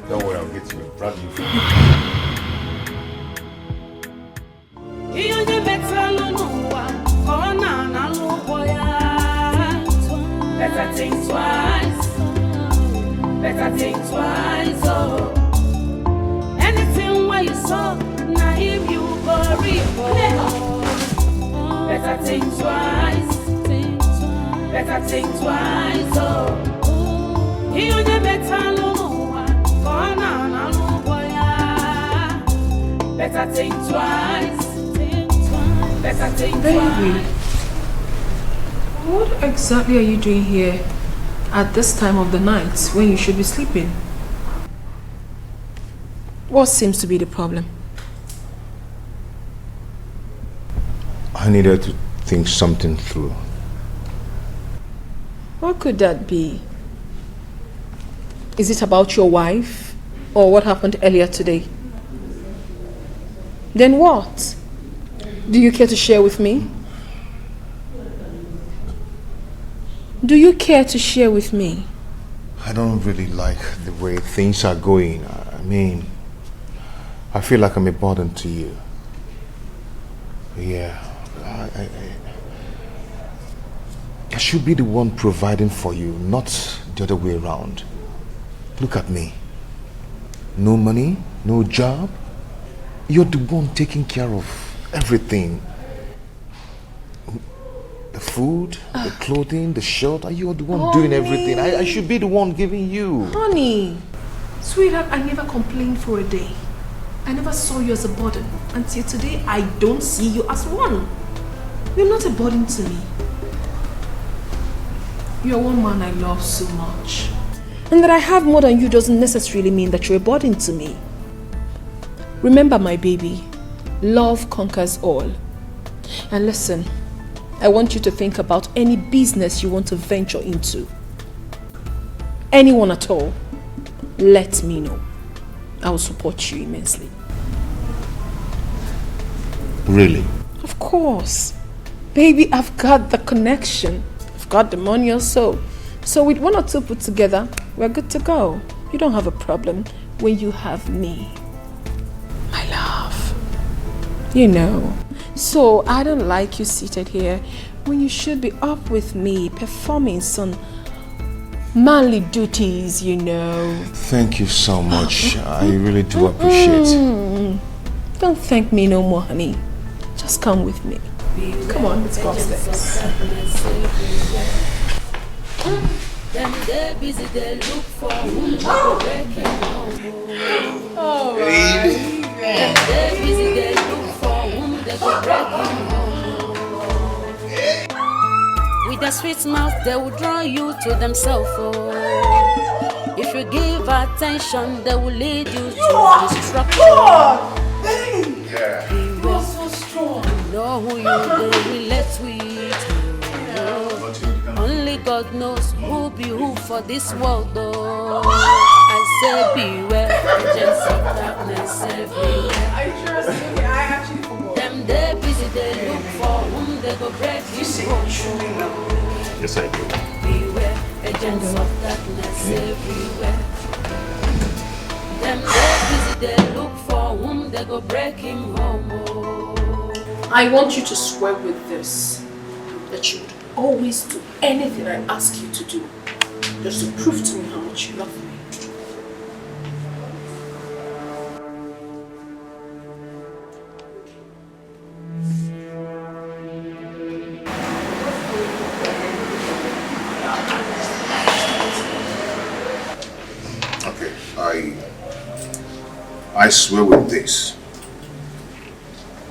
Don't worry, I'll get you a brand new phone. Better think twice. Better think twice. Oh, anything where you saw, naive you go repo. Better think twice. Better think twice. Oh, he only better no one. Better think twice. Better think twice. Baby, what exactly are you doing here at this time of the night when you should be sleeping? What seems to be the problem? I needed to think something through. What could that be? Is it about your wife or what happened earlier today? Then what? Do you care to share with me? Do you care to share with me? I don't really like the way things are going. I mean, I feel like I'm a burden to you. Yeah, I should be the one providing for you, not the other way around. Look at me. No money, no job. You're the one taking care of everything. The food, the clothing, the shelter. You're the one doing everything. I should be the one giving you. Honey, sweetheart, I never complained for a day. I never saw you as a burden. Until today, I don't see you as one. You're not a burden to me. You're one man I love so much. And that I have more than you doesn't necessarily mean that you're a burden to me. Remember, my baby, love conquers all. And listen, I want you to think about any business you want to venture into. Anyone at all, let me know. I will support you immensely. Really? Of course. Baby, I've got the connection. I've got the money also. So with one or two put together, We're good to go. You don't have a problem when you have me. My love. You know. So I don't like you seated here when you should be up with me performing some manly duties, you know. Thank you so much. I really do appreciate it. Don't thank me no more, honey. Just come with me. Come on, let's go upstairs. Them they busy, they look for whom they go breaking home. Oh, baby. Them they busy, they look for whom they go breaking home. With a sweet mouth, they will draw you to themselves. Oh. If you give attention, they will lead you to destruction. Yeah. You are so strong. Know who you they relate with. Only God knows who be who for this world, though. I say beware, agents of darkness everywhere. I trust you. I actually forgot. Them they busy, they look for whom they go break. You say you truly love me. Yes, I do. Beware, agents of darkness everywhere. Them they busy, they look for whom they go break him home. Oh. I want you to swear with this that you would always do anything I ask you to do, just to prove to me how much you love me. Okay, I swear with this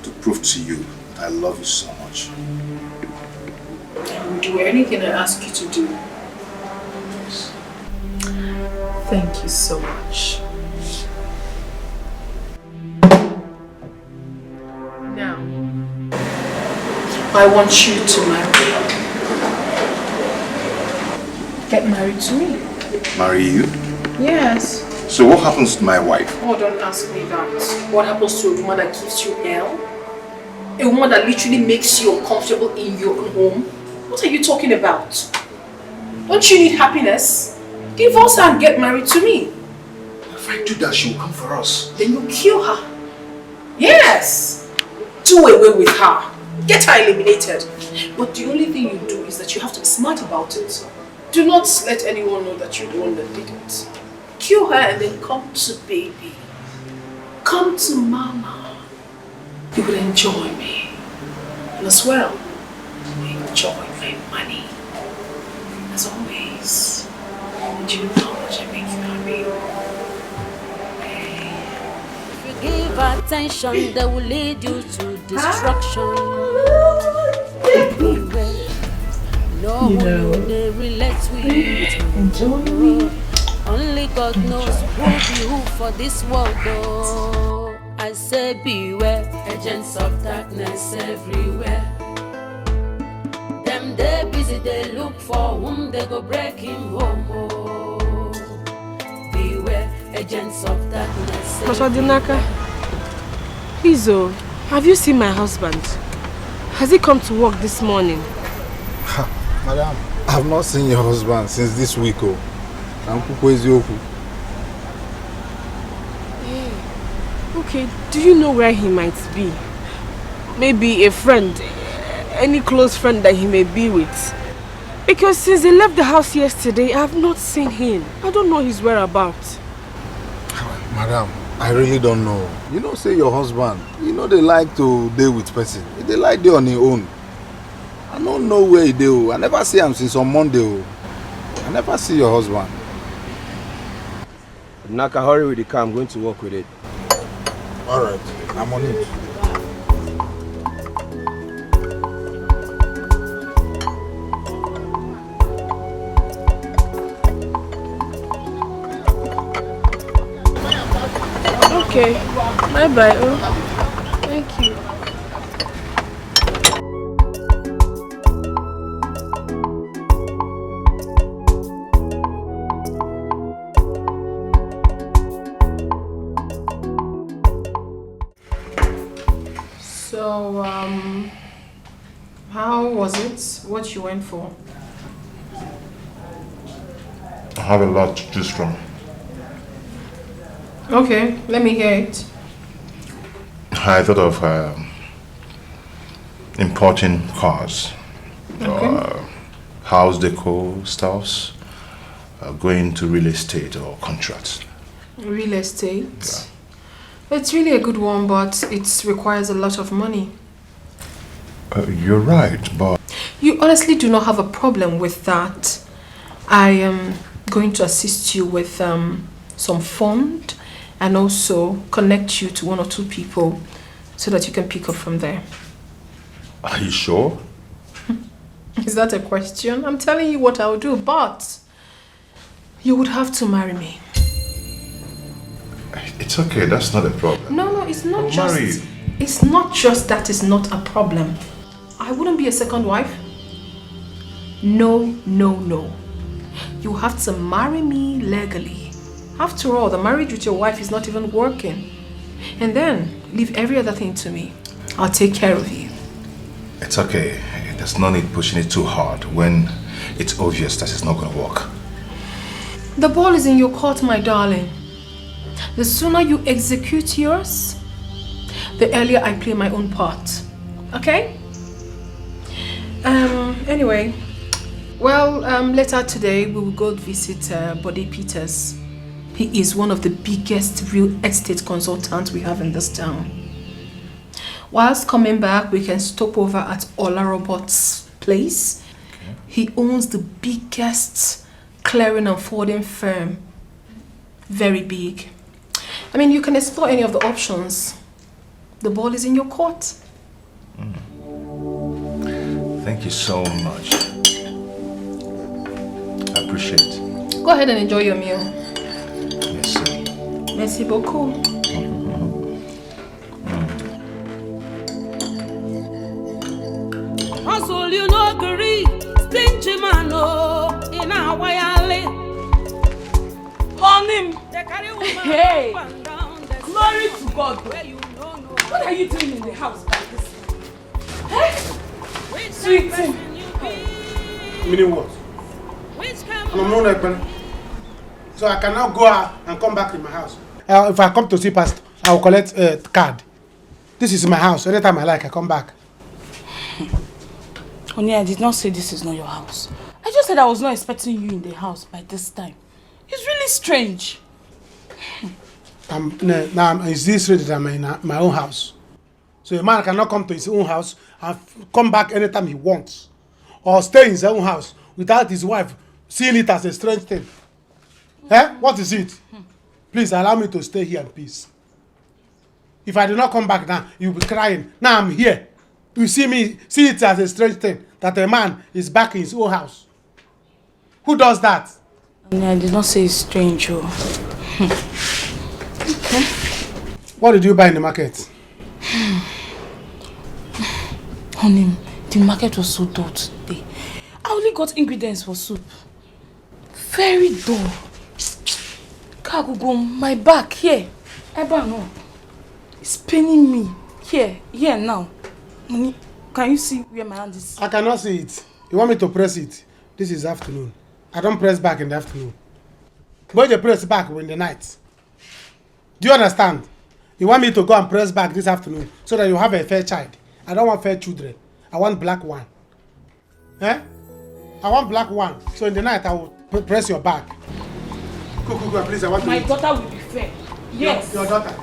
to prove to you that I love you so much. I will do anything I ask you to do. Thank you so much. Now, I want you to marry. Get married to me. Marry you? Yes. So what happens to my wife? Oh, don't ask me that. What happens to a woman that gives you hell? A woman that literally makes you uncomfortable in your own home? What are you talking about? Don't you need happiness? Divorce her and get married to me. If I do that, she will come for us. Then you kill her. Yes. Do away with her. Get her eliminated. But the only thing you do is that you have to be smart about it. Do not let anyone know that you're the one that did it. Kill her and then come to baby. Come to mama. You will enjoy me. And as well, enjoy my money. As always. And you know how much I make you happy. If you give attention, they will lead you to destruction. Beware. No one they relate with. Enjoy me. Only God knows who be who for this world, though. I say beware, agents of darkness everywhere. Them they busy, they look for whom they go break him home. Oh. Beware, agents of darkness everywhere. Please, have you seen my husband? Has he come to work this morning? Madam, I've not seen your husband since this week. Okay, do you know where he might be? Maybe a friend, any close friend that he may be with. Because since he left the house yesterday, I have not seen him. I don't know his whereabouts. Madam, I really don't know. You know, say your husband, you know they like to deal with person. They like they on their own. I don't know where he do. I never see him since on Monday. I never see your husband. Naka, hurry with the car. I'm going to work with it. Alright, I'm on it. Okay, bye-bye. Oh, thank you. So, how was it? What you went for? have a lot to choose from. Okay, let me hear it. I thought of importing cars, house decor stuffs, going to real estate or contracts. Real estate? Yeah. It's really a good one, but it requires a lot of money. You're right, but... You honestly do not have a problem with that. I am going to assist you with some fund and also connect you to 1 or 2 people so that you can pick up from there. Are you sure? Is that a question? I'm telling you what I'll do, but you would have to marry me. It's okay, that's not a problem. No, it's not just... Married. It's not just that it's not a problem. I wouldn't be a second wife. No. You have to marry me legally. After all, the marriage with your wife is not even working. And then, leave every other thing to me. I'll take care of you. It's okay. There's no need pushing it too hard when it's obvious that it's not going to work. The ball is in your court, my darling. The sooner you execute yours, the earlier I play my own part. Okay? Anyway, well, later today we will go visit Bode Peters. He is one of the biggest real estate consultants we have in this town. Whilst coming back, we can stop over at Ola Robot's place. Okay. He owns the biggest clearing and forwarding firm. Very big. I mean, you can explore any of the options. The ball is in your court. Thank you so much. I appreciate it. Go ahead and enjoy your meal. Merci. Merci beaucoup. Hustle, you know, agree. Stingy man, in our way, on him. Hey, glory to God. What are you doing in the house by this? Hey, sweetie. Meaning what? I'm not open. So I cannot go out and come back in my house. If I come to see pastor, I will collect a card. This is my house. Anytime I like, I come back. Honey, I did not say this is not your house. I just said I was not expecting you in the house by this time. It's really strange. Now, is this ready that I'm in my own house? So a man cannot come to his own house and come back anytime he wants. Or stay in his own house without his wife seeing it as a strange thing. What is it? Please allow me to stay here in peace. If I do not come back now, you'll be crying. Now I'm here. You see it as a strange thing that a man is back in his own house. Who does that? I did not say it's strange. What did you buy in the market? Honey, the market was so dull today. I only got ingredients for soup. Very dull. Kagugo, my back here. Eba no. It's paining me. Here now. Honey, can you see where my hand is? I cannot see it. You want me to press it? This is afternoon. I don't press back in the afternoon. But you press back in the night. Do you understand? You want me to go and press back this afternoon so that you have a fair child. I don't want fair children. I want black one. I want black one. So in the night I will press your back. Go, please. I want my to daughter will be fair. Yes. Your daughter.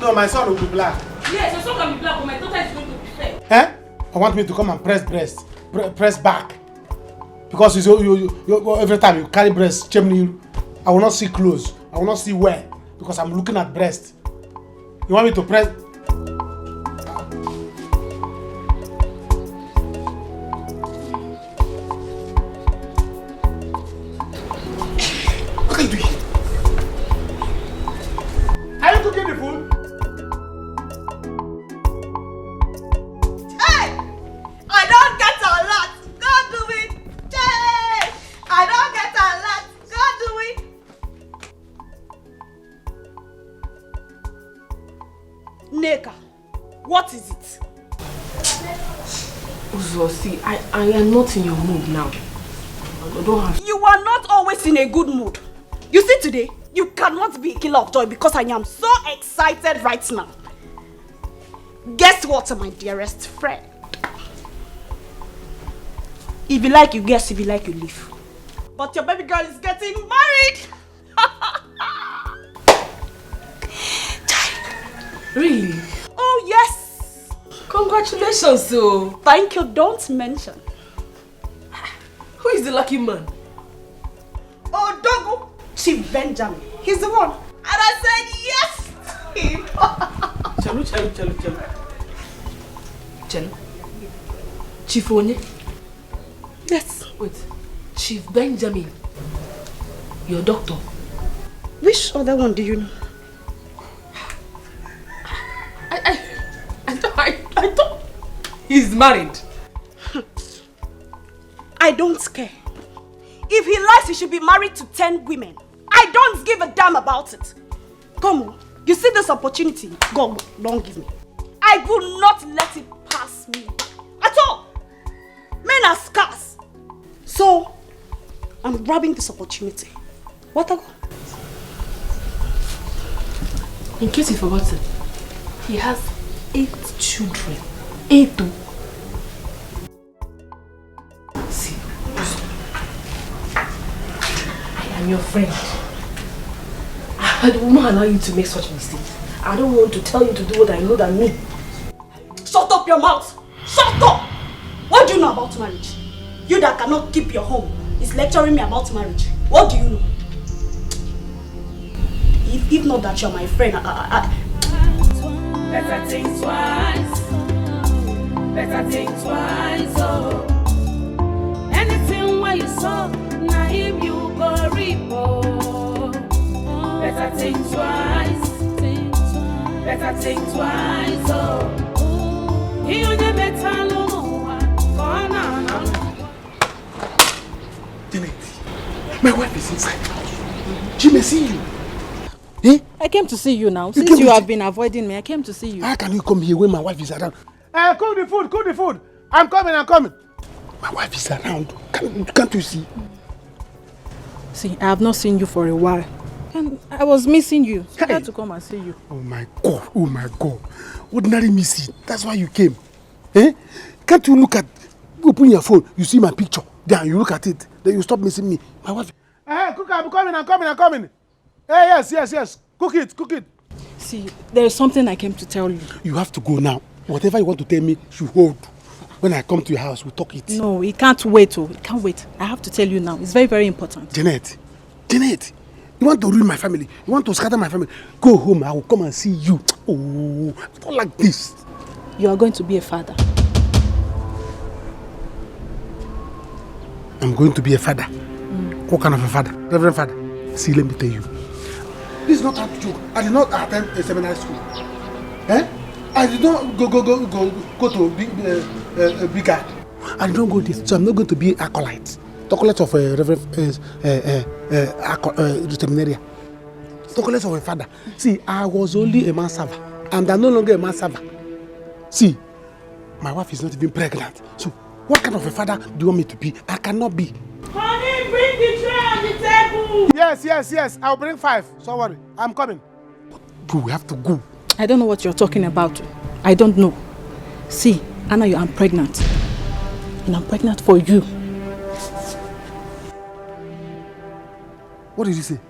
No, my son will be black. Yes, your son can be black, but my daughter is going to be fair. I want me to come and press back. Because you every time you carry breast, chimney, I will not see clothes. I will not see where. Because I'm looking at breast. You want me to press? What are you doing? Are you cooking the food? Hey! I don't get a lot. Go do it. Hey! I don't get a lot. Go do it. Neka, what is it? Uzo, see, I am not in your mood now. I don't have. You are not always in a good mood. You see today, you cannot be a killer of joy because I am so excited right now. Guess what, my dearest friend? If you like, you guess. If you like, you leave. But your baby girl is getting married. Really? Oh, yes. Congratulations, so. Thank you. Don't mention. Who is the lucky man? Oh, Dogo. Chief Benjamin. He's the one. And I said yes to him. Chalu. Chief Onye? Yes. Wait. Chief Benjamin. Your doctor. Which other one do you know? I thought he's married. I don't care. If he lies, he should be married to 10 women. I don't give a damn about it. Come on. You see this opportunity? Go, don't give me. I will not let it pass me. At all. Men are scarce. So, I'm grabbing this opportunity. What I go? In case you've forgotten, he has 8 children. 8. See, I am your friend. I will not allow you to make such mistakes. I don't want to tell you to do what I know that me. Shut up your mouth! Shut up! What do you know about marriage? You that cannot keep your home is lecturing me about marriage. What do you know? If not that you're my friend, Better think twice. Better think twice. Oh, anything where you saw, now him you go reap. Oh, better think twice. Better think twice. Oh, he on the better no one. My wife is inside the house. She may see you. Eh? I came to see you now. Since you have been avoiding me, I came to see you. How can you come here when my wife is around? Cook the food, cook the food. I'm coming. My wife is around. Can't you see? See, I have not seen you for a while. And I was missing you. So I had to come and see you. Oh my God. Ordinary missing. That's why you came. Eh? Can't you look at, open your phone, you see my picture. Then you look at it. Then you stop missing me. My wife. Cook, I'm coming. Hey, yes. Cook it. See, there is something I came to tell you. You have to go now. Whatever you want to tell me, you hold. When I come to your house, we'll talk it. No, it can't wait. It can't wait. I have to tell you now. It's very, very important. Janet, you want to ruin my family. You want to scatter my family. Go home. I will come and see you. Oh, not like this. You are going to be a father. I'm going to be a father. What kind of a father? Reverend father. See, let me tell you. This is not a joke. I did not attend a seminary school. I did not go to big guy. I don't go this, so I'm not going to be an acolyte. Acolyte of a reverend seminary. Acolyte of a father. See, I was only a manservant, and I'm no longer a manservant. See, my wife is not even pregnant. So, what kind of a father do you want me to be? I cannot be. Honey, bring the tray on the table. Yes. I'll bring 5. Don't worry. I'm coming. But we have to go. I don't know what you're talking about. I don't know. See, Anna, I'm pregnant. And I'm pregnant for you. What did you say?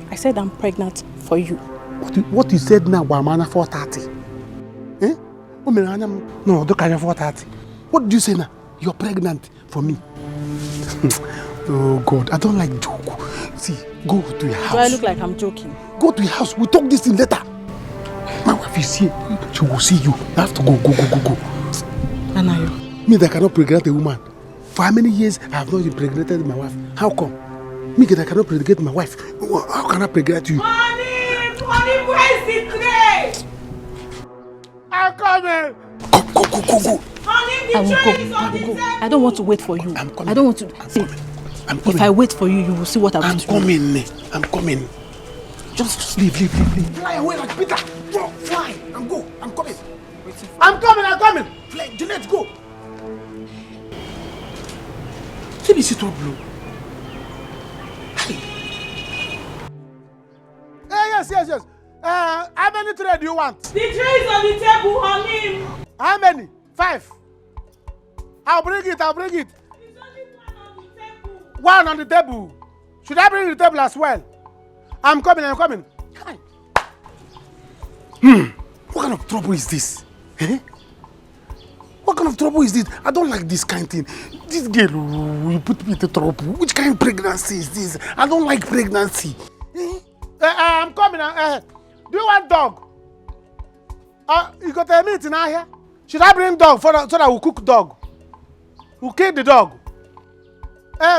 I said I'm pregnant for you. What you said now, Wamana 430. Eh? No, don't carry 430. What did you say now? You're pregnant for me. Oh God, I don't like joke. See, go to your house. Do I look like I'm joking? Go to your house. We'll talk this thing later. My wife is here. She will see you. I have to go. Anayo. Me that cannot pregnant a woman. For how many years I have not impregnated my wife? How come? Me that I cannot pregnant my wife. How can I pregnant you? Honey, where's the tray? I'm coming. Go. Honey, the tray is on the table. I don't want to wait for you. I'm coming. I don't want to. See, if I wait for you, you will see what I'm doing. I'm coming. Just leave. Fly away like Peter. Go, fly and go. I'm coming. I'm coming. Fly, Jeanette, go. See the sit blue. Yes. How many trays do you want? The tray is on the table, on him. How many? 5. I'll bring it. There's only one on the table. One on the table. Should I bring the table as well? I'm coming. What kind of trouble is this? Eh? What kind of trouble is this? I don't like this kind of thing. This girl will put me into trouble. Which kind of pregnancy is this? I don't like pregnancy. I'm coming. Do you want dog? You got a meat in here? Should I bring dog so that we'll cook dog? We'll kill the dog.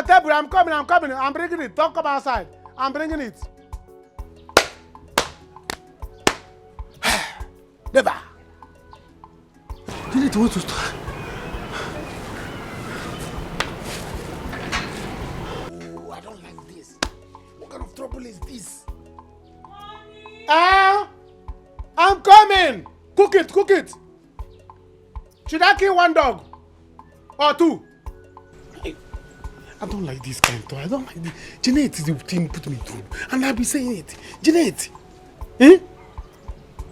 Table, I'm coming. I'm bringing it. Don't come outside. I'm bringing it. Never. You need to want to start. Oh, I don't like this. What kind of trouble is this? I'm coming. Cook it. Should I kill one dog? Or 2? I don't like this kind of talk. I don't like this. Jeanette is the thing put me through. And I'll be saying it. Jeanette.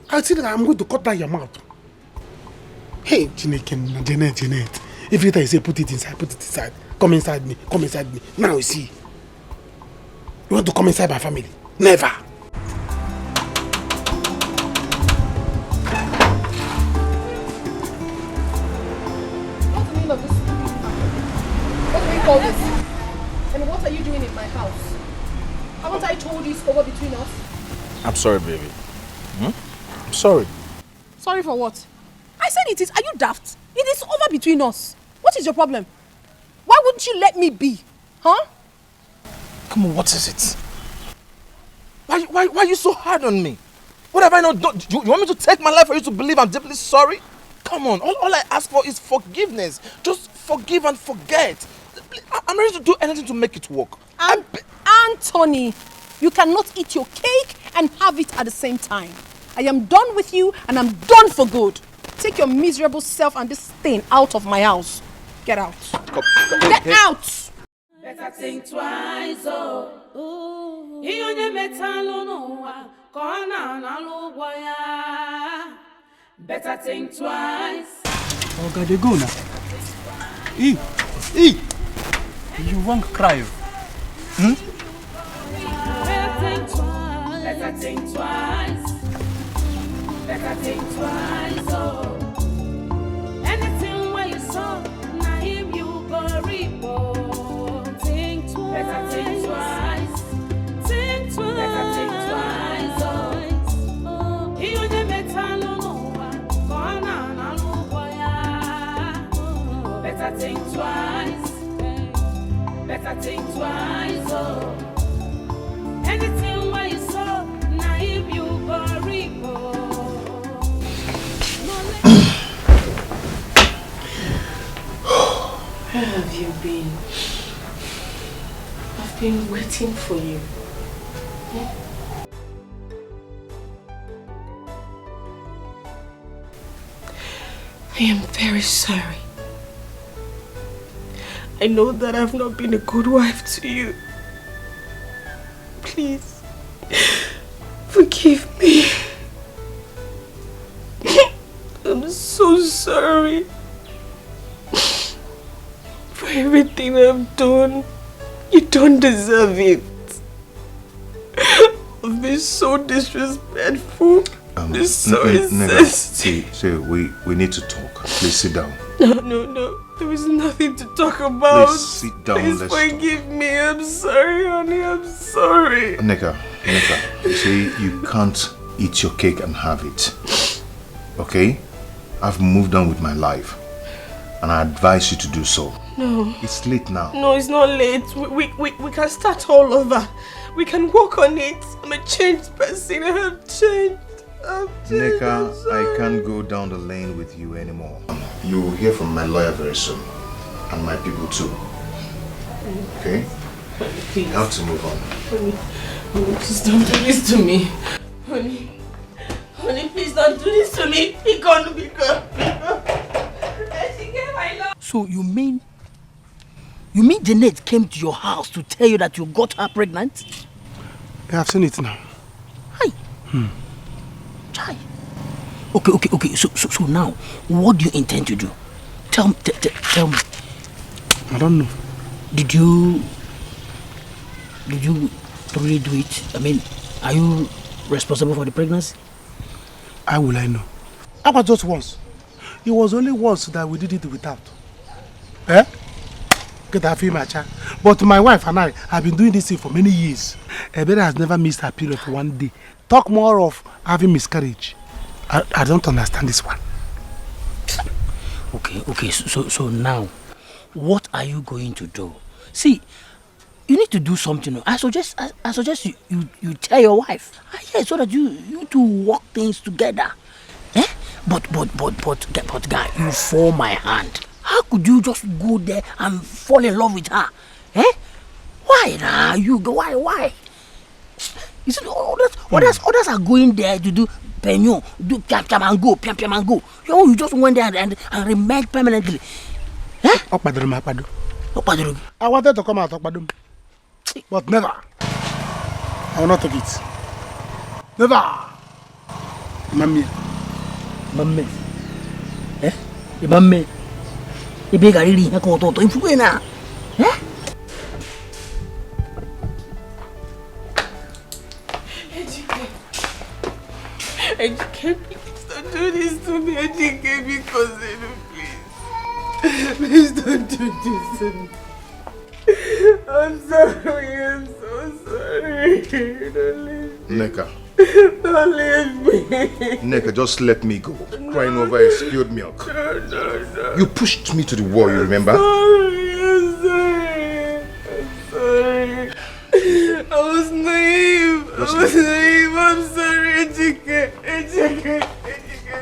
I see that I'm going to cut down your mouth. Hey, Jeanette. Every time I say put it inside. Come inside me. Now you see. You want to come inside my family? Never. What's the meaning of this? What do we call this? And what are you doing in my house? Haven't I told you it's over between us? I'm sorry, baby. I'm sorry. Sorry for what? I said it is. Are you daft? It is over between us. What is your problem? Why wouldn't you let me be? Huh? Come on, what is it? Why are you so hard on me? What have I not done? You want me to take my life for you to believe I'm deeply sorry? Come on, all I ask for is forgiveness. Just forgive and forget. I'm ready to do anything to make it work. Anthony, you cannot eat your cake and have it at the same time. I am done with you and I'm done for good. Take your miserable self and this thing out of my house. Get out. Get out! Better think twice, oh. He only metal no corner na boya. Better think twice. Oh God, they go now. You won't cry. Better think twice. Better think twice, oh. Anything where you saw, na him you go report. Think twice. Better think twice. Think twice. Better think twice, oh. He only metal no corner na boya. Better think twice. Better think twice, oh. Anything where you saw, na him you go report. Where have you been? I've been waiting for you. I am very sorry. I know that I've not been a good wife to you. Please, forgive me. I'm so sorry for everything I've done. You don't deserve it. I've been so disrespectful. See, we need to talk. Please sit down. No. There is nothing to talk about. Please sit down. Please forgive me. I'm sorry, honey. I'm sorry. Nika, you see, you can't eat your cake and have it. Okay? I've moved on with my life. And I advise you to do so. No. It's late now. No, it's not late. We can start all over. We can work on it. I'm a changed person. I have changed. Nika, I can't go down the lane with you anymore. You will hear from my lawyer very soon. And my people too. Okay? Please. You have to move on. Honey, please don't do this to me. Honey, please don't do this to me. Be gone. So you mean Jeanette came to your house to tell you that you got her pregnant? I have seen it now. Hi. Chai. Okay. So now, what do you intend to do? Tell me. I don't know. Did you really do it? I mean, are you responsible for the pregnancy? How will I know? How about just once? It was only once that we did it without. Get that feel, my child. But my wife and I have been doing this thing for many years. Ebere has never missed her period for one day. Talk more of having miscarriage. I don't understand this one. Okay. So now, what are you going to do? See, you need to do something. I suggest you tell your wife. Yes, so that you two work things together. But guy, you fall my hand. How could you just go there and fall in love with her? Why now? Why? You see, others are going there to do penyo, do piam and go. You just went there and remained permanently. I wanted to come out of Okpadum, but never. I will not take it. Never. Mammy. Mammy. You big really a coat to influence. Ejike, please don't do this to me. Ejike, because please don't do this to me. I'm sorry, I'm so sorry. Don't leave me. Neka. Don't leave me. Neka, just let me go. Crying over a spilled milk. No. You pushed me to the wall, you remember? I'm sorry. I was naive. I'm sorry, Ejike.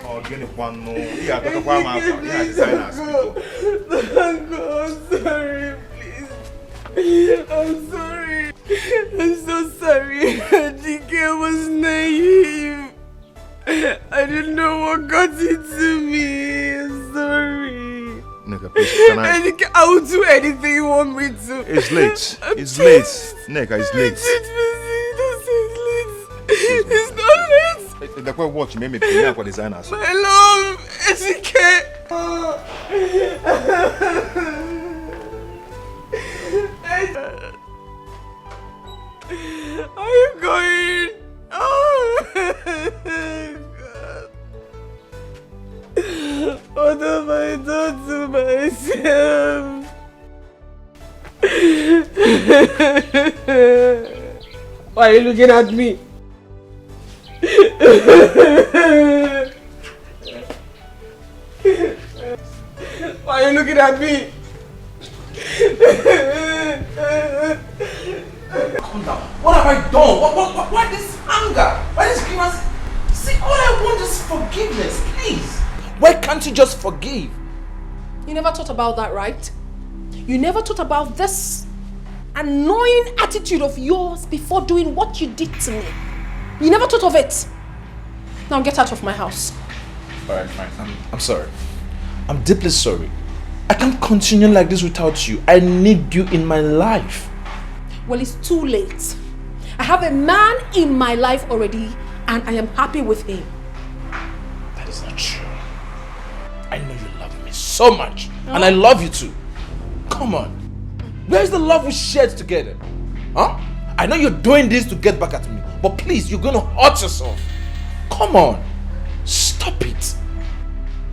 Oh, get it one no. Don't go. I'm sorry, please. I'm sorry. I'm so sorry. Ejike, I was naive. I didn't know what got into me. I'm sorry. Neka, please, can I? Ejike, I will do anything you want me to. It's late. It's late. Neka, it's late. It's not late. The way watch made me pay for designers. My love, Ejike. Are you going? Oh, God. What have I done to myself? Why are you looking at me? Why are you looking at me? Calm down. What have I done? Why this anger? Why this grievance? See, all I want is forgiveness, please. Why can't you just forgive? You never thought about that, right? You never thought about this annoying attitude of yours before doing what you did to me. You never thought of it. Now get out of my house. Alright, fine. I'm sorry. I'm deeply sorry. I can't continue like this without you. I need you in my life. Well, it's too late. I have a man in my life already and I am happy with him. That is not true. I know you love me so much. And I love you too. Come on. Where's the love we shared together? Huh? I know you're doing this to get back at me. But please, you're going to hurt yourself. Come on. Stop it.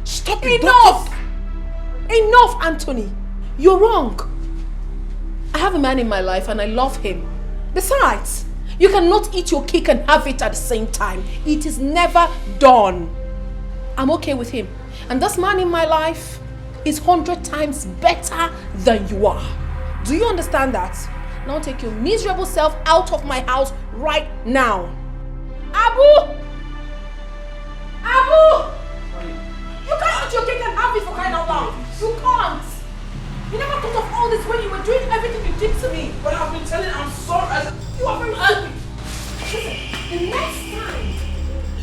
Stop it. Enough! Enough, Anthony. You're wrong. I have a man in my life and I love him. Besides, you cannot eat your cake and have it at the same time. It is never done. I'm okay with him. And this man in my life is 100 times better than you are. Do you understand that? Now take your miserable self out of my house right now. Abu! Abu! You can't eat your cake and have it for crying out loud. You can't. You never thought of all this when you were doing everything you did to me. But I've been telling you I'm sorry. You are very stupid. Listen, the next time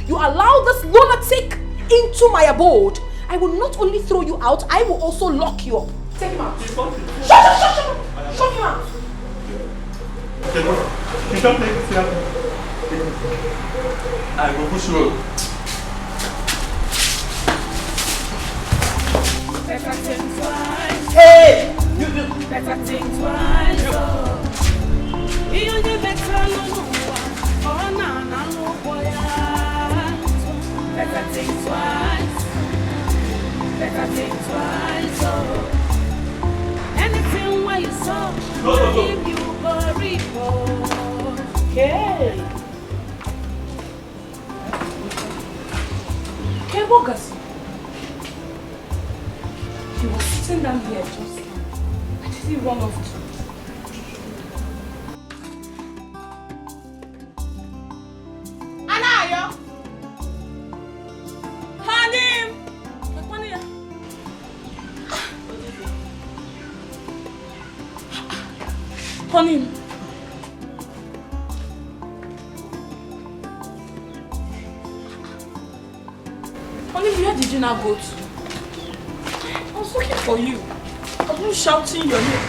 you allow this lunatic into my abode, I will not only throw you out, I will also lock you up. Take him out. Shut up! Shut him out! I will push road. Better think twice. Hey! Better think twice. You only better no one. Oh, no, boy. Better think twice. Better think twice. Anything where you saw, if you go report. Okay. Okay, Bogus. He was sitting down here just now. Where did he run off to? Anayo! Hanim! Honey. Honey, where did you now go to? I was looking for you. I was shouting your name.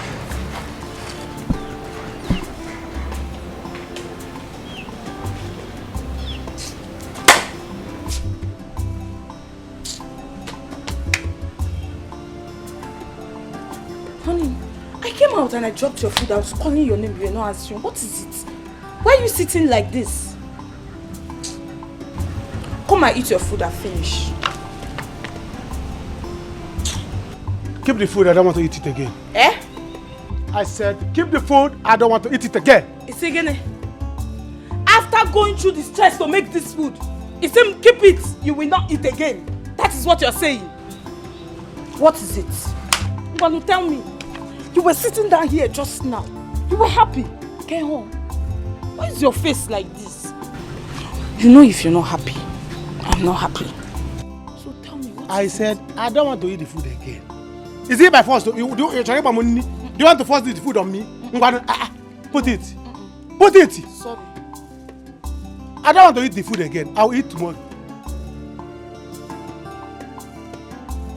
Honey, I came out and I dropped your food. I was calling your name. You were not answering. What is it? Why are you sitting like this? Come and eat your food and finish. Keep the food, I don't want to eat it again. Eh? I said, keep the food, I don't want to eat it again. It's again. After going through the stress to make this food, it's him keep it, you will not eat again. That is what you're saying. What is it? You want to tell me? You were sitting down here just now. You were happy. Get home. Why is your face like this? You know if you're not happy, I'm not happy. So tell me what I said, I don't want to eat the food again. Is it by force? Do you want to force the food on me? Put it. Put it. Sorry. I don't want to eat the food again. I'll eat tomorrow.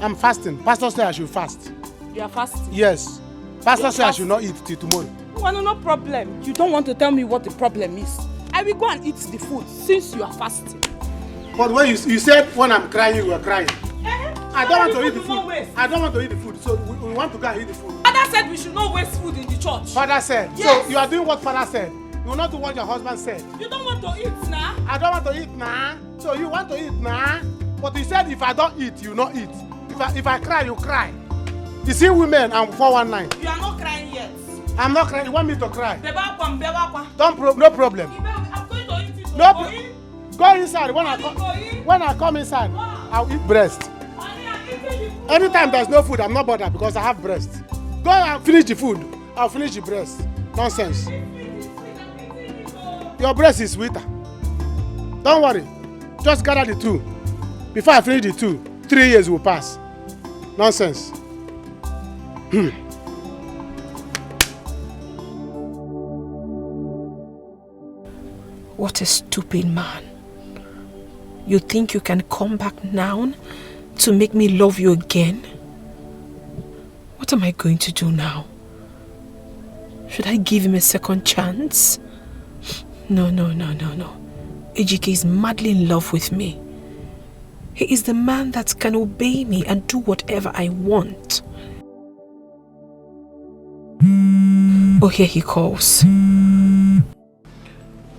I'm fasting. Pastor said I should fast. You are fasting? Yes. Pastor said I should not eat till tomorrow. Well, no problem. You don't want to tell me what the problem is. I will go and eat the food since you are fasting. But when you said when I'm crying, you were crying. I don't want to eat the food. I don't want to eat the food. So we want to go and eat the food. Father said we should not waste food in the church. Father said. Yes. So you are doing what Father said. You will not do what your husband said. You don't want to eat now? I don't want to eat now. So you want to eat now? But he said if I don't eat, you not eat. If I cry, you cry. You see women, I'm 419. You are not crying yet. I'm not crying. You want me to cry? No No problem. I'm going to eat it. No problem. Go inside. When I come inside, I'll eat breast. Anytime there's no food, I'm not bothered because I have breast. Go and finish the food. I'll finish the breast. Nonsense. Your breast is sweeter. Don't worry. Just gather the two. Before I finish the two, 3 years will pass. Nonsense. What a stupid man. You think you can come back now to make me love you again? What am I going to do now? Should I give him a second chance? No. Ejike is madly in love with me. He is the man that can obey me and do whatever I want. Oh, here he calls.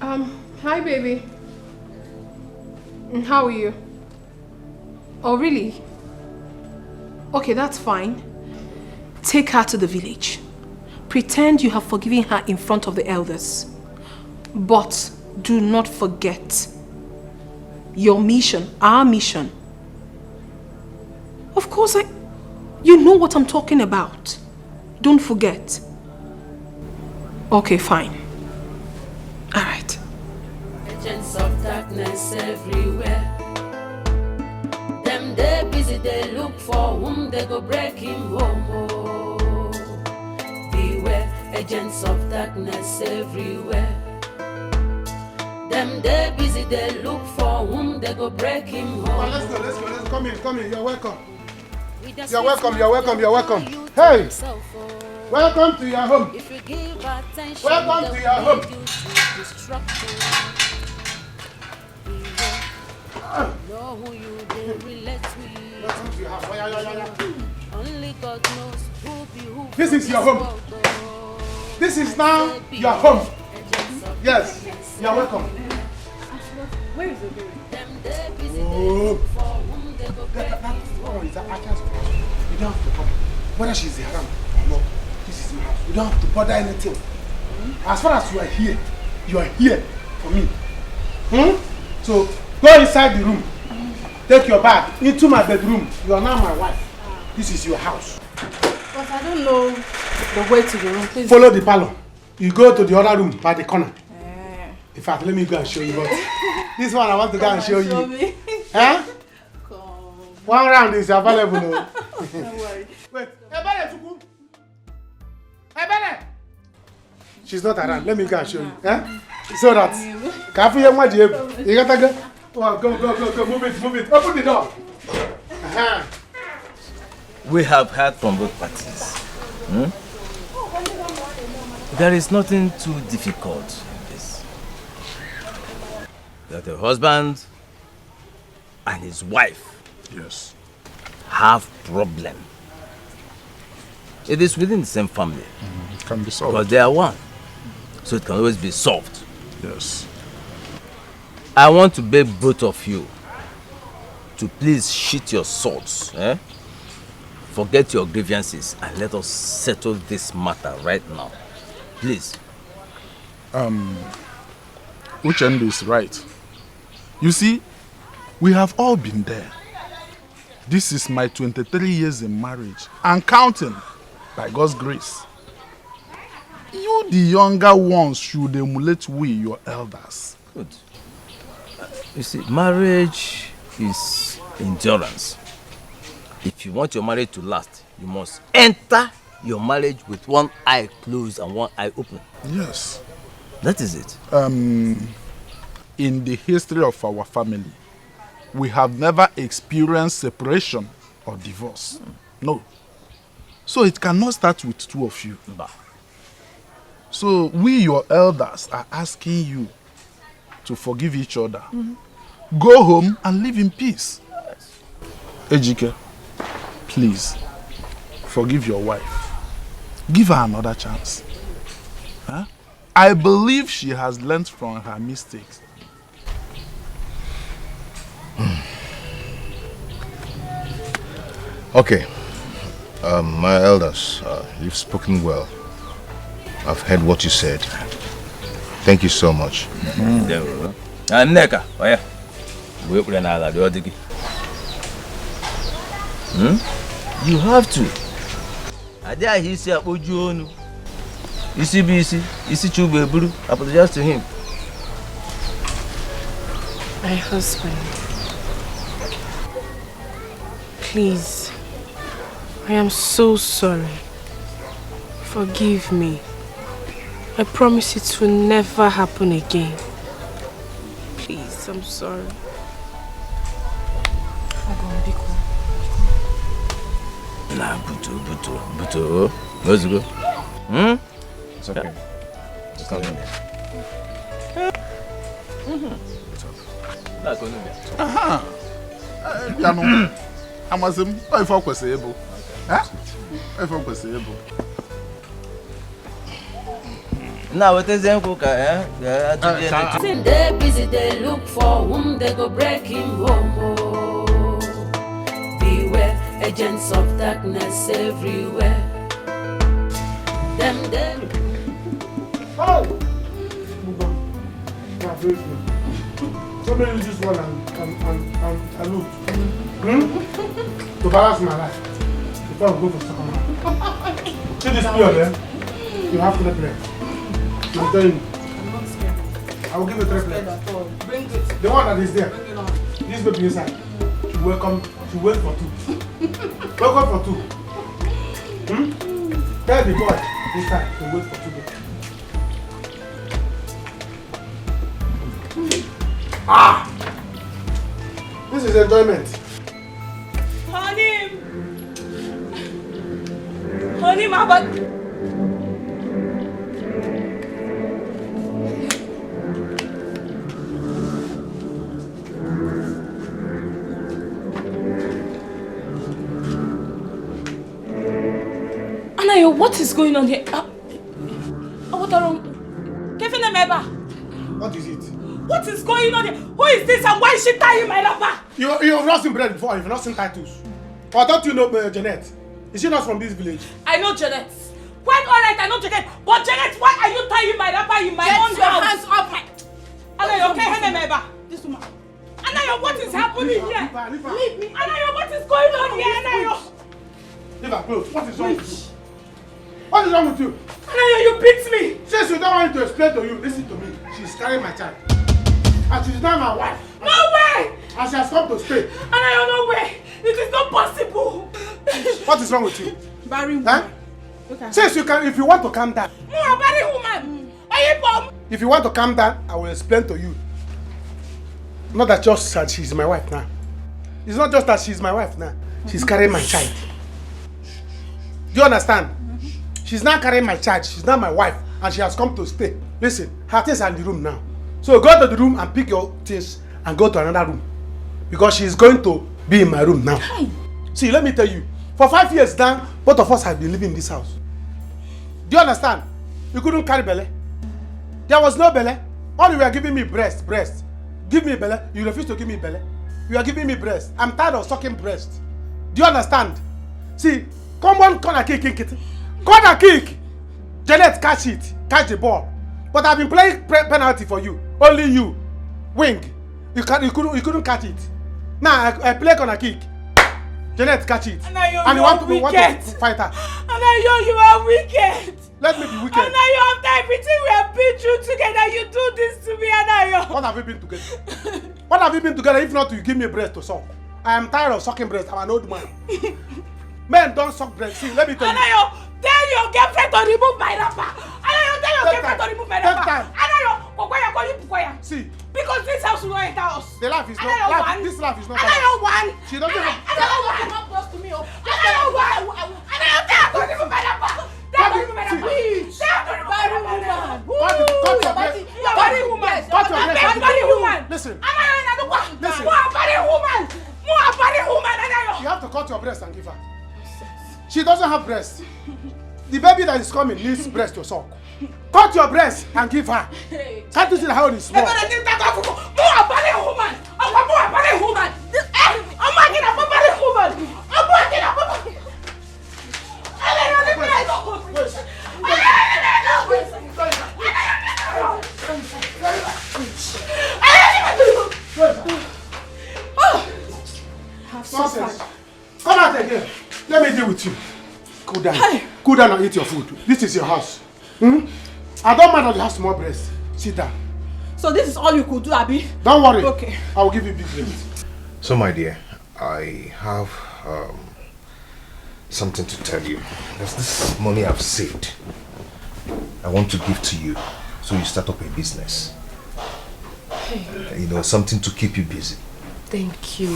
Hi baby. How are you? Oh really? Okay, that's fine. Take her to the village. Pretend you have forgiven her in front of the elders. But do not forget your mission, our mission. Of course, you know what I'm talking about. Don't forget. Okay, fine. All right. Agents of darkness everywhere. Them they busy, they look for whom they go break him home. Oh. Beware, agents of darkness everywhere. Them they busy, they look for whom they go break him home. Oh, let's go. Come in. You're welcome. You're welcome. Hey! Welcome to your home. Welcome to your home. Know who you they relate with. Only God knows who be who. This is your home. This is now your home. Yes, you're welcome. Where is the baby? Oh. I can't stop. You don't have to come. Whether she's around or not, this is my house. You don't have to bother anything. As far as you are here for me. So go inside the room. Take your bag into my bedroom. You are now my wife. This is your house. But I don't know the way to the room. Please follow the parlor. You go to the other room by the corner. In fact, let me go and show you. But this one I want to go and show you. Me. Huh? One round is available. Don't worry. Wait. Ebele! She's not around. Let me go and show you. Huh? So that. Can you gotta go. Oh, go. Move it. Open the door. We have heard from both parties. There is nothing too difficult in this. That the husband and his wife have problem. It is within the same family. It can be solved. Because they are one. So it can always be solved. Yes. I want to beg both of you to please sheath your swords. Forget your grievances and let us settle this matter right now. Please. Uchendu is right. You see, we have all been there. This is my 23 years in marriage and counting, by God's grace. You, the younger ones, should emulate we, your elders. Good. You see, marriage is endurance. If you want your marriage to last, you must enter your marriage with one eye closed and one eye open. Yes. That is it. In the history of our family, we have never experienced separation or divorce. No. So it cannot start with two of you. Bah. So we, your elders, are asking you to forgive each other. Go home and live in peace. Ejike, please, forgive your wife. Give her another chance. Huh? I believe she has learned from her mistakes. Okay. My elders, you've spoken well. I've heard what you said. Thank you so much. Neka, you have to. Apologize to him. My husband. Please. I am so sorry. Forgive me. I promise it will never happen again. Please, I'm sorry. Nah, Buto. Let's go. It's okay. Just come in there. Amazim, if I was able. If I was able. Now what is them cook? They busy, they look for whom they go break him home. Beware, agents of darkness everywhere. Them. Oh! Somebody use this one and look. To balance my life. Before I go for second round. See this player there? You have to play. I'm telling you. I'm not scared. I will give you 3 players. Bring it. The one that is there. Bring it on. This baby inside. She welcome. She wait for 2. Welcome for 2. Tell the boy inside to wait for 2 days. This is enjoyment. Honey, my butt. What is going on here? What are What is it? What is going on here? Who is this and why is she tying my wrapper? You've not seen bread before, you've not seen titles. Or don't you know Janet? Is she not from this village? I know Janet. Quite alright, I know Janet. But Janet, why are you tying my wrapper in my own house? Get your hands up! Anayo, okay, this woman. Anayo, what is happening here? Leave me. Anayo, what is going on here, Anayo? Leave her close. What is wrong with you? What is wrong with you? Anayo, you beat me. Since you don't want me to explain to you, listen to me. She's carrying my child. And she's not my wife. No way! And she has come to stay. Anayo, no way! It is not possible. What is wrong with you? Barry woman. Huh? Okay. Since you can, if you want to calm down. Barry woman. If you want to calm down, I will explain to you. Not that just that she's my wife now. It's not just that she's my wife now. She's carrying my child. Do you understand? She's not carrying my child. She's not my wife. And she has come to stay. Listen, her things are in the room now. So go to the room and pick your things and go to another room. Because she's going to be in my room now. Hi. See, let me tell you. For 5 years now, both of us have been living in this house. Do you understand? You couldn't carry belly. There was no belly. All you were giving me breast. Give me belly. You refuse to give me belly. You are giving me breast. I'm tired of sucking breast. Do you understand? See, come on, corner kick. Corner kick. Janet, catch it. Catch the ball. But I've been playing penalty for you. Only you. Wing. You couldn't catch it. Now I play corner kick. Janet, catch it. Anayo, and you want to fight her. Anayo, you are wicked. Let me be wicked. Anayo, after everything we have been through together, you do this to me, Anayo. What have we been together? What have we been together if not you give me breast to suck? I am tired of sucking breast. I'm an old man. Men don't suck breast. See, let me tell you. Anayo, tell your girlfriend to remove my wrapper. Anayo, tell your girlfriend to remove my wrapper. Anayo, see. Because this house will not enter us. The life is not. This life is not. Anayo one. She doesn't have. Anayo one. Not close to me. Anayo one. Anayo, tell her to remove my wrapper. Tell her to remove my wrapper. Please. Tell her to remove my wrapper. Body woman. Body woman. Listen. Anayo, listen. Body woman. Body woman. Anayo. You have to cut your breast and give her. She doesn't have breast. The baby that is coming needs breast to suck. Cut your breast and give her. Can't you see how it is small? More body woman. More body woman. I'm working up a body woman. I'm working up a body. Come out again. Let me deal with you. Cool down. Cool down and eat your food. This is your house. I don't mind that you have small breast. Sit down. So this is all you could do, Abby? Don't worry. Okay. I will give you big breast. So my dear, I have something to tell you. There's this money I've saved. I want to give to you so you start up a business. Hey. You know, something to keep you busy. Thank you.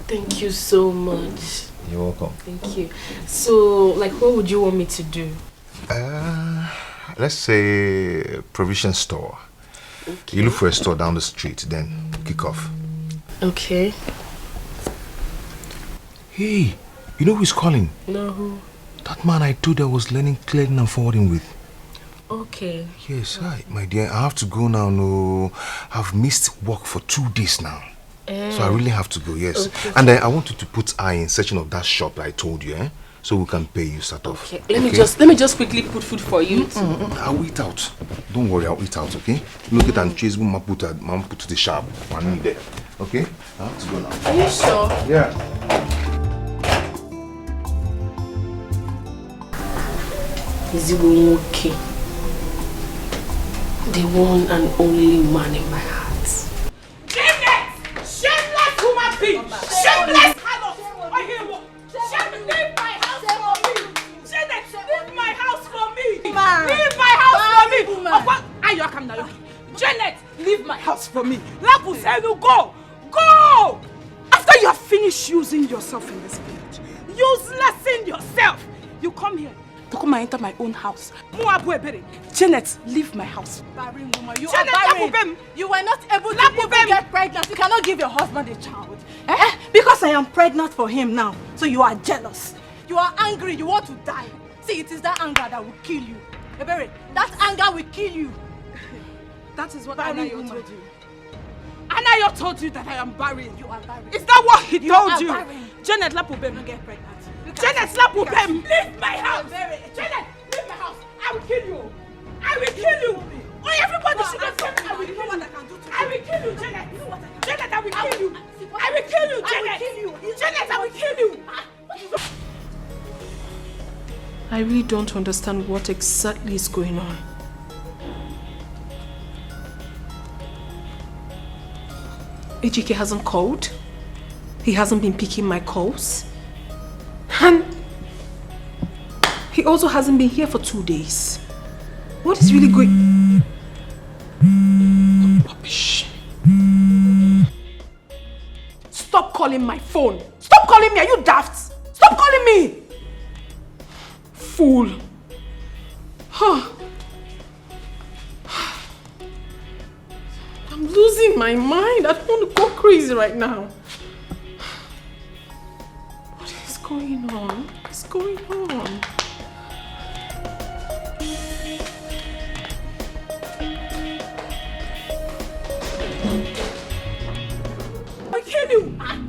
Thank you so much. You're welcome. Thank you. So, like, what would you want me to do? Let's say provision store. Okay. You look for a store down the street, then kick off. Okay. Hey, you know who's calling? No, who? That man I told I was learning clearing and forwarding with. Okay. Yes, hi, my dear. I have to go now. No, I've missed work for 2 days now. So I really have to go, yes. Okay. And then I want you to put eye in searching of that shop that I told you, so we can pay you start off. Okay. Let me just quickly put food for you. I'll eat out. Don't worry, I'll eat out, okay? Look at and chase mama put to the shop. I need there. Okay? I have to go now. Are you sure? Yeah. Is it okay? The one and only man in my heart. Shameless woman being! Shameless harlot! Leave my house for me! Janet, leave my house for me! Leave my house for me! Janet, leave my house for me! Lapusenu, go! Go! After you have finished using yourself in this village, useless in yourself, you come here to come and enter my own house. Janet, leave my house. Barren woman, you are barren. You were not able to even get pregnant. You cannot give your husband a child. Because I am pregnant for him now. So you are jealous. You are angry. You want to die. See, it is that anger that will kill you. Ebere, that anger will kill you. That is what Barren Anayo woman. told you. Anayo told you that I am barren. You are barren. Is that what he told you? Barren. Janet Lapubem. Don't get pregnant. Janet Lapubem. Leave my house. Janet, leave my house. I will kill you. I will kill you. Oh, everybody should have told me. I will kill you. I will kill you, Janet. Janet, I will kill you. I will kill you, Janet. Janet, I will kill you. I really don't understand what exactly is going on. Ejike hasn't called. He hasn't been picking my calls. And he also hasn't been here for 2 days. What is really going... Rubbish. Stop calling my phone. Stop calling me. Are you daft? Stop calling me. Fool. Huh. I'm losing my mind. I don't want to go crazy right now. What is going on? What's going on? I'll kill you!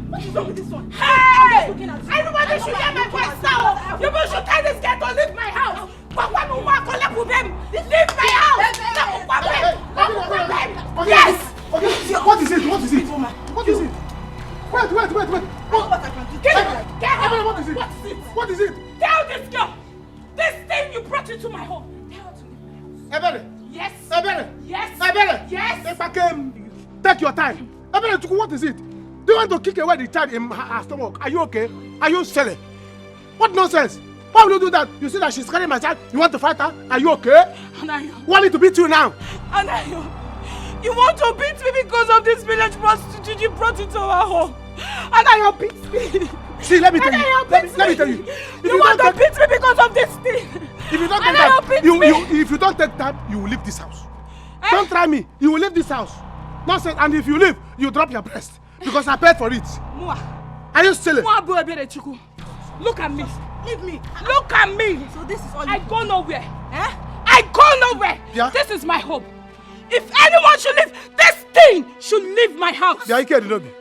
What is wrong with this one? Hey! Everybody should hear my voice now! You should tell this girl to leave my house! But when we walk on leave my house! Yes! Okay, what is it? What is it? What is it? Wait. What is it? What is it? Tell this girl! This thing you brought into my home! Tell her to leave my house! Ebere! Yes! Ebere! Yes! Ebere! Yes! Take your time. Ebere, what is it? Do you want to kick away the child in her stomach? Are you okay? Are you silly? What nonsense? Why will you do that? You see that she's carrying my child? You want to fight her? Are you okay? Anayo. Want me to beat you now? Anayo. You want to beat me because of this village prostitute you brought into our home. Anayo beats me. See, let me tell you. Let me tell you. You want to beat me because of this thing. If you don't take time, if you don't take time, you will leave this house. Don't try me. You will leave this house. Nonsense. And if you leave, you drop your breast. Because I paid for it. Are you silly? Look at me. Leave me. Look at me. So this is all I go nowhere. I go nowhere. Yeah? This is my home. If anyone should leave, this thing should leave my house. Yeah, Ike Nobi.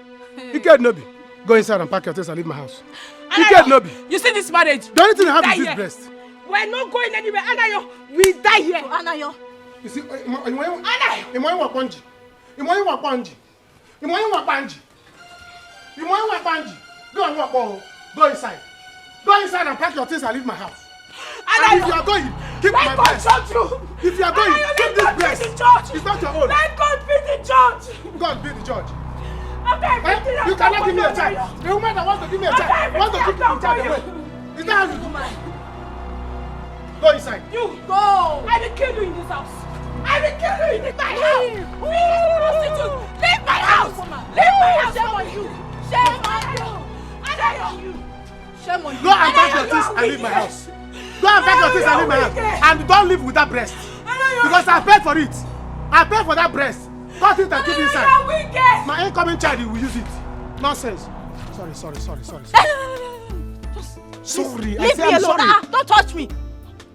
Ike Nobi. Go inside and pack your things and leave my house. Ike Nobi. You see this marriage? The only thing I have is this breast. We're not going anywhere. Anayo, we die here. So, Anayo. You see, Anayo. Go and walk. Go inside. Go inside and pack your things and leave my house. And if you are going, keep my breast. If you are going, keep this breast. It's not your own. Let God be the judge. God be the judge. Okay, you cannot give me a child. The woman that wants to give me a child wants to keep the child away. Is that how you do? Go inside. You go. I will kill you in this house. I will kill you in this house. Leave my house. Leave my house. Shame on you. Shame on you. Shame on you. Shame on you. Go and pack your things and leave my house. Go and pack your things and leave my house. And don't live with that breast. Because I paid for it. I paid for that breast. Cut it and keep it inside. My incoming child will use it. Nonsense. Sorry. Sorry. Leave me alone. Don't touch me.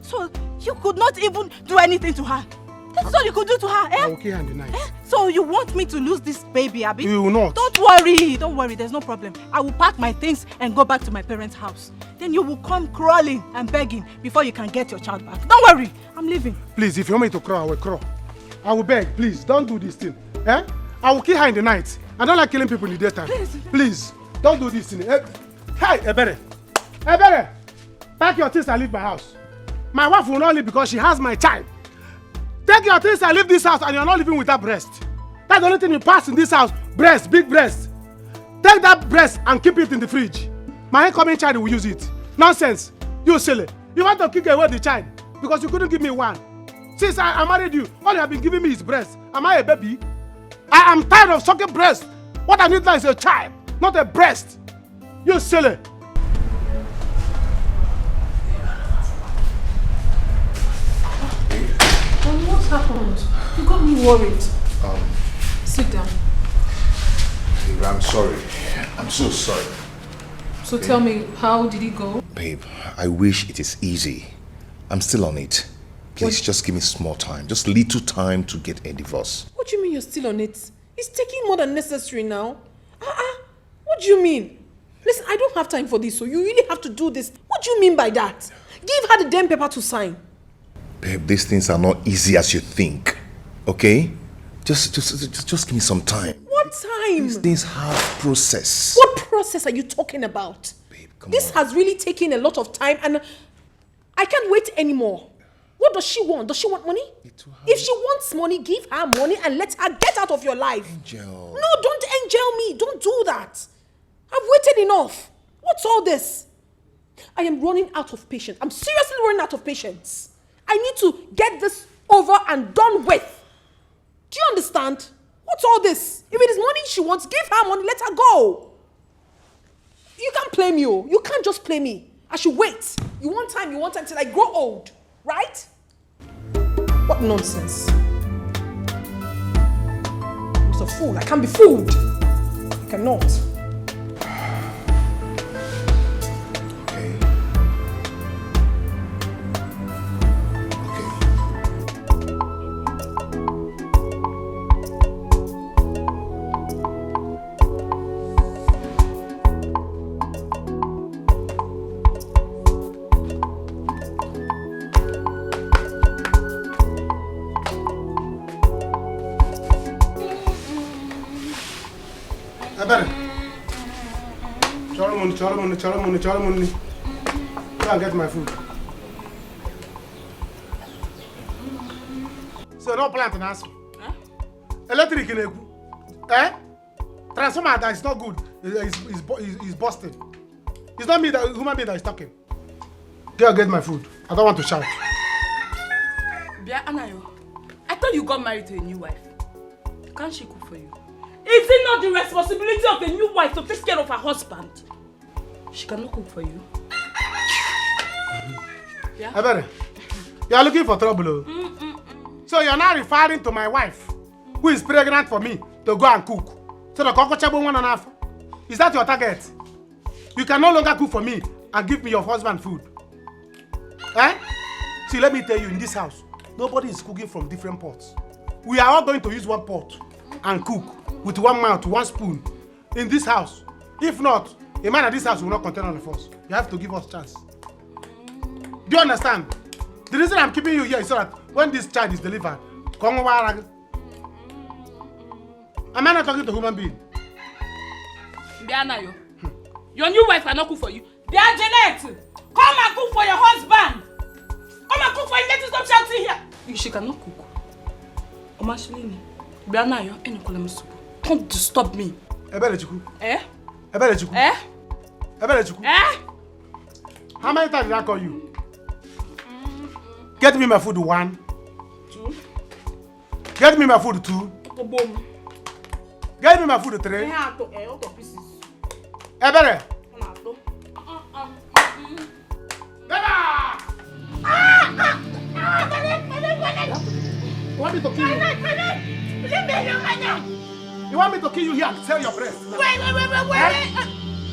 So you could not even do anything to her. That's all you could do to her, eh? Okay, and the night. So you want me to lose this baby, Abby? You will not. Don't worry, there's no problem. I will pack my things and go back to my parents' house. Then you will come crawling and begging before you can get your child back. Don't worry, I'm leaving. Please, if you want me to crawl, I will crawl. I will beg, please, don't do this thing. Eh? I will kill her in the night. I don't like killing people in the daytime. Please, don't do this thing. Hey, Ebere, pack your things and leave my house. My wife will not leave because she has my child. Take your things and leave this house and you're not living with that breast. That's the only thing you pass in this house. Breast, big breast. Take that breast and keep it in the fridge. My incoming child will use it. Nonsense. You silly. You want to kick away the child because you couldn't give me one. Since I married you, all you have been giving me is breast. Am I a baby? I am tired of sucking breast. What I need now is a child, not a breast. You silly. What happened? You got me worried. Sit down. Babe, I'm sorry. I'm so sorry. So tell me, how did it go? Babe, I wish it is easy. I'm still on it. Please, just give me small time. Just little time to get a divorce. What do you mean you're still on it? It's taking more than necessary now. What do you mean? Listen, I don't have time for this, so you really have to do this. What do you mean by that? Give her the damn paper to sign. Babe, these things are not easy as you think. Okay? Just give me some time. What time? These things have process. What process are you talking about? Babe, come this has really taken a lot of time and I can't wait anymore. What does she want? Does she want money? If she wants money, give her money and let her get out of your life. Angel. No, don't angel me. Don't do that. I've waited enough. What's all this? I am running out of patience. I'm seriously running out of patience. I need to get this over and done with. Do you understand? What's all this? If it is money she wants, give her money, let her go. You can't play me, oh. You can't just play me. I should wait. You want time till I grow old, right? What nonsense. I'm a fool. I can't be fooled. I cannot. Chara money. Go and get my food. So no plant in us. Electric in a transformer that is not good. Is busted. It's not me that human being that is talking. Go and get my food. I don't want to shout. Bia Anayo, I thought you got married to a new wife. Can't she cook for you? Is it not the responsibility of a new wife to take care of her husband? She cannot cook for you. Yeah? Ebere, you are looking for trouble. So you're not referring to my wife, who is pregnant for me, to go and cook. So the cocoa chabo 1.5. Is that your target? You can no longer cook for me and give me your husband food. Eh? See, let me tell you, in this house, nobody is cooking from different pots. We are all going to use one pot and cook with one mouth, one spoon in this house. If not, a man at this house will not contain all of us. You have to give us a chance. Do you understand? The reason I'm keeping you here is so that when this child is delivered, am I not talking to a human being? Bianayo, your new wife cannot cook for you. Bia Janet, come and cook for your husband. Come and cook for him. Let us stop shouting here. She cannot cook. Omashilini, Bianayo, any column soup. Don't disturb me. Ebere Chuku. Eh? Ebere Chuku. Eh? Ebere Chuku. Eh? How many times did I call you? Get me my food 1. 2. Get me my food 2. Get me my food 3. Ebere. You want me to kill you? You want me to kill you here and sell your breast? Wait.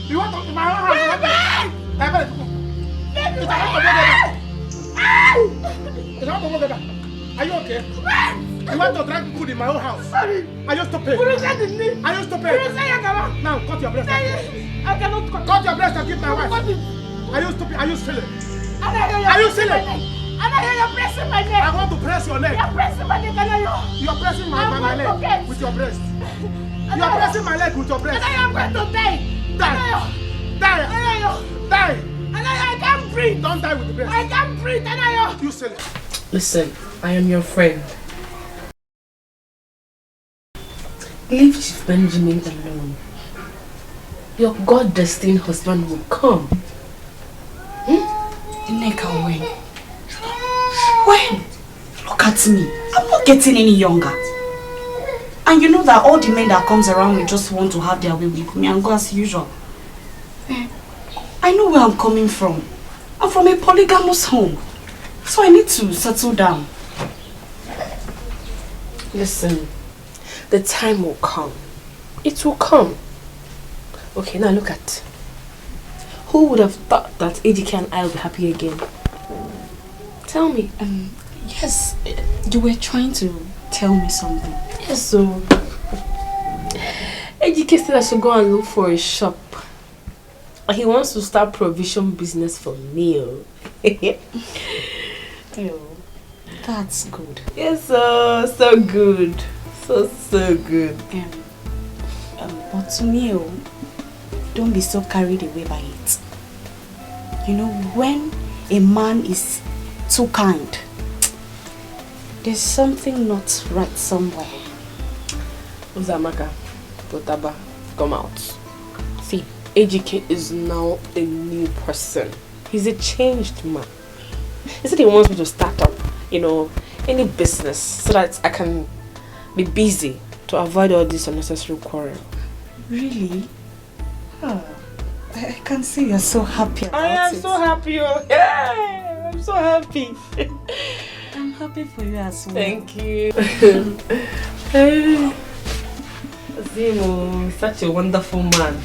You want to my own house? Are you okay? You want to drink food in my own house? Are you stupid? Are you stupid? Now cut your breast. I cannot cut your breast and give my wife. Are you stupid? Are you silly? Are you silly? You're pressing my neck. I want to press your neck. You're pressing my neck. You're pressing my leg with your breast. You're pressing my leg with your breast. I'm going to die. Die. I can't breathe. Don't die with the breast. I can't breathe. You silly. Listen, I am your friend. Leave Chief Benjamin alone. Your God-destined husband will come. Nneka, when? Look at me. I'm not getting any younger. And you know that all the men that comes around me just want to have their way with me and go as usual. I know where I'm coming from. I'm from a polygamous home. So I need to settle down. Listen, the time will come. It will come. Okay, now look at. Who would have thought that ADK and I will be happy again? Tell me. Yes, you were trying to tell me something. Yes, so... Ejike said I should go and look for a shop. He wants to start provision business for meal. That's good. Yes, so good. So good. But to me, don't be so carried away by it. You know, when a man is too kind, there's something not right somewhere. Uzamaka, Potaba, come out. See, Ejike is now a new person. He's a changed man. He said he wants me to start up, any business so that I can be busy to avoid all this unnecessary quarrel. Really? Oh, I can see you're so happy about it. I am so happy. Yeah, I'm so happy. I'm happy for you as well. Thank you. Zimo, such a wonderful man.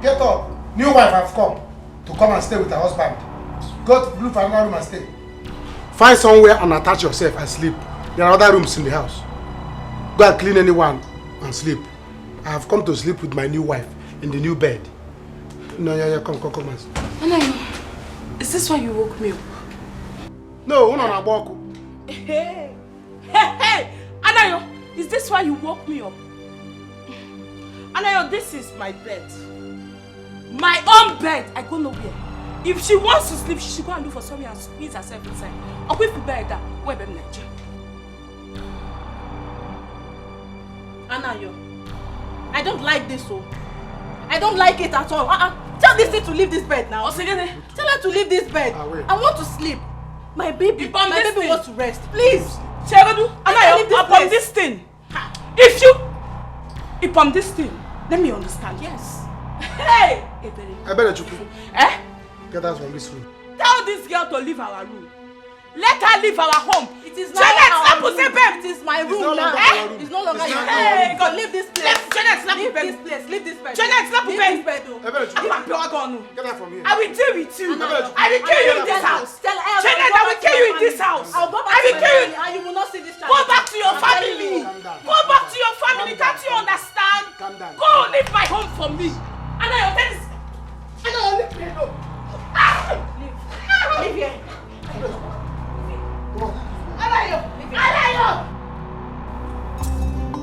Get up. New wife has come to come and stay with her husband. Go to blue for another room and stay. Find somewhere and attach yourself and sleep. There are other rooms in the house. Go and clean anyone and sleep. I have come to sleep with my new wife in the new bed. No, come. Anayo, is this why you woke me up? No, not walk. Hey, Anayo, is this why you woke me up? Anayo, this is my bed. My own bed. I go nowhere. If she wants to sleep, she should go and look for somewhere and squeeze herself inside. Or wait for bed that where I'm Nigeria. Anayo, I don't like this, I don't like it at all. Tell this thing to leave this bed now. Tell her to leave this bed. I want to sleep. My baby wants to rest. Please. Anayo, upon this thing. Upon this thing, let me understand. Yes. Hey! I better chuku. Get out from this room. Tell this girl to leave our room. Let her leave our home. It is not our room. It is my room now. It's no longer your room. Hey, God, leave this place. Janet, leave this place. Leave this bed. Janet, leave this bed. I better chuku. I'm Get out from here. I will deal with you. Anayo, I will kill you in this house. Janet, I will kill you in this house. I'll go back I will to my kill you. family and you will not see this child. Go back to your family. Go back to your family. Can't you understand? Go leave my home for me. Anayo, tell this. Anayo, leave me alone. Leave here. Anayo. Anayo.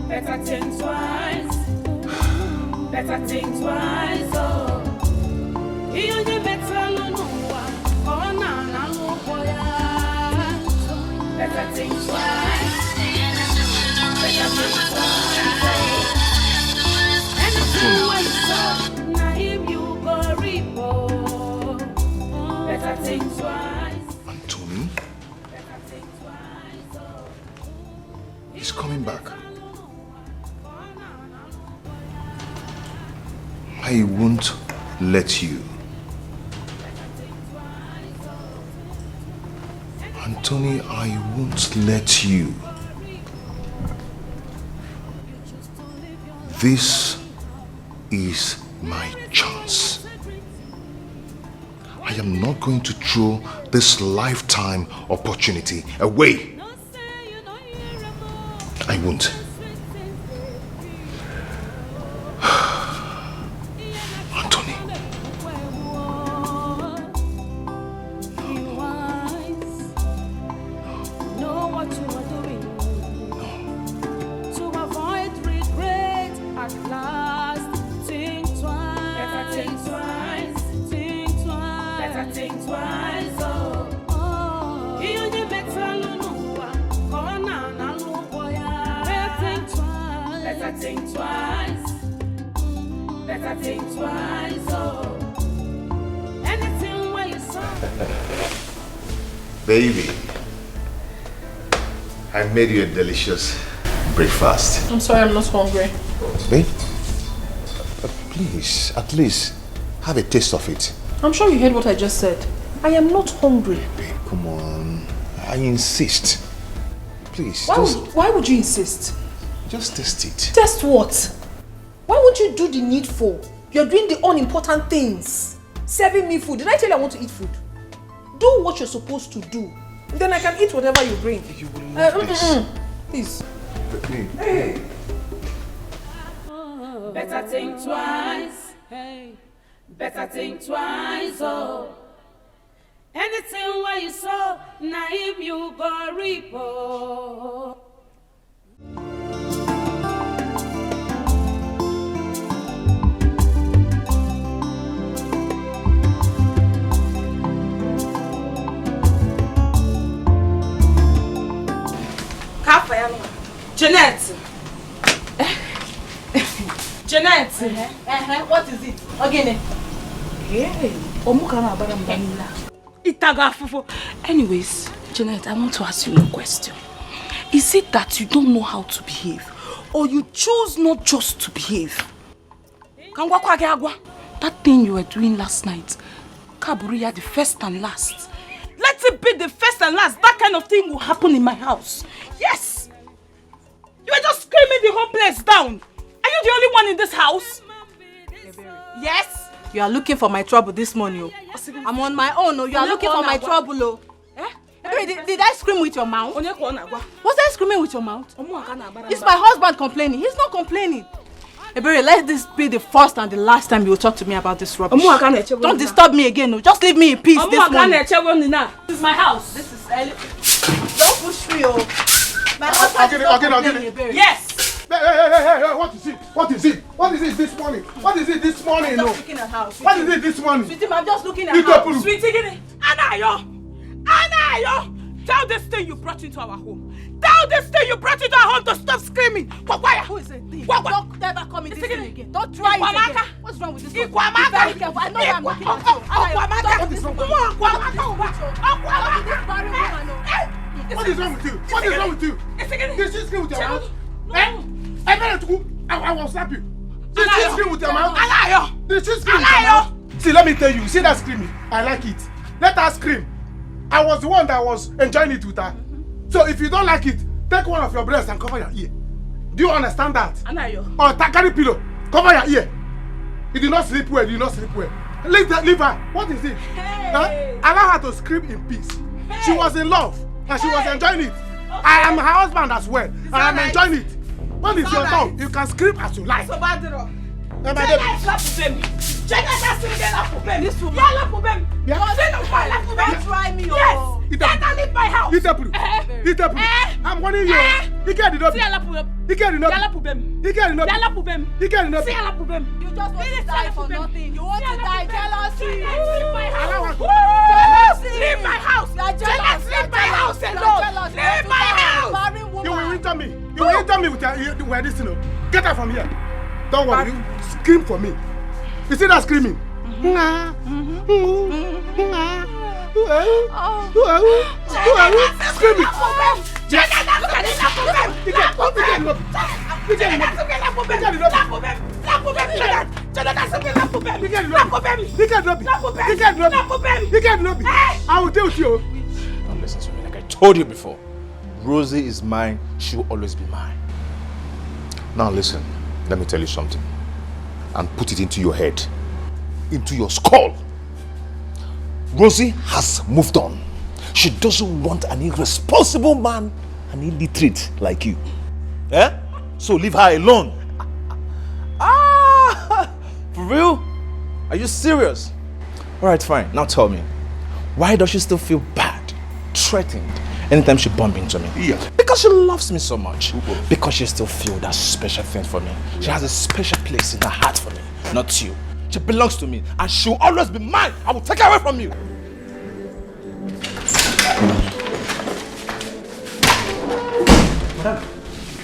Better think twice. Better think twice. Oh, you only better no one. Oh, na boya. Better think twice. Better think twice. Anything when so, na him you go repo. Better think twice. Anthony? He's coming back. I won't let you. Anthony, I won't let you. This is my chance. I am not going to throw this lifetime opportunity away. I won't. Anthony. Know what you are doing. To avoid regret at last. Think twice. Better think twice. Think twice. Better think twice. Oh. You only better no one. Better think twice. Better think twice. Oh. Anything where you saw. Baby, I made you a delicious breakfast. I'm sorry, I'm not hungry. Babe, please, at least Have a taste of it. I'm sure you heard what I just said. I am not hungry. Babe, come on. I insist. Please, Why would you insist? Just taste it. Test what? Why won't you do the needful? You're doing the unimportant things. Serving me food. Did I tell you I want to eat food? Do what you're supposed to do. Then I can eat whatever you bring. You will love this. Please. Hey. Better think twice. Hey. Better think twice. Oh. Anything where you saw, now him you go reap. Oh. Jeanette! Jeanette! What is it? Again. Anyways, Jeanette, I want to ask you a question. Is it that you don't know how to behave? Or you choose not just to behave? That thing you were doing last night, Kaburiya, the first and last. Let it be the first and last. That kind of thing will happen in my house. Yes! You were just screaming the whole place down. Are you the only one in this house? Yes? You are looking for my trouble this morning. Oh. I'm on my own. Oh. You are looking for my trouble. Oh. Did I scream with your mouth? Was I screaming with your mouth? It's my husband complaining. He's not complaining. Ebere, let this be the first and the last time you will talk to me about this rubbish. Don't disturb me again. No. Just leave me in peace this morning. This is my house. This is don't push me. Oh. My husband is not complaining, Ebere. Yes! Hey, what is it? What is it? What is it this morning? What is it this morning? I'm just looking at house. What is it this morning? Sweetie, I'm just looking at house. Sweetie, Anayo! Tell this thing you brought into our home. Tell this thing you brought into our home to stop screaming. Who is it? Don't ever come in this thing again. Don't try it again. What's wrong with this one? Be very careful. I know I'm looking at you. What is wrong with you? What is wrong with you? Did she scream with your mouth? I will slap you. Did she scream with your mouth? Did she scream with your mouth? See, let me tell you. See that screaming? I like it. Let her scream. I was the one that was enjoying it with her. So if you don't like it, take one of your breasts and cover your ear. Do you understand that? Or carry pillow. Cover your ear. You did not sleep well. You did not sleep well. Leave her. What is it? Hey. Allow her to scream in peace. Hey. She was in love and she was enjoying it. Okay. I am her husband as well. And I'm enjoying it. When it's your turn, you can scream as you like. So bad, This woman. Don't try me. Yes. Leave my house. I'm warning you. He can't do nothing. He can't do nothing. He can't do nothing. He can't do nothing. You just want to die for nothing. You want to die jealousy. Leave my house. Leave my house. Leave my house alone. Leave my house. You will enter me. You will enter me with this, you know. Get her from here. Don't worry. Scream for me. You see that screaming? Screaming. I will deal with you. Now listen to me, like I told you before. Rosie is mine. She will always be mine. Now listen, let me tell you something. And put it into your head. Into your skull. Rosie has moved on. She doesn't want an irresponsible man, an illiterate like you. Eh? So leave her alone. For real? Are you serious? Alright, fine. Now tell me. Why does she still feel bad, threatened, anytime she bumps into me? Yeah. Because she loves me so much. Because she still feels that special thing for me. She has a special place in her heart for me. Not you. She belongs to me and she will always be mine. I will take her away from you. Madam,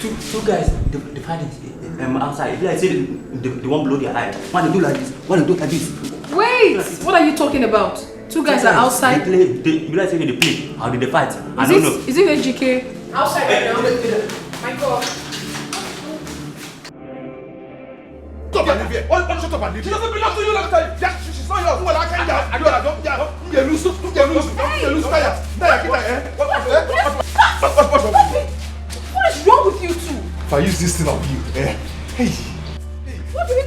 two guys, the fight outside. If I say they won't blow their eye. Why they do like this? Why they do like this? Wait! What are you talking about? Two guys are outside. They play. How did they fight? I don't know. Is it HGK? Outside right now. My God. Stop and leave here. Shut up and leave. She doesn't belong to you like that. not yours. Well, I can't get loose. What is wrong with you two? If I use this thing on you, eh? Hey. What do we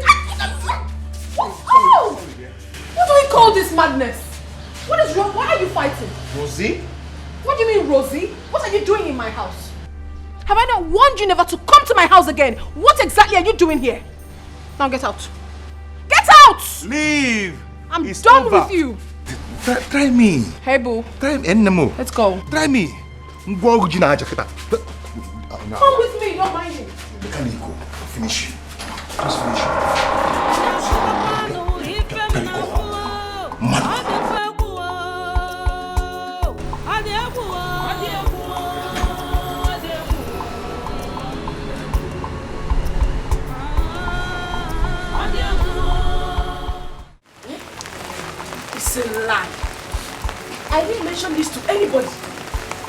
What do we call this madness? What is wrong? Why are you fighting? Rosie? What do you mean, Rosie? What are you doing in my house? Have I not warned you never to come to my house again? What exactly are you doing here? Now get out. Get out! Leave! I'm done with you. Try me. Hey, boo. Try me. Enemo. Let's go. Try me. Come with me, don't mind me. Can you go? Finish. Just finish. Can you go? It's a lie. I didn't mention this to anybody.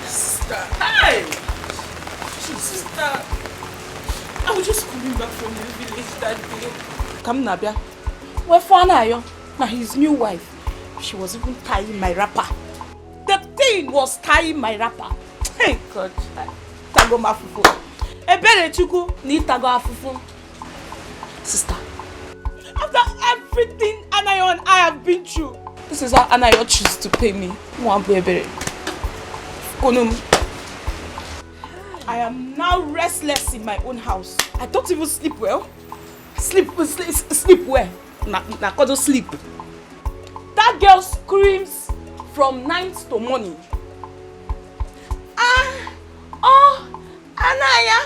Sister, hey! Sister, I was just coming back from the village that day. Come Nabia. Where for Anayo? Now his new wife. She was even tying my wrapper. The thing was tying my wrapper. Hey God. Tago mafufu. Ebere chuku ni tago afufu. Sister. After everything Anayo and I have been through, this is how Anayo chooses to pay me. I am now restless in my own house. I don't even sleep well. Sleep well. Na kodo sleep. That girl screams from night to morning. Anaya.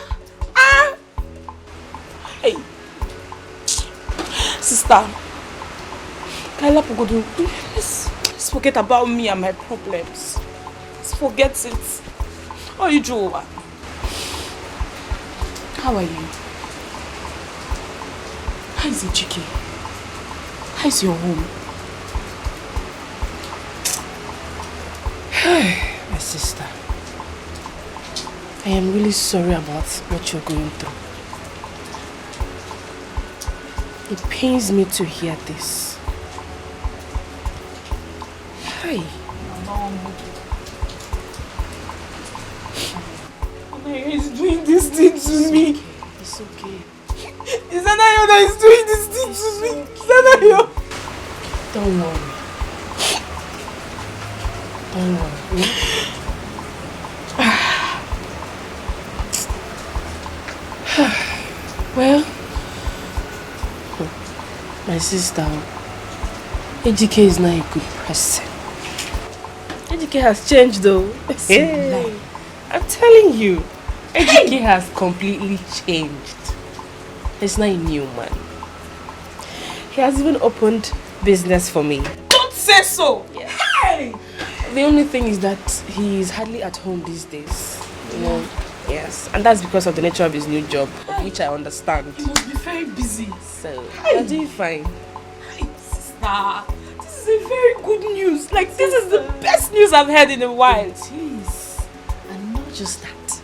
Hey. Sister. Kaila Pogodo, let's forget about me and my problems. Let's forget it. How are you, Joa? How are you? How is it, Chiki? How is your home? My sister, I am really sorry about what you're going through. It pains me to hear this. Hi. He's doing this thing to me. It's okay. Is Anayo that is doing this thing to me? Is Anayo? Don't worry. Don't worry. Well, my sister, AGK is not a good person. AGK has changed though. Hey, I'm telling you, AGK has completely changed. He's not a new man. He has even opened business for me. Don't say so! Yes. Hey! The only thing is that he is hardly at home these days. You know? Yes. And that's because of the nature of his new job, of which I understand. He must be very busy. So, you're doing fine. Hey, sister. This is a very good news. Like, this is the best news I've heard in a while. It is. And not just that.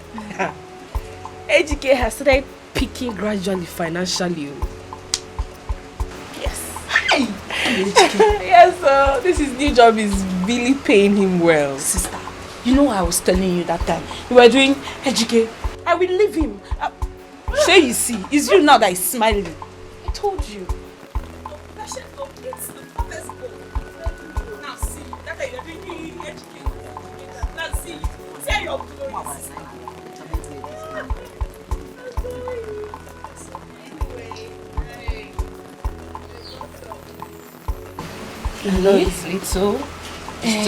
AGK has started peaking gradually financially. Yes. Hey! Yes, this his new job is really paying him well. Sister, you know I was telling you that time you were doing AGK. I will leave him. Say you see, it's you now that is smiling. I told you. Now see, that you're doing AGK. Now see, say your glories. I know it's little. It's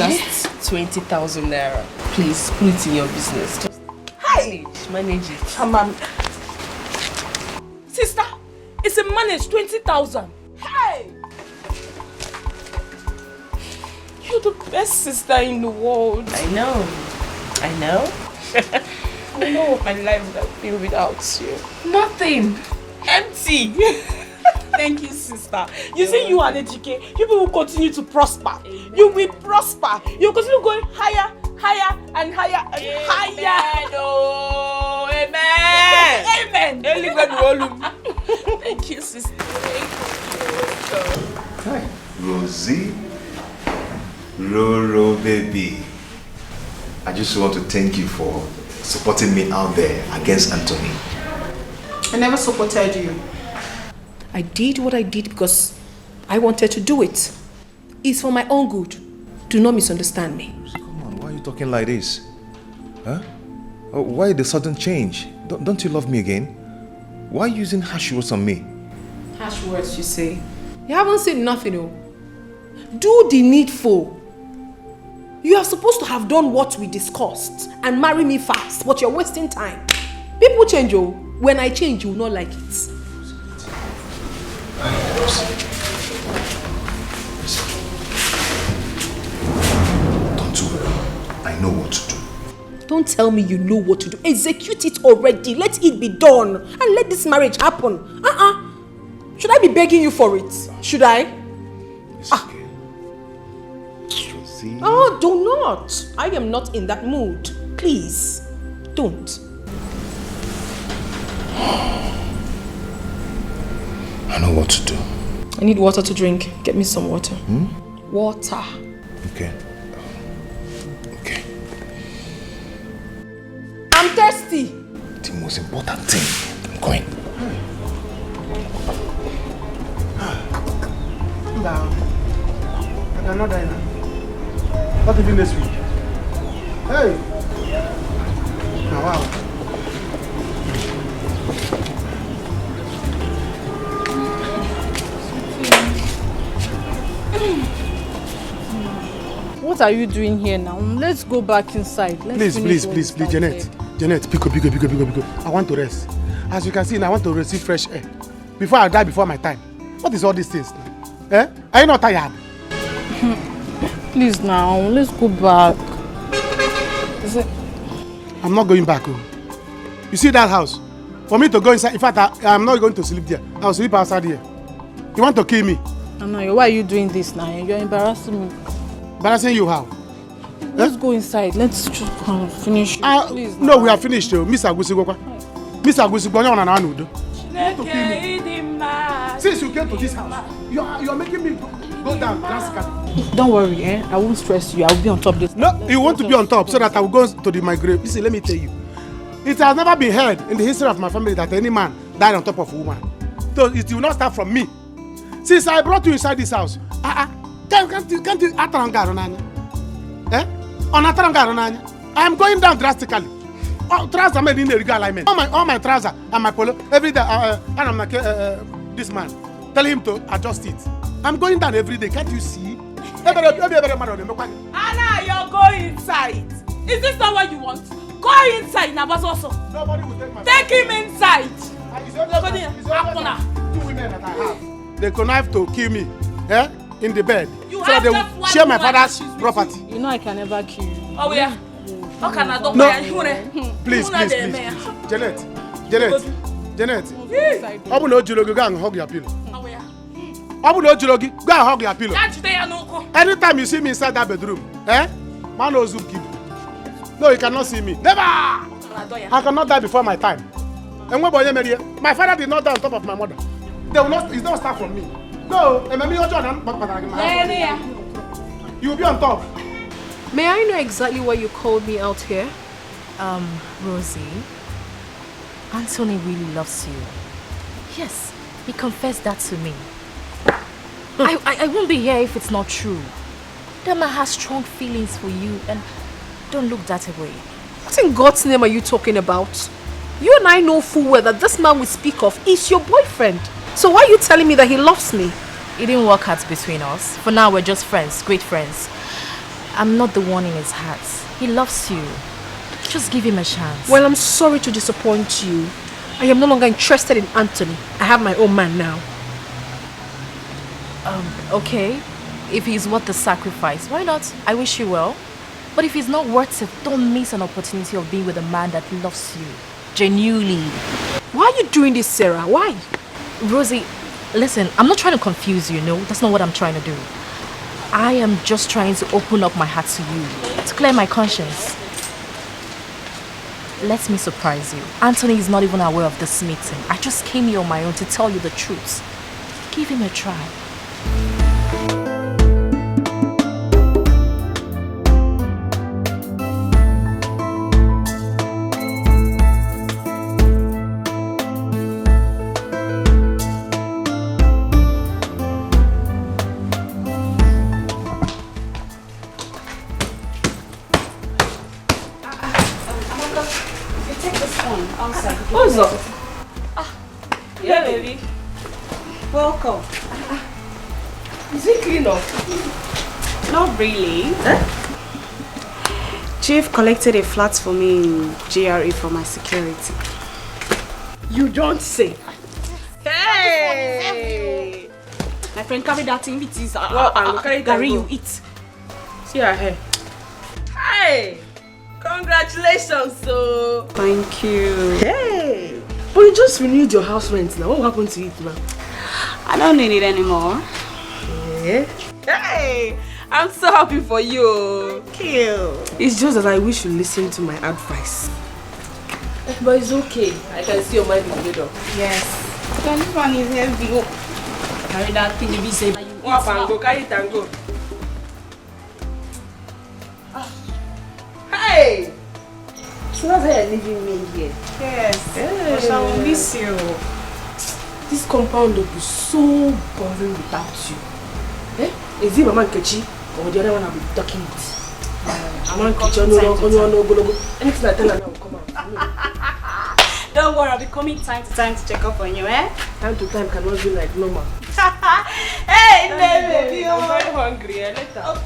just 20,000 naira. Please put it in your business. Just manage it. Sister, it's a manage 20,000. Hey! You're the best sister in the world. I know. I know. I know what my life would have been without you. Nothing. Empty. Thank you, sister. You see, you and AGK, people will continue to prosper. Amen. You will prosper. You will continue going higher, higher, and higher, and higher. Oh, amen. Amen. Thank you, sister. Thank you. Hi. Rosie, Roro baby. I just want to thank you for supporting me out there against Anthony. I never supported you. I did what I did because I wanted to do it. It's for my own good. Do not misunderstand me. Come on, why are you talking like this? Huh? Oh, why the sudden change? Don't you love me again? Why are you using harsh words on me? Harsh words, you say? You haven't said nothing, oh. Do the needful. You are supposed to have done what we discussed and marry me fast, but you're wasting time. People change, oh. When I change, you will not like it. Don't worry. I know what to do. Don't tell me you know what to do. Execute it already. Let it be done. And let this marriage happen. Should I be begging you for it? Should I? It's okay. See? Oh, do not. I am not in that mood. Please, don't. I know what to do. I need water to drink. Get me some water. Water. Okay. I'm thirsty. The most important thing. I'm going. Down. I cannot die now. Not even this week. Hey! Now, wow. What are you doing here now? Let's go back inside. Please, Janet. Janet, pick up. I want to rest. As you can see, I want to receive fresh air. Before I die before my time. What is all these things now? Eh? Are you not tired? Please now, let's go back. I'm not going back. Oh. You see that house? For me to go inside, in fact, I'm not going to sleep there. I'll sleep outside here. You want to kill me? No, why are you doing this now? You're embarrassing me. Embarrassing you how? Let's go inside. Let's just finish. Please. No, we are finished. Miss Agusigwa. Miss Agusigwa, you're on an Since you came to this house, you are making me go down drastically. Don't worry, I won't stress you. I will be on top this. No, you want to be on top so that I will go to my grave. Listen, let me tell you. It has never been heard in the history of my family that any man died on top of a woman. So it will not start from me. Since I brought you inside this house, can't you ataranga ronanya? Eh? On ataranga ronanya? I am going down drastically. Trousers made in illegal alignment. All my trousers and my polo every day. And I'm like this man. Tell him to adjust it. I'm going down every day. Can't you see? Anna, you're going inside. Is this not what you want? Go inside, Nabazoso. Nobody will take my Take him inside. Two women that I have. They connive to kill me. In the bed. You so that they will share my father's property. You know I can never kill you. Oh yeah. How can I do Please. Janet. Go and hug your pillow. Go and hug your pillow. Anytime you see me inside that bedroom, man knows who keep. No, you cannot see me. Never! I cannot die before my time. And when my father did not die on top of my mother. It's not start from me. Go, you will be on top. May I know exactly why you called me out here? Rosie, Anthony really loves you. Yes, he confessed that to me. I won't be here if it's not true. That man has strong feelings for you and don't look that way. What in God's name are you talking about? You and I know full well that this man we speak of is your boyfriend. So why are you telling me that he loves me? It didn't work out between us. For now, we're just friends, great friends. I'm not the one in his heart. He loves you. Just give him a chance. Well, I'm sorry to disappoint you. I am no longer interested in Anthony. I have my own man now. Okay. If he's worth the sacrifice, why not? I wish you well. But if he's not worth it, don't miss an opportunity of being with a man that loves you. Genuinely. Why are you doing this, Sarah? Why? Rosie, listen, I'm not trying to confuse you, no? That's not what I'm trying to do. I am just trying to open up my heart to you, to clear my conscience. Let me surprise you. Anthony is not even aware of this meeting. I just came here on my own to tell you the truth. Give him a try. What's up? Yeah, baby. Welcome. Is it clean up? Not really. Chief collected a flat for me in GRA for my security. You don't say. Hey! My friend carry that thing with his Gary, you eat. See her hair. Hey! Congratulations, so. Thank you. Hey! But you just renewed your house rent now. What happened to it now? I don't need it anymore. Yeah. Hey! I'm so happy for you. Kill. It's just that I wish you listened to my advice. But it's okay. I can see your mind is made up. Yes. But this one is heavy. Carry that thing if you say. Go, carry it and go. Hey! So that's why you're leaving me here. Yes. But I will miss you. This compound will be so boring without you. Eh? Is it Mama Nkechi or the other one I'll be talking with? Mama Nkechi, anything I tell her now will come out. Don't worry, I'll be coming time to time to check up on you, eh? Time to time cannot be like normal. Hey, baby, I'm very hungry. Later.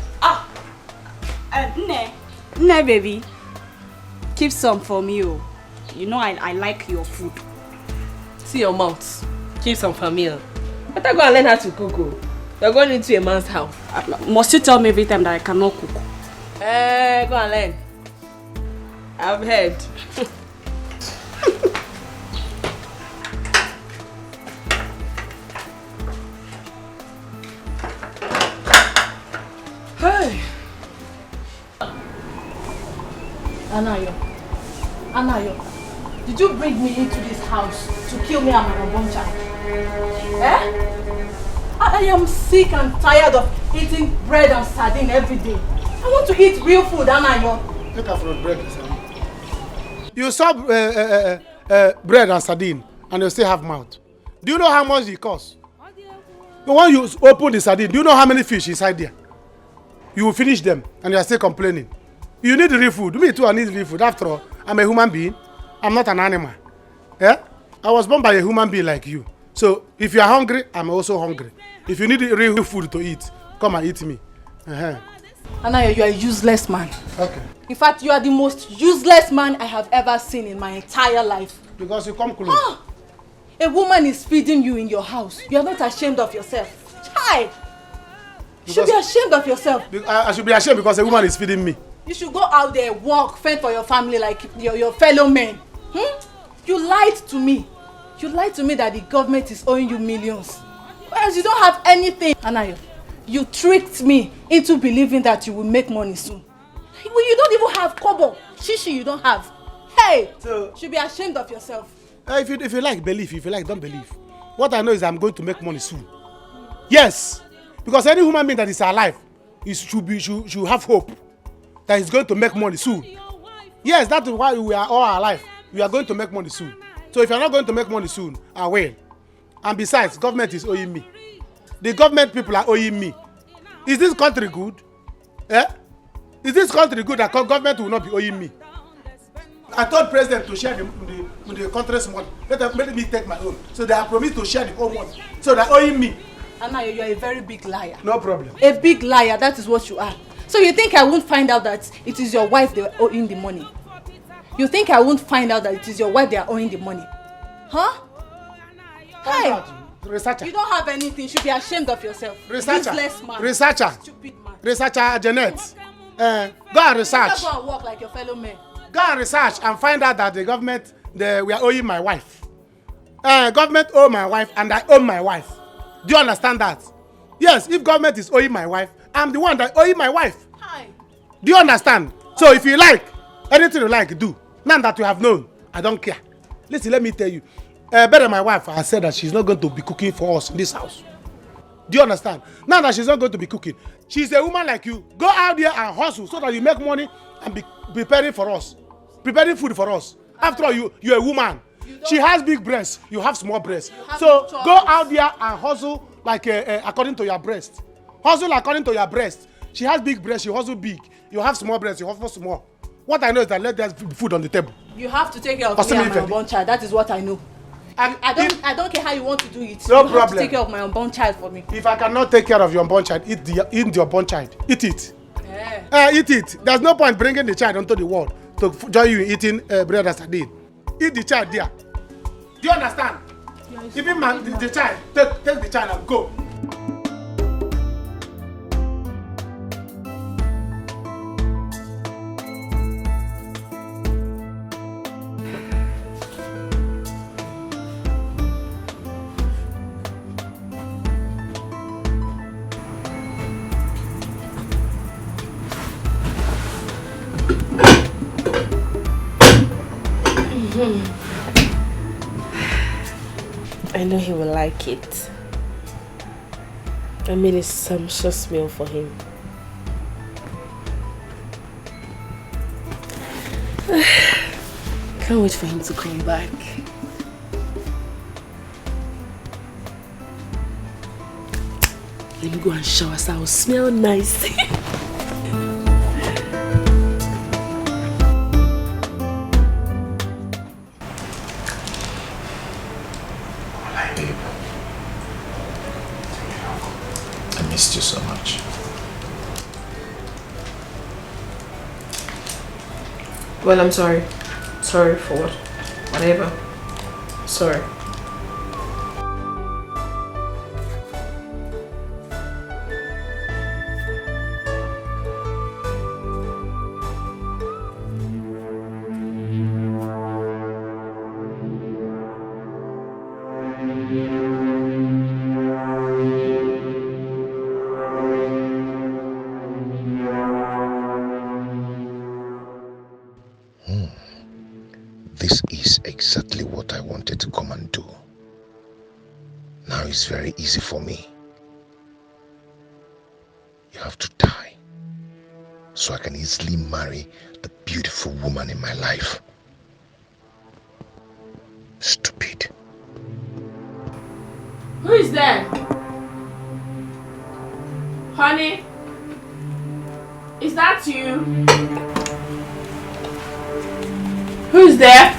Ne, baby. Keep some for me, oh. You know I like your food. See your mouth. Keep some for me. Better go and learn how to cook. You're going into a man's house. Must you tell me every time that I cannot cook? Go and learn. I've heard. Hey. Anayo, did you bring me into this house to kill me and my unborn child? Eh? I am sick and tired of eating bread and sardine every day. I want to eat real food, Anayo. Look at for bread and sardine. You saw bread and sardine and you still have mouth. Do you know how much it costs? But when you open the sardine, do you know how many fish inside there? You will finish them and you are still complaining. You need real food. Me too, I need real food. After all, I'm a human being. I'm not an animal. Yeah? I was born by a human being like you. So if you are hungry, I'm also hungry. If you need real food to eat, come and eat me. Anayo, you are a useless man. Okay. In fact, you are the most useless man I have ever seen in my entire life. Because you come close. A woman is feeding you in your house. You are not ashamed of yourself. Child! You should be ashamed of yourself. I should be ashamed because a woman is feeding me. You should go out there, work, fend for your family like your fellow men. You lied to me. You lied to me that the government is owing you millions. Whereas you don't have anything. Anayo, you tricked me into believing that you will make money soon. Well, you don't even have kobo. Shishi you don't have. Hey! So, you should be ashamed of yourself. If you like, believe. If you like, don't believe. What I know is I'm going to make money soon. Yes! Because any human being that is alive should have hope that he's going to make money soon. Yes, that is why we are all alive. We are going to make money soon. So if you're not going to make money soon, I will. And besides, government is owing me. The government people are owing me. Is this country good? Eh? Is this country good that government will not be owing me? I told president to share the country's money. Let me take my own. So they have promised to share the whole money. So they're owing me. Anayo, you are a very big liar. No problem. A big liar, that is what you are. So you think I won't find out that it is your wife they are owing the money? You think I won't find out that it is your wife they are owing the money? Huh? Hey! Researcher. You don't have anything. You should be ashamed of yourself. Researcher. Useless man. Researcher. Stupid man. Researcher Janet. Go and research. Go and work like your fellow men. Go and research and find out that the government we are owing my wife. Government owe my wife and I owe my wife. Do you understand that? Yes, if government is owing my wife, I'm the one that owing my wife. Hi. Do you understand? So if you like, anything you like, do. Now that you have known, I don't care. Listen, let me tell you. Better my wife has said that she's not going to be cooking for us in this house. Do you understand? Now that she's not going to be cooking, she's a woman like you. Go out there and hustle so that you make money and be preparing for us. Preparing food for us. After all, you're a woman. She has big breasts. You have small breasts. So go out there and hustle like according to your breast. Hustle according to your breast. She has big breasts. You hustle big. You have small breasts. You hustle small. What I know is that let there's food on the table. You have to take care of Also me and me, my Feli. unborn child. That is what I know. I don't care how you want to do it. No you problem. have to take care of my unborn child for me. If I cannot take care of your unborn child, eat the unborn child. Eat it. Eat it. There's no point bringing the child onto the world to join you in eating bread and sardine. Eat the child there. Do you understand? Yes. Even man, the child, take the child and go. I know he will like it. I made a sumptuous meal for him. Can't wait for him to come back. Let me go and shower so I'll smell nice. I missed you so much. Well, I'm sorry. Sorry for what? Whatever. Sorry. This is exactly what I wanted to come and do. Now it's very easy for me. You have to die so I can easily marry the beautiful woman in my life. Stupid. Who is there? Honey? Is that you? Who's there?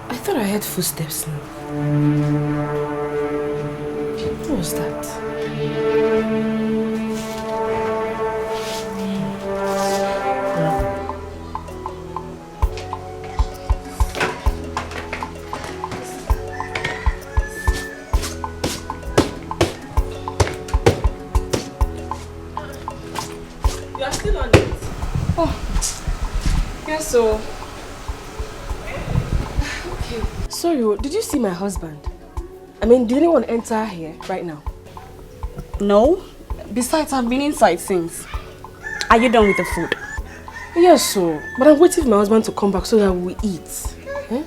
I thought I heard footsteps now. What was that? You are still on it. Oh. Yes, so. Okay. Sorry, did you see my husband? I mean, did anyone enter here right now? No. Besides, I've been inside since. Are you done with the food? Yes, so. But I'm waiting for my husband to come back so that we eat. Eh?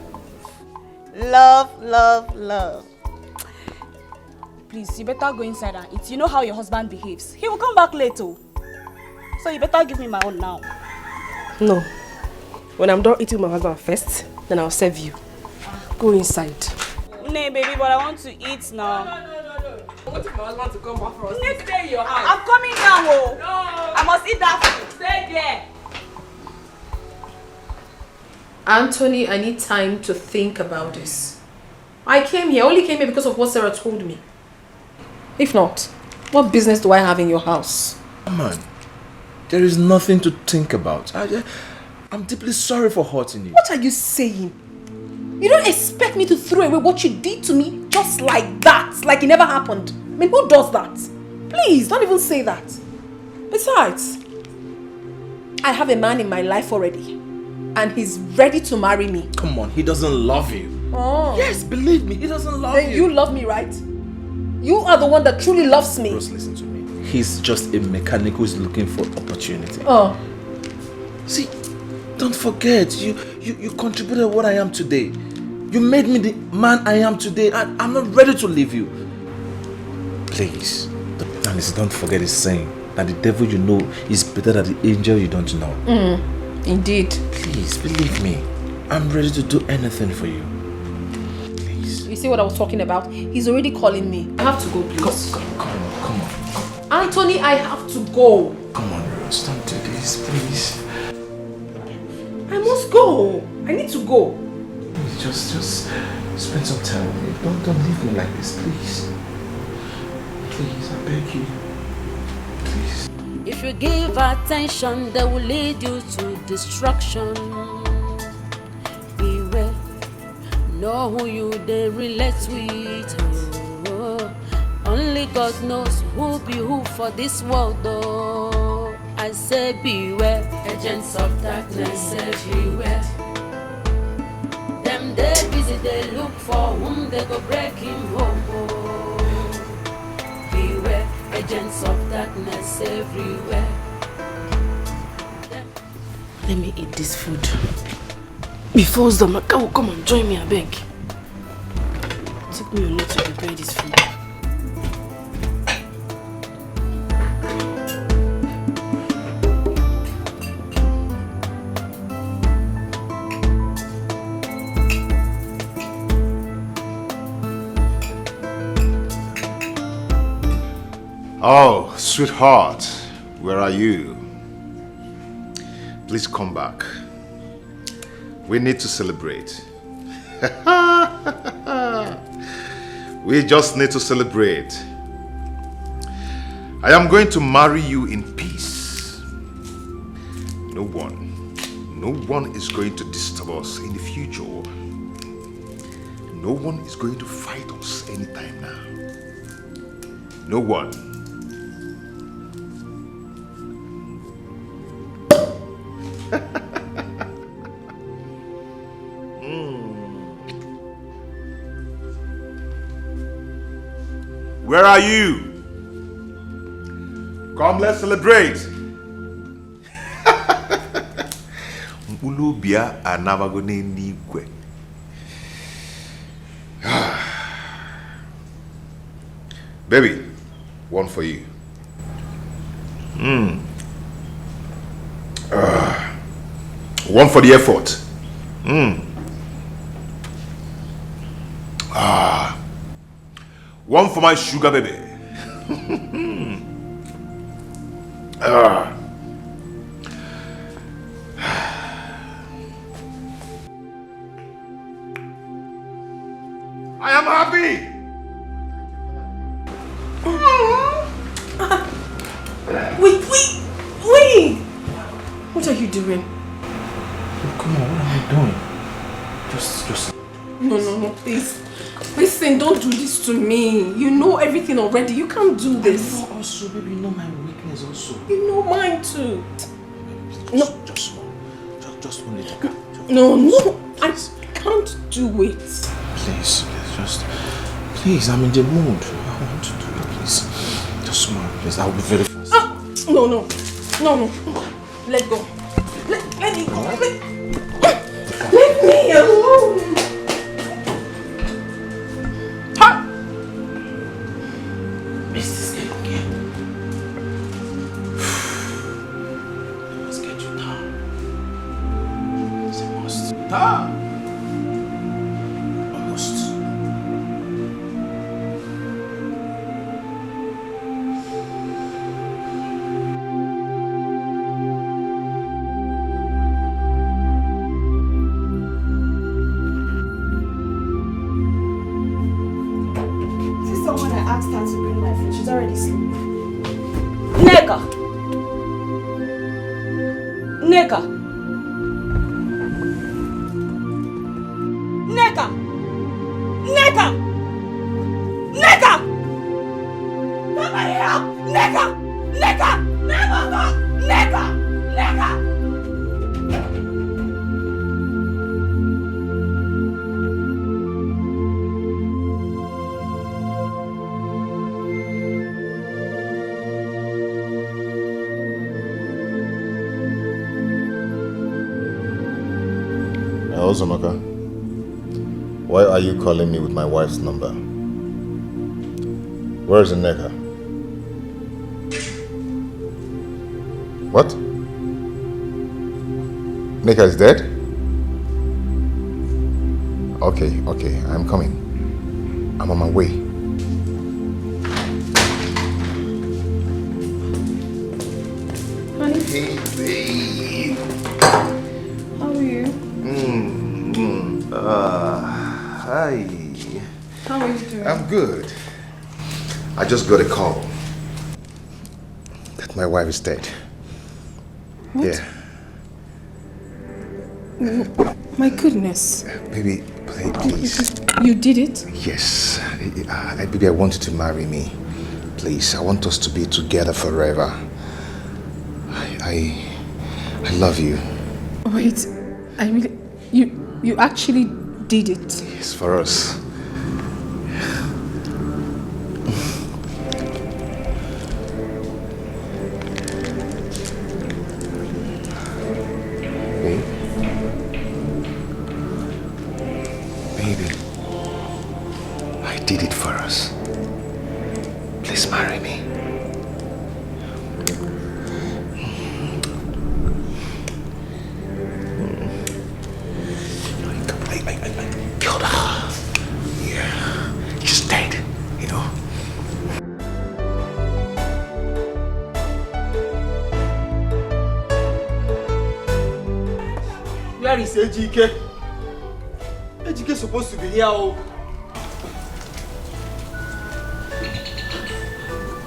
Love, love, love. Please, you better go inside and eat. You know how your husband behaves. He will come back later. So you better give me my own now. No. When I'm done eating my husband first, then I'll serve you. Go inside. Nay, baby, but I want to eat now. No. I'm waiting for my husband to come back for us. Next day in your house. I'm coming now, oh. No. I must eat that food. Stay there. Anthony, I need time to think about this. I only came here because of what Sarah told me. If not, what business do I have in your house? Come on. There is nothing to think about. I'm deeply sorry for hurting you. What are you saying? You don't expect me to throw away what you did to me just like that, like it never happened. I mean, who does that? Please, don't even say that. Besides, I have a man in my life already, and he's ready to marry me. Come on, he doesn't love you. Oh. Yes, believe me, he doesn't love Then you. you love me, right? You are the one that truly loves me. Rose, listen to me. He's just a mechanic who's looking for opportunity. Oh. See, don't forget, you contributed what I am today. You made me the man I am today, and I'm not ready to leave you. Please, and don't forget his saying that the devil you know is better than the angel you don't know. Indeed. Please, believe me. I'm ready to do anything for you. You see what I was talking about? He's already calling me. I have to go, please. Come on. Anthony, I have to go. Come on, Rose. Don't do this, please. I must go. I need to go. Please, just spend some time with me. Don't leave me like this, please. Please, I beg you. Please. If you give attention, they will lead you to destruction. Beware, know who you they relate with. Oh, only God knows who be who for this world. Oh, I say beware, agents of darkness everywhere. Them they busy, they look for whom they go break him home. Oh, beware, agents of darkness everywhere. Let me eat this food. Before the Maka will come and join me, I beg. It took me a lot to prepare this food. Oh, sweetheart, where are you? Please come back. We need to celebrate. We just need to celebrate. I am going to marry you in peace. No one is going to disturb us in the future. No one is going to fight us anytime now. No one. Where are you? Come, let's celebrate. Ulubia anabagone nigwe. Baby, one for you. One for the effort. One for my sugar baby. I am happy. Wait! What are you doing? Come on, what am I doing? Just... No, please. Listen, don't do this to me. You know everything already. You can't do this. I know also, baby, you know my weakness also. You know mine too. No. Just one little. No, I can't do it. Please, I'm in the mood. I want to do it, please. Just one, please. I'll be very fast. No. Let go. Let me go. Let me alone. Miss this girl again. Let's get you down. It's a must. Almost. Someone I asked her to bring my food. She's already asleep. Nega! Somebody help! Nega! Ozomaka, why are you calling me with my wife's number? Where is the nigger? What? Neka is dead? Okay, I'm coming. I'm on my way. Honey. Hey, babe. How are you? Hi. How are you doing? I'm good. I just got a call that my wife is dead. What? Yeah. My goodness. Baby, please. You did it? Yes. Baby, I want you to marry me. Please, I want us to be together forever. I love you. Wait, I really... You actually did it? Yes, for us. Baby, I did it for us. Please marry me. I killed her. Yeah, she's dead, you know. Where is Ejike? Ejike is supposed to be here.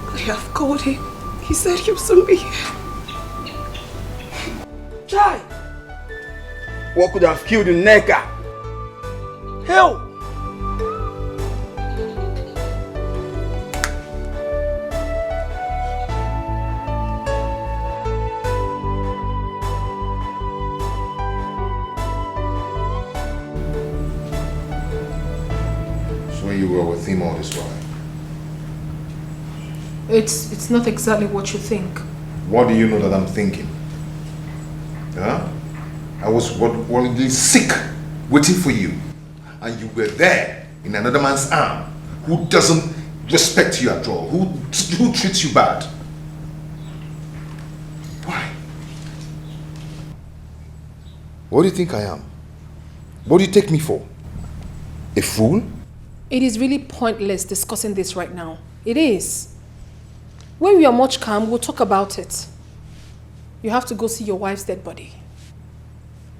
I have called him. He said he'll soon be here. Chai! What could have killed Neka? Hell! So you were with him all this while? It's not exactly what you think. What do you know that I'm thinking? Huh? I was worldly sick, waiting for you. And you were there in another man's arm who doesn't respect you at all, who treats you bad. Why? What do you think I am? What do you take me for? A fool? It is really pointless discussing this right now. It is. When we are much calm, we'll talk about it. You have to go see your wife's dead body.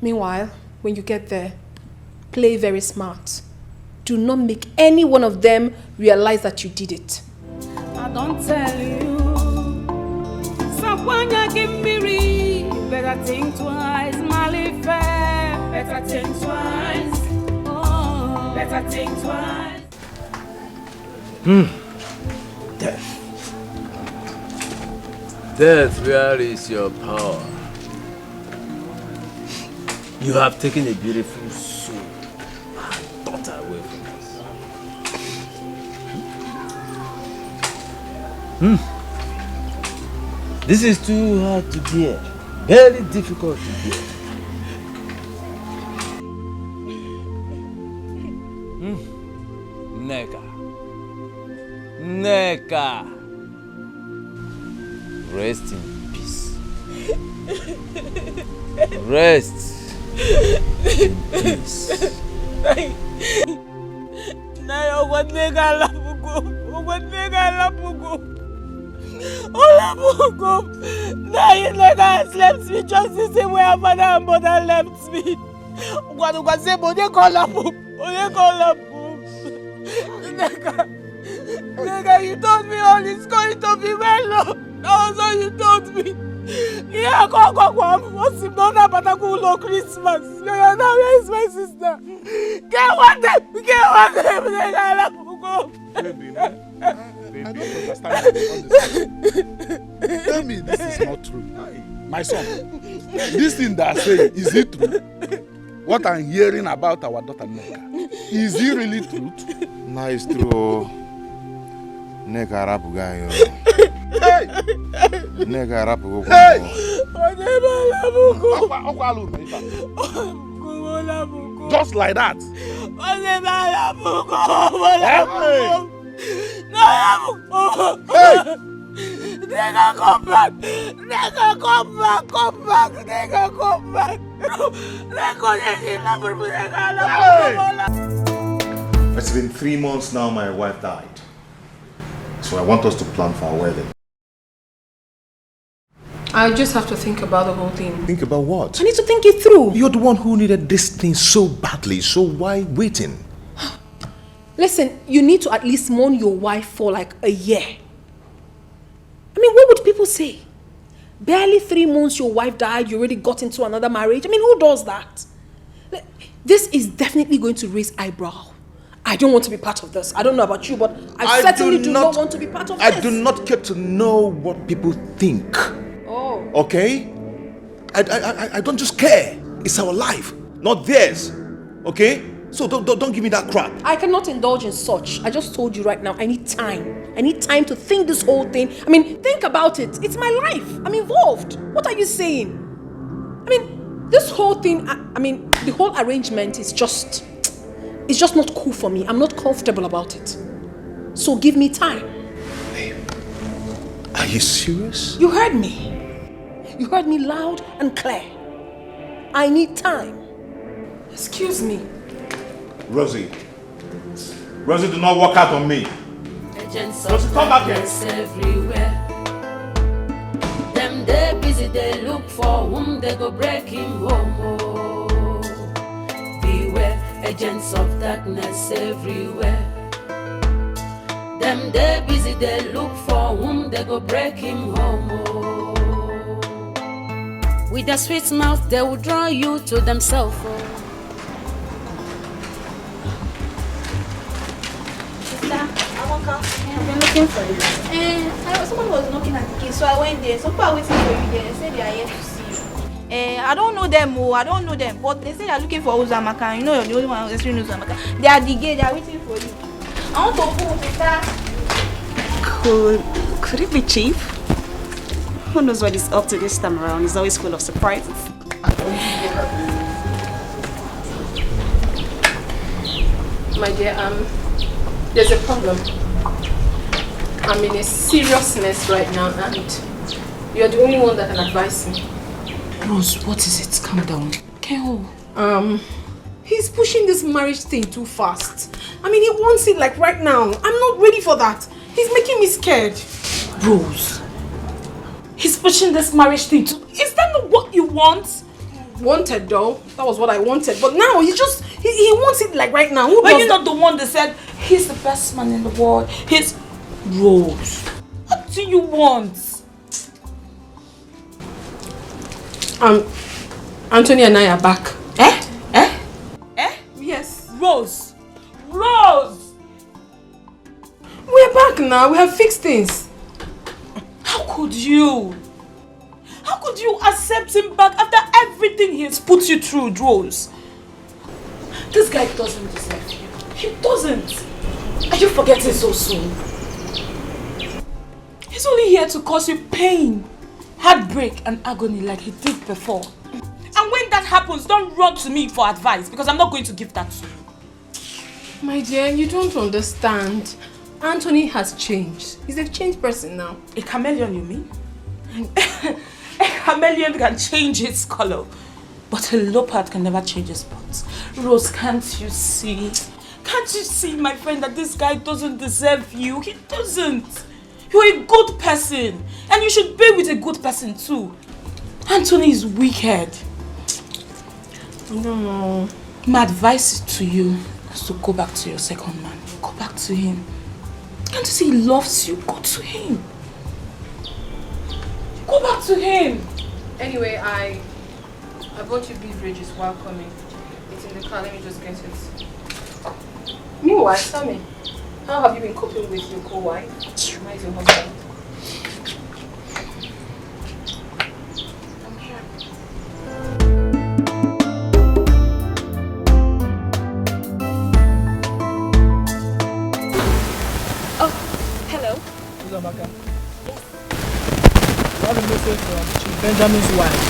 Meanwhile, when you get there, play very smart. Do not make any one of them realize that you did it. I don't tell you. Someone give me read. Better think twice, Malife. Better think twice. Oh, better think twice. Death. Death, where is your power? You have taken a beautiful soul and daughter away from us. This is too hard to bear. Very difficult to bear. Neka. Rest in peace. Rest in peace. Nayo nega lapugo. Olapugo. Nayo nega has left me just the same way her father and mother left me. Ugwa say bode call lapu. Nega, you told me all is going to be well. That was all you told me. Yeah, go. What's him done about a cool Christmas? Now where is my sister? Get one them, nega, go. Baby, I don't understand. Tell me this is not true. My son, this thing that I say, is it true? What I'm hearing about our daughter Neka, is it really true? No, it's true. Neka rapu guy. Hey! Neka rapu. Hey! Just like that. Nigga, come back! Nigga, come back! Come back! Nigga, come back! It's been 3 months now my wife died. So I want us to plan for our wedding. I just have to think about the whole thing. Think about what? I need to think it through. You're the one who needed this thing so badly, so why waiting? Listen, you need to at least mourn your wife for like a year. I mean, what would people say? Barely 3 months your wife died, you already got into another marriage. I mean, who does that? This is definitely going to raise eyebrow. I don't want to be part of this. I don't know about you, but I certainly do not want to be part of this. I do not care to know what people think. Oh. Okay? I don't just care. It's our life, not theirs. Okay? So don't give me that crap. I cannot indulge in such. I just told you right now, I need time. I need time to think this whole thing. I mean, think about it. It's my life. I'm involved. What are you saying? I mean, this whole thing, I mean, the whole arrangement is just, it's just not cool for me. I'm not comfortable about it. So give me time. Babe, are you serious? You heard me. You heard me loud and clear. I need time. Excuse me. Rosie, do not walk out on me. Rosie, come back here. Everywhere. Them they busy, they look for whom they go break him home. Oh. Beware, agents of darkness everywhere. Them they busy, they look for whom they go break him home. Oh. With a sweet mouth, they will draw you to themselves. Oh. I've been looking for you. Someone was knocking at the gate, so I went there. Some people are waiting for you there. They say they are here to see you. I don't know them, I don't know them. But they say they are looking for Uzamaka. You know you're the only one who actually knows Uzamaka. They are the gate, they are waiting for you. I want to go, sister. Could it be Chief? Who knows what he's up to this time around? He's always full of surprises. My dear, there's a problem. I'm in a serious mess right now and you're the only one that can advise me. Rose, what is it? Calm down. Keo. He's pushing this marriage thing too fast. I mean, he wants it like right now. I'm not ready for that. He's making me scared. Rose, he's pushing this marriage thing too. Is that not what you want? Wanted though. That was what I wanted. But now he wants it like right now. Who But you're not the one that said he's the best man in the world. He's Rose. What do you want? Anthony and I are back. Yes. Rose. Rose! We're back now. We have fixed things. How could you? How could you accept him back after everything he has put you through, Rose? This guy doesn't deserve you. He doesn't. Are you forgetting so soon? He's only here to cause you pain, heartbreak and agony like he did before. And when that happens, don't run to me for advice because I'm not going to give that to you. My dear, you don't understand. Anthony has changed. He's a changed person now. A chameleon, you mean? A chameleon can change its color, but a leopard can never change its spots. Rose, can't you see? Can't you see, my friend, that this guy doesn't deserve you? He doesn't. You're a good person, and you should be with a good person too. Anthony is wicked. No. My advice to you is to go back to your second man. Go back to him. Can't you see he loves you? Go to him. Go back to him. Anyway, I bought you beverages while coming. It's in the car. Let me just get it. Meanwhile, tell me, how have you been coping with your co-wife? Where is your husband? Amaka. Yes. I have a message from Chief Benjamin's wife.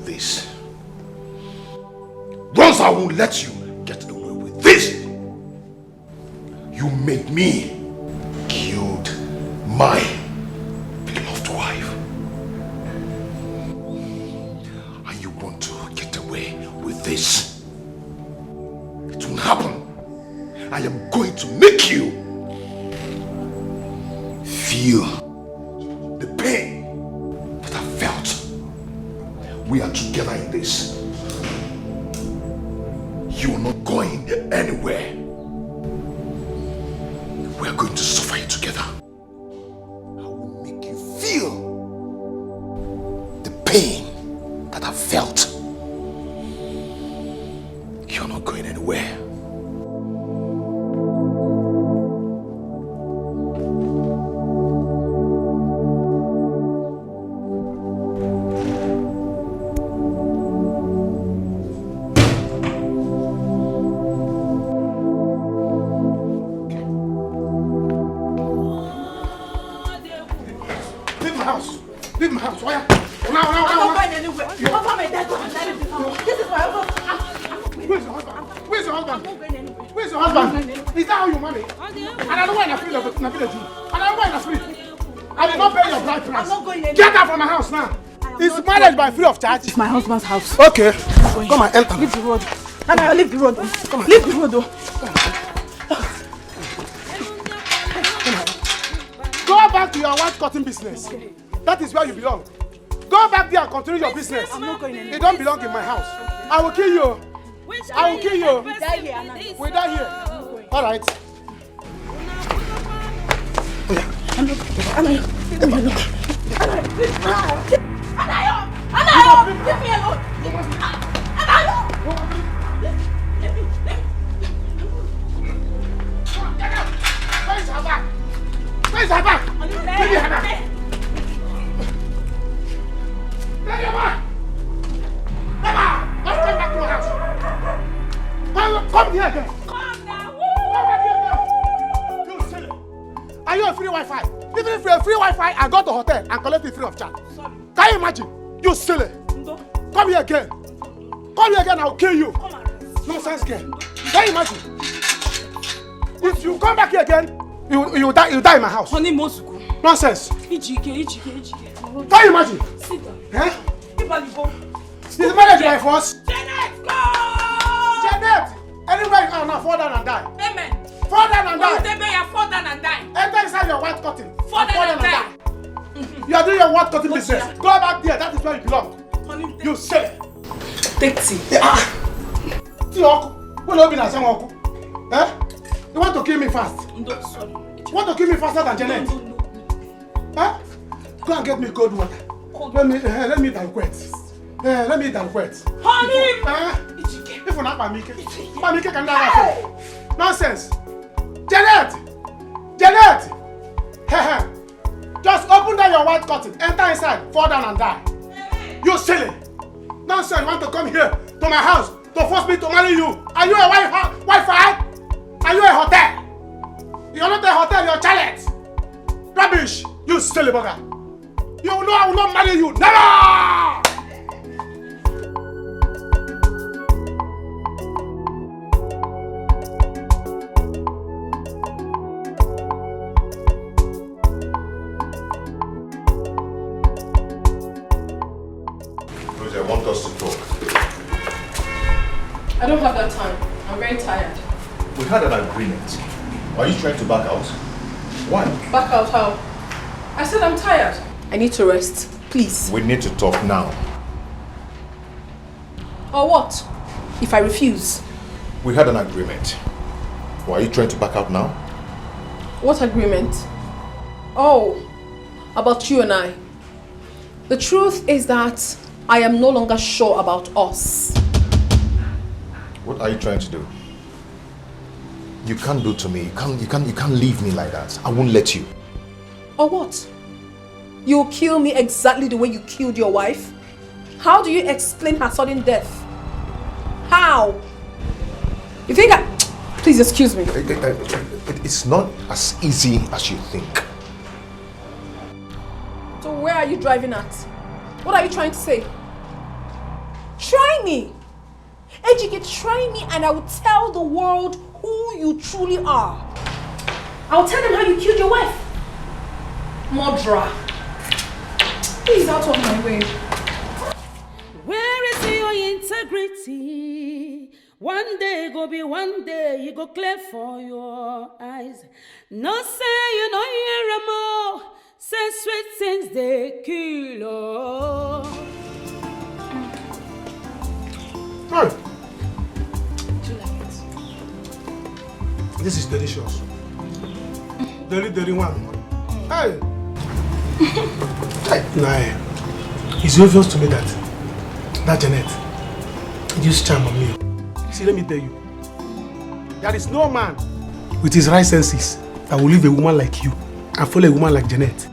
with this. Once I won't let you get away with this. You made me killed my beloved wife. And you want to get away with this. It won't happen. I am going to make you feel the pain that I felt. We are together in this. You are not going anywhere. We are going to suffer it together. I will make you feel the pain that I felt. You're not going anywhere. By free of charge. It's my husband's house. Okay. Come on, enter. Leave the road. Nana, leave the road. Come on. Leave the road. Go back to your white cotton business. That is where you belong. Go back there and continue your business. I'm not going anywhere. You don't belong in my house. I will kill you. I will kill you. We die here, Anna. We die here. All right. Anayo, leave me alone. Anayo. Where's her back? Where's her back? Give me her back. Give me her back. Mama, let's come back to your house. Come here again. Come now. Come back here again. You silly. Are you a free Wi-Fi? Even if you're a free Wi-Fi, I go to hotel and collect it free of charge. Sorry. Can you imagine? You silly. Come here again. Come here again, I'll kill you. Nonsense girl. Can you imagine? If you come back here again, you die in my house. Honey Mosuku. Nonsense. Ijike. Can you imagine? Sit down. Eh? Is marriage by force? Janet, go! Janet! Anywhere you are now, fall down and die. Amen. Fall down and die. Fall down and die. Enter inside your white cotton. Fall down and die. You are doing your white cotton business. Go back there, that is where you belong. You say. Take tea. Tea oku. What do you mean? Eh? You want to kill me fast? No, sorry. You want to kill me faster than Janet? Huh? Go and get me cold water. Let me banquet. Let me banquet. Honey! If you're not Pamike can never. Nonsense. Janet! Just open down your white curtain, enter inside, fall down and die. You silly! Nonsense, you want to come here to my house to force me to marry you? Are you a Wi-Fi? Are you a hotel? You're not a hotel, you're a chalet. Rubbish! You silly bugger! You know I will not marry you! Never! I want us to talk. I don't have that time. I'm very tired. We had an agreement. Are you trying to back out? Why? Back out how? I said I'm tired. I need to rest. Please. We need to talk now. Or what? If I refuse? We had an agreement. Why are you trying to back out now? What agreement? Oh, about you and I. The truth is that I am no longer sure about us. What are you trying to do? You can't do to me. You can't leave me like that. I won't let you. Or what? You'll kill me exactly the way you killed your wife? How do you explain her sudden death? How? You think I... Please excuse me. It's not as easy as you think. So where are you driving at? What are you trying to say? Try me. Ejike, try me and I will tell the world who you truly are. I'll tell them how you killed your wife. Murderer. Please, out of my way. Where is your integrity? One day go be one day, you go clear for your eyes. No say you know hear more. Say sweet things they kill. Oh. Hey. Do you like it? This is delicious. Dirty one. Hey. Nah, it's obvious to me that Janet used charm on me. See, let me tell you, there is no man with his right senses that will leave a woman like you and follow a woman like Janet.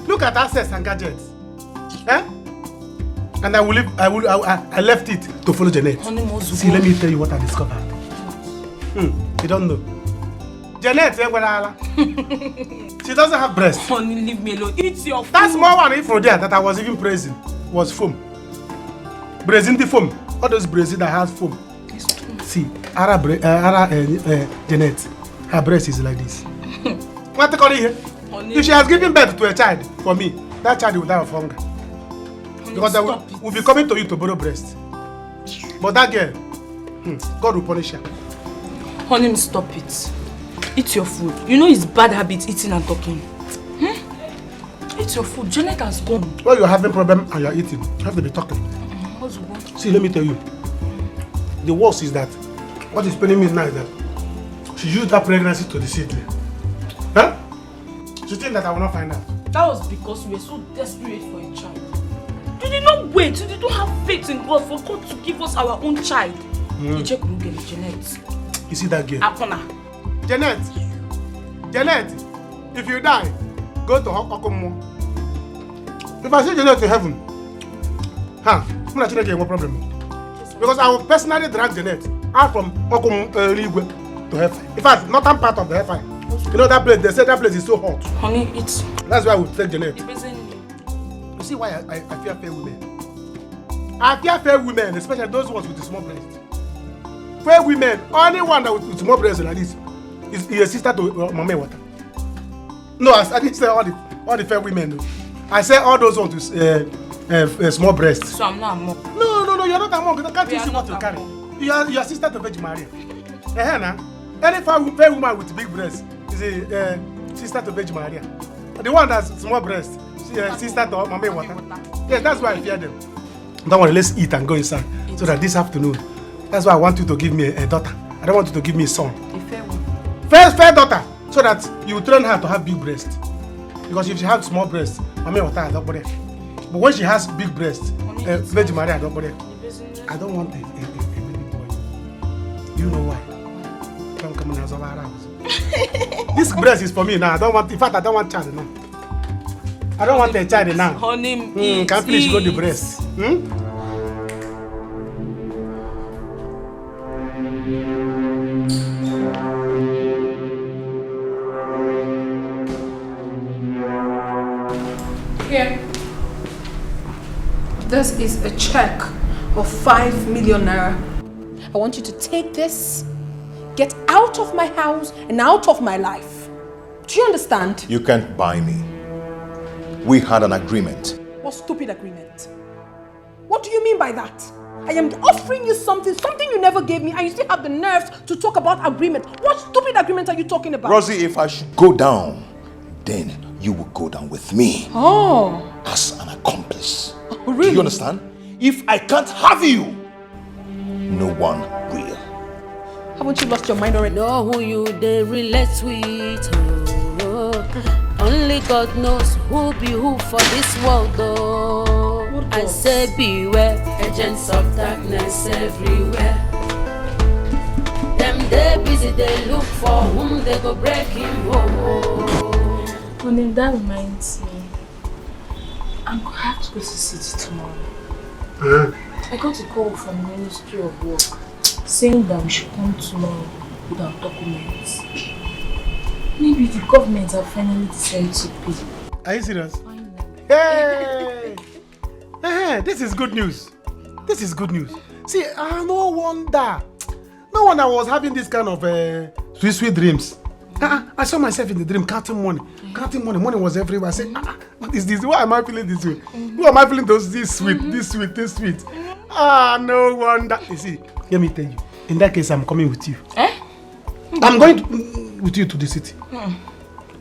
Look at assets and gadgets, eh? And I left it to follow Janet. See, let me tell you what I discovered. You don't know. Janet, she doesn't have breasts. Honey, leave me alone. Eat your food. That small one in front there that I was even praising was foam. Braising the foam. All those braising that has foam. See, Janet, her breast is like this. What to call it here? If she has given birth to a child for me, that child will die of hunger. Because I will be coming to you to borrow breast. But that girl, God will punish her. Honey, stop it. Eat your food. You know it's bad habit eating and talking. Eat your food. Janet has gone. Well, you're having problem and you're eating. You have to be talking. See, let me tell you. The worst is that what is paining me now is that she used that pregnancy to deceive me. Huh? She thinks that I will not find out. That was because we were so desperate for a child. You did not wait. You did not have faith in God for God to give us our own child. You check Janet. You see that girl? Apona. Janet, if you die, go to Okomo. If I see Janet to heaven, I'm not going to get no problem. Because I will personally drag Janet out from Okomo to heaven. In fact, northern part of the hellfire. You know that place, they say that place is so hot. Honey, it's... That's why I would take Janet. You see why I fear fair women? I fear fair women, especially those ones with the small breasts. Fair women, only one that with small breasts like this is a sister to Mama Water. No, I didn't say all the fair women. No. I say all those ones with small breasts. So I'm not a monk. No, you're not a monk. Can't you see what you carry? You are sister to Virgin Maria. Any fair woman with big breasts is a sister to Virgin Maria. The one that's small breasts, sister to Mama Water. Yes, that's why I fear them. Don't worry, let's eat and go inside. So that this afternoon, that's why I want you to give me a daughter. I don't want you to give me a son. A fair one. Fair daughter. So that you train her to have big breasts. Because if she has small breasts, Mama Water, I don't bother. But when she has big breasts, Virgin Maria, I don't bother. I don't want a baby boy. You know why? Come on, this breast is for me now. In fact, I don't want child now. I don't want a child now. Honey, can't finish go the breast. Here. This is a check of 5 million naira. I want you to take this, get out of my house and out of my life. Do you understand? You can't buy me. We had an agreement. What stupid agreement? What do you mean by that? I am offering you something you never gave me, and you still have the nerves to talk about agreement. What stupid agreement are you talking about? Rosie, if I should go down, then you will go down with me. Oh. As an accomplice. Oh, really? Do you understand? If I can't have you, no one will. Haven't you lost your mind already? Know who you they relate with. Oh. Only God knows who be who for this world. Oh. I say beware, agents of darkness everywhere. Them they busy, they look for whom they go break him. Oh. Honey, that reminds me. I'm going to have to go to the city tomorrow. I got a call from the Ministry of Work saying that we should come tomorrow with our documents. Maybe the government have finally decided to pay. Are you serious? Hey! This is good news. This is good news. See, no wonder. No wonder I was having this kind of sweet dreams. I saw myself in the dream counting money. Counting money. Money was everywhere. I said, what is this? Why am I feeling this way? Why am I feeling this sweet, this sweet, this sweet? No wonder. You see, let me tell you. In that case, I'm coming with you. Eh? I'm going with you to the city.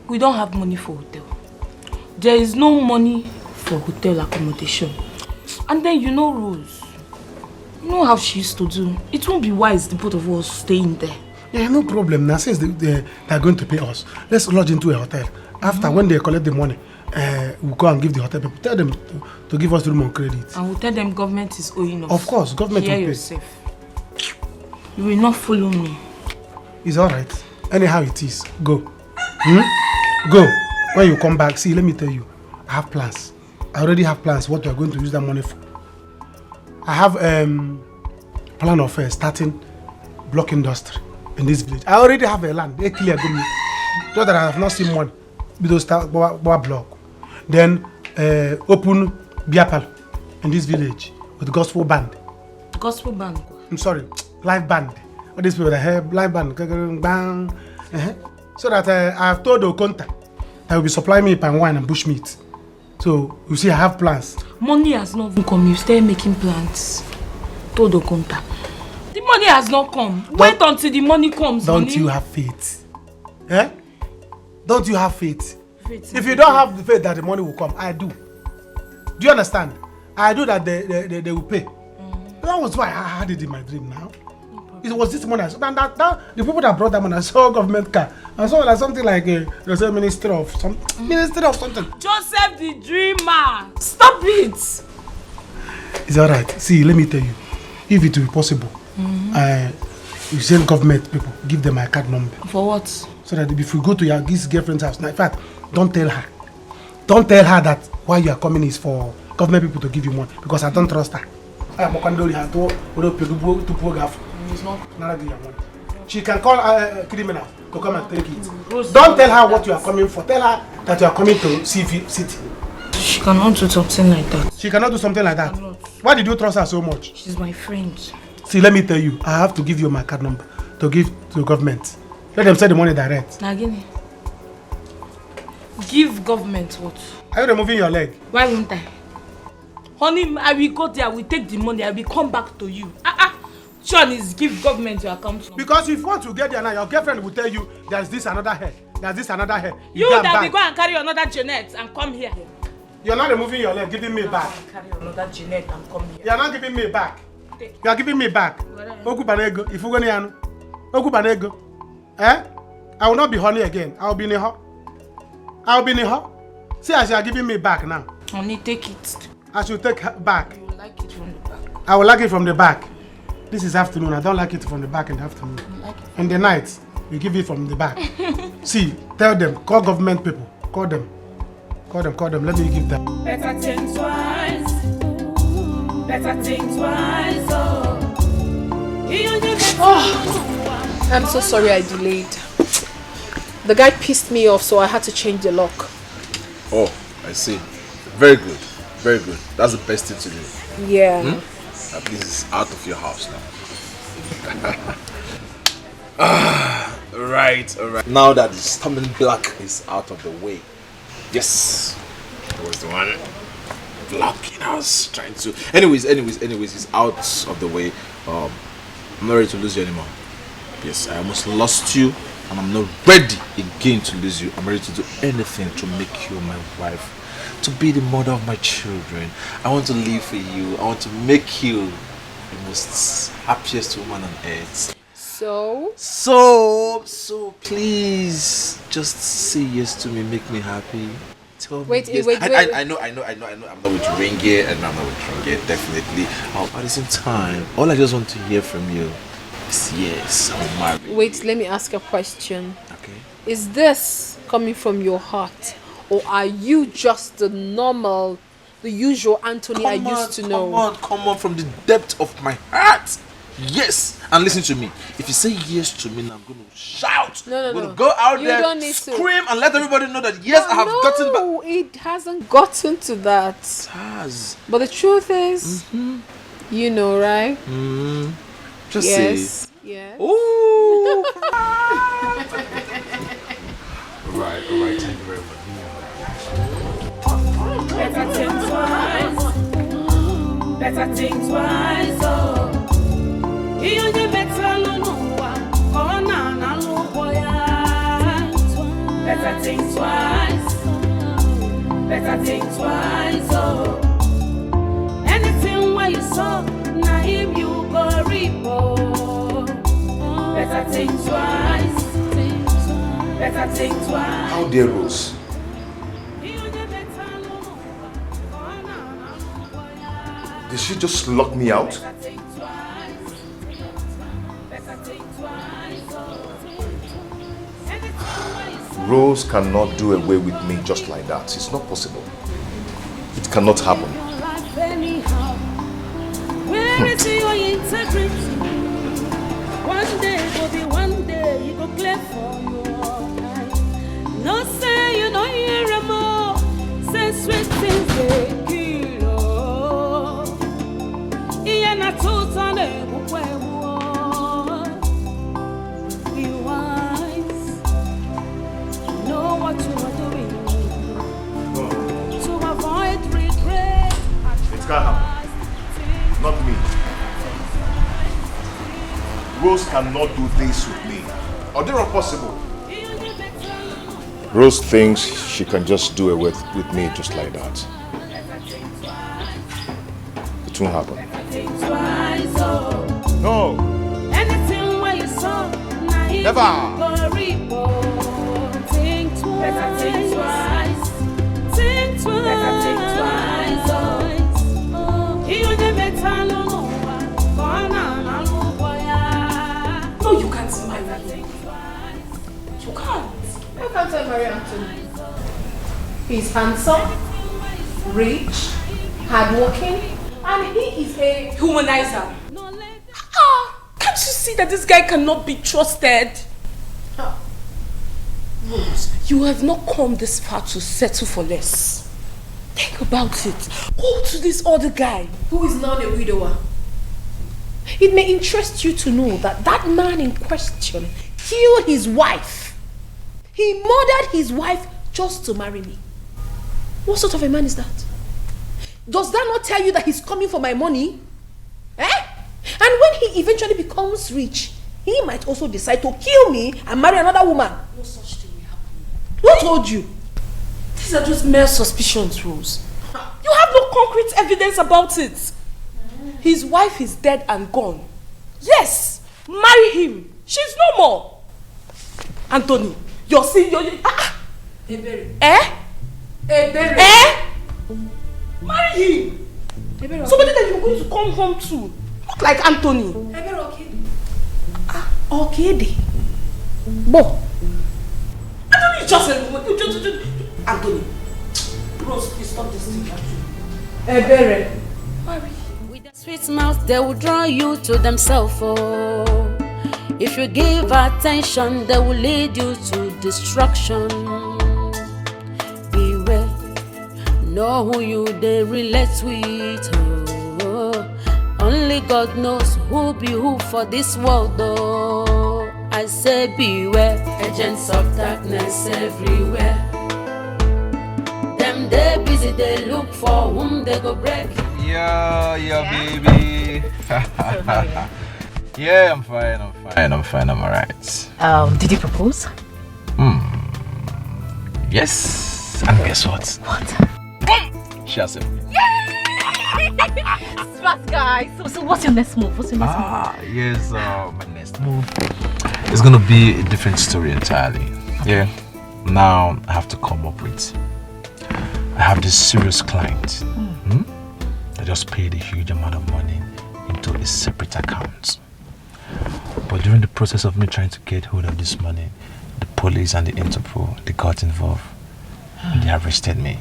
We don't have money for hotel. There is no money for hotel accommodation. And then you know Rose. You know how she used to do. It won't be wise the both of us staying there. Yeah, no problem. Now, since they are going to pay us, let's lodge into a hotel. After, when they collect the money, we'll go and give the hotel people. Tell them to give us room on credit. And we'll tell them government is owing us. Of course, government will pay. Yourself. You will not follow me. It's alright. Anyhow it is. Go. Go. When you come back, see, let me tell you, I have plans. I already have plans what we are going to use that money for. I have plan of starting block industry in this village. I already have a land. They clear me. Just that I have not seen one. Because start block. Then open beer parlor in this village with gospel band. Gospel band? I'm sorry, live band. All these people that have live band, bang. So that I have told Okonta that will be supplying me palm wine and bushmeat. So you see, I have plans. Money has not even come. You stay making plans. Told Okonta. The money has not come. Wait until the money comes. Don't money. You have faith? Eh? Don't you have faith? If you don't have the faith that the money will come, I do. Do you understand? I do that they will pay. That was why I had it in my dream now. It was this money. That the people that brought that money, I saw a government car. I saw like something like a ministry of something. Joseph the dreamer. Stop it. It's alright. See, let me tell you. If it will be possible, you send government people, give them my card number. For what? So that if we go to this girlfriend's house, now, in fact, don't tell her. Don't tell her that why you are coming is for government people to give you money. Because I don't trust her. It's not money. She can call a criminal to come and take it. Don't tell her what you are coming for. Tell her that you are coming to city. She cannot do something like that. She cannot do something like that? Why did you trust her so much? She's my friend. See, let me tell you, I have to give you my card number to give to the government. Let them send the money direct. Nagini. Give government what? Are you removing your leg? Why won't I? Honey, I will go there, I will take the money, I will come back to you. Sean is give government your account number. Because if you want to get there now, your girlfriend will tell you there's this another hair. There's this another hair. You that will go and carry another Jeanette and come here. You're not removing your leg, giving me back. Carry another Jeanette and come here. You're not giving me back. You are giving me back. Okubanego, if you go near Okubanego. I will not be honey again. I will be near. See, as you are giving me back now. Honey, take it. I should take her back. You like it from the back. I will like it from the back. This is afternoon. I don't like it from the back in the afternoon. Like it. In the night, you give it from the back. See, tell them, call government people. Call them. Let me give them. Better think twice. Better think twice. Oh, I'm so sorry I delayed. The guy pissed me off, so I had to change the lock. Oh, I see. Very good. Very good. That's the best thing to do. Yeah. At least it's out of your house now. Alright. Now that the stumbling block is out of the way. Yes. That was the one blocking us, trying to... Anyways, it's out of the way. I'm not ready to lose you anymore. Yes, I almost lost you, and I'm not ready again to lose you. I'm ready to do anything to make you my wife, to be the mother of my children. I want to live for you. I want to make you the most happiest woman on earth. So please just say yes to me, make me happy. Tell me yes. Wait. I know. I'm not with Ringe and I'm not with Ringe, definitely. At the same time, all I just want to hear from you is yes, I'll marry. Wait, let me ask a question. Okay. Is this coming from your heart? Or are you just the usual Anthony I used to know? Come on, from the depth of my heart. Yes. And listen to me. If you say yes to me, I'm going to shout. No. I'm going to go out you there, don't need scream, and let everybody know that yes, I have gotten back. No, it hasn't gotten to that. It has. But the truth is, You know, right? Just yes. say. Yes. Ooh. Alright, thank you very much. Better think twice. Better think twice. Oh, you only better no one. Oh, na no boy. Better think twice. Better think twice. Oh, anything where you saw, na him you go reap. Oh, better think twice. Better think twice. How dare Rose? Did she just lock me out? Rose cannot do away with me just like that. It's not possible. It cannot happen. Where is your integrity? One day will be one day you go clear for your life. No say you don't hear a more. Say sweet things they kill. Iye na tuta ne bukwewo. Be wise. Know what you are doing. To avoid regret. It can't happen. Not me. Rose cannot do this with me. Or they're not possible. Rose thinks she can just do it with me just like that. It won't happen. No. Anything where you saw, never. Think twice. Better think twice. Think twice. Better think twice. You never tell no one. No, you can't marry him. You can't. How can't I marry Anthony? He's handsome, rich, hardworking, and he is a humanizer. Can't you see that this guy cannot be trusted? Rose, you have not come this far to settle for less. Think about it. Go to this other guy who is not a widower. It may interest you to know that that man in question killed his wife. He murdered his wife just to marry me. What sort of a man is that? Does that not tell you that he's coming for my money? Eh? And when he eventually becomes rich, he might also decide to kill me and marry another woman. No such thing will happen. Who told you? These are just mere suspicions, Rose. You have no concrete evidence about it. His wife is dead and gone. Yes, marry him. She's no more. Anthony, you're seeing your... Ebere. Eh? Ebere. Eh? Marry him. Ebere. Somebody that you're going to come home to. Not like Anthony. Ebere Okede. Okede. Bo. Anthony, just... Anthony. Rose, please stop this thing. Ebere. Marry. With their sweet mouth, they will draw you to themselves. Oh. If you give attention, they will lead you to destruction. Beware, know who you they relate with. Oh. Only God knows who be who for this world. Oh. I say beware, agents of darkness everywhere. Them they busy, they look for whom they go break. Yeah, baby. Yeah, I'm fine, I'm alright. Did you propose? Yes, and guess what? What? Boom! She has it. Smart guy. So what's your next move? Yes, my next move is gonna be a different story entirely. Yeah, now I have to come up with. I have this serious client. They just paid a huge amount of money into a separate account. But during the process of me trying to get hold of this money, the police and the Interpol, they got involved. And they arrested me.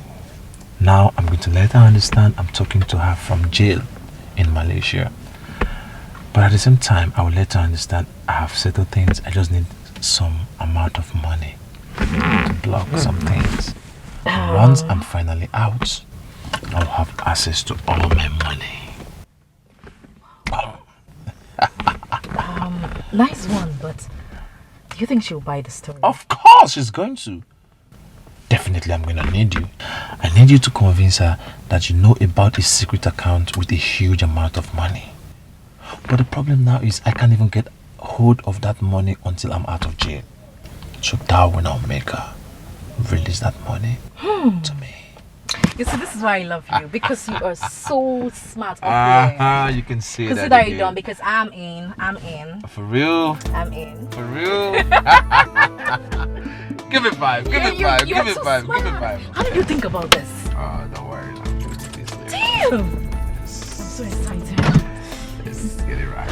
Now I'm going to let her understand I'm talking to her from jail in Malaysia. But at the same time, I will let her understand I have settled things. I just need some amount of money to block some things. And once I'm finally out, I'll have access to all my money. Nice one, but do you think she'll buy the story? Of course she's going to. Definitely I'm going to need you. I need you to convince her that you know about a secret account with a huge amount of money. But the problem now is I can't even get hold of that money until I'm out of jail. So that will now make her release that money to me. You see, this is why I love you, because you are so smart up here. You can say that. Consider it again. done, because I'm in. For real? I'm in. For real? Give it 5. Give it 5. Give it 5. Give it 5. How did you think about this? Don't worry. I'll do it this later. Damn! I'm so excited. Let's get it right.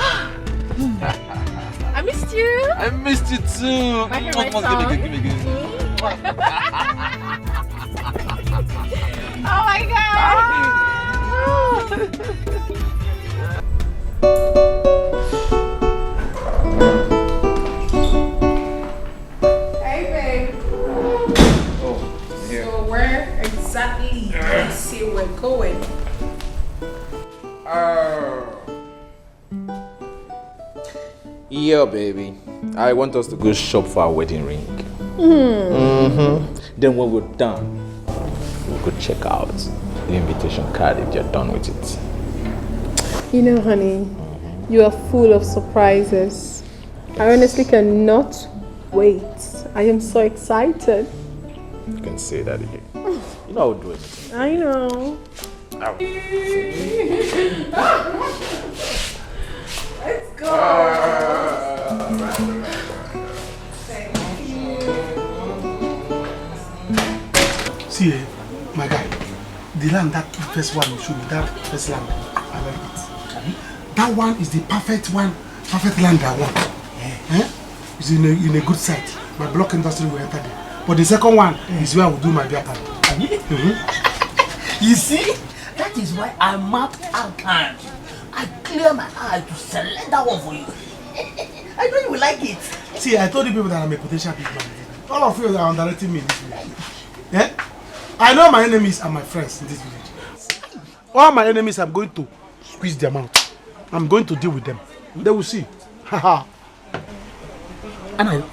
I missed you. I missed you too. My favorite song. Give me. Oh my god! Hey babe. Oh, here. So where exactly do you see we're going? Yeah, baby. I want us to go shop for our wedding ring. Then when we're done, we'll go check out the invitation card if you're done with it. You know, honey, you are full of surprises. I honestly cannot wait. I am so excited. You can say that again. You know I'll do it. I know. Let's go. See, my guy, the land, that first one you showed me, that first land, I like it. That one is the perfect one, perfect land I want. It's in a good site. My block industry will enter there. But the second one is where I will do my beer party. You see, that is why I mapped out time. I clear my eye to select that one for you. I know you will like it. See, I told you people that I'm a potential big man. All of you are underrating me in this village. Yeah? I know my enemies are my friends in this village. All my enemies, I'm going to squeeze them out. I'm going to deal with them. They will see. Haha. And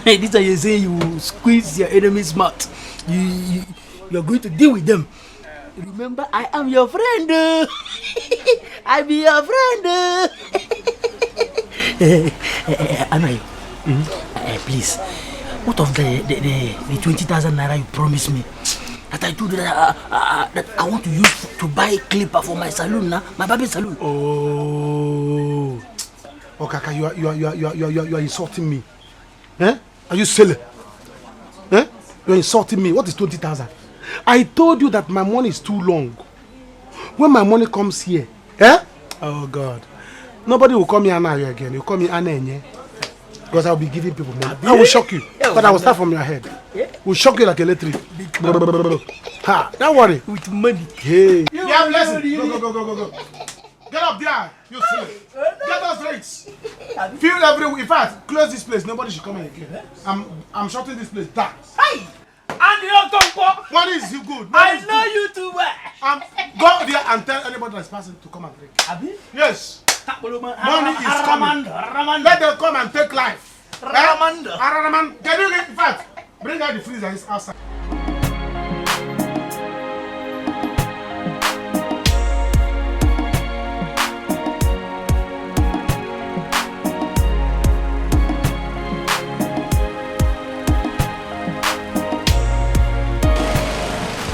this is you say you squeeze your enemy's mouth. You're going to deal with them. Remember, I am your friend. I be your friend. Anayo, please, what of the 20,000 naira you promised me? That I told you that I want to use to buy a clipper for my salon, my baby salon. Oh, Kaka, you are insulting me. Eh? Are you silly? Eh? You are insulting me. What is 20,000? I told you that my money is too long. When my money comes here, oh God, nobody will call me Anna again. You call me Anna Enye. Because I will be giving people money. I will shock you, but I will start from your head. Will shock you like electric. Ha! Don't worry. With money. Hey. Yeah, blessing. Go. Get up there, you silly. Get us drinks. Feel everywhere. In fact, close this place. Nobody should come in again. I'm shutting this place down. Hey! And you don't talk. Money is you good. I know you too well. Go there and tell anybody that's passing to come and drink. Abi? Yes. Money is coming. Let them come and take life. Raman. Can you get, in fact, bring out the freezer outside.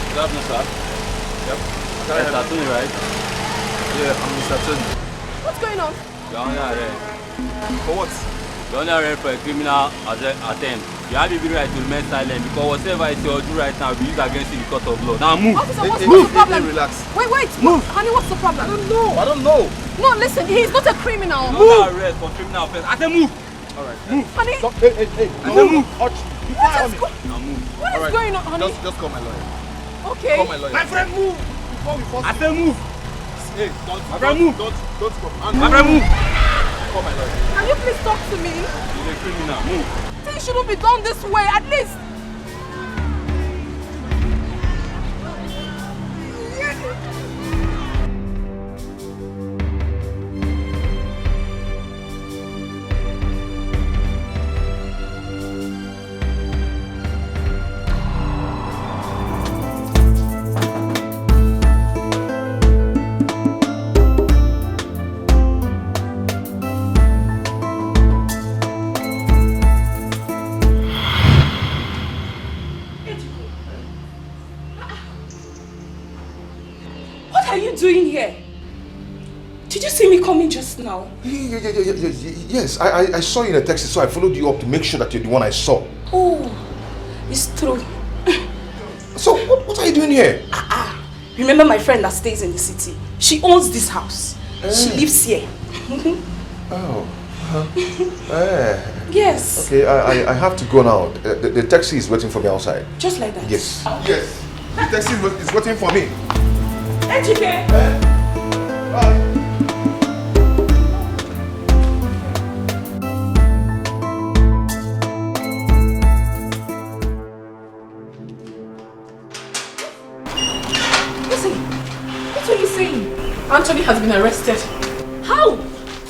Good afternoon, sir. Yep. Mr. Tony, right? Yeah, I'm Mr. Tony. What's going on? You're under arrest. For what? You're under arrest for a criminal attempt. You have every right to remain silent because whatever I say or do right now will be used against you in the court of law. Now move. Officer, what's the problem? Relax. Wait. Move. Honey, what's the problem? I don't know. No, listen, he's not a criminal. You're under arrest for criminal offense. I say move. Alright. Move. Honey. Stop. Hey. I say move. Now move. What is going on, honey? Just call my lawyer. Okay. Call my lawyer. My friend, move. Before we force I say move. Hey, my friend, move. Don't come. My friend, move. Call my lawyer. Can you please talk to me? You're a criminal. Move. Things shouldn't be done this way, at least. here? Did you see me coming just now? Yes, I saw you in a taxi, so I followed you up to make sure that you're the one I saw. Oh, it's true. So, what are you doing here? Remember my friend that stays in the city? She owns this house. She lives here. Yes. Okay, I have to go now. The taxi is waiting for me outside. Just like that? Yes. Yes. The taxi is waiting for me. Ejike! Bye. Anthony has been arrested. How?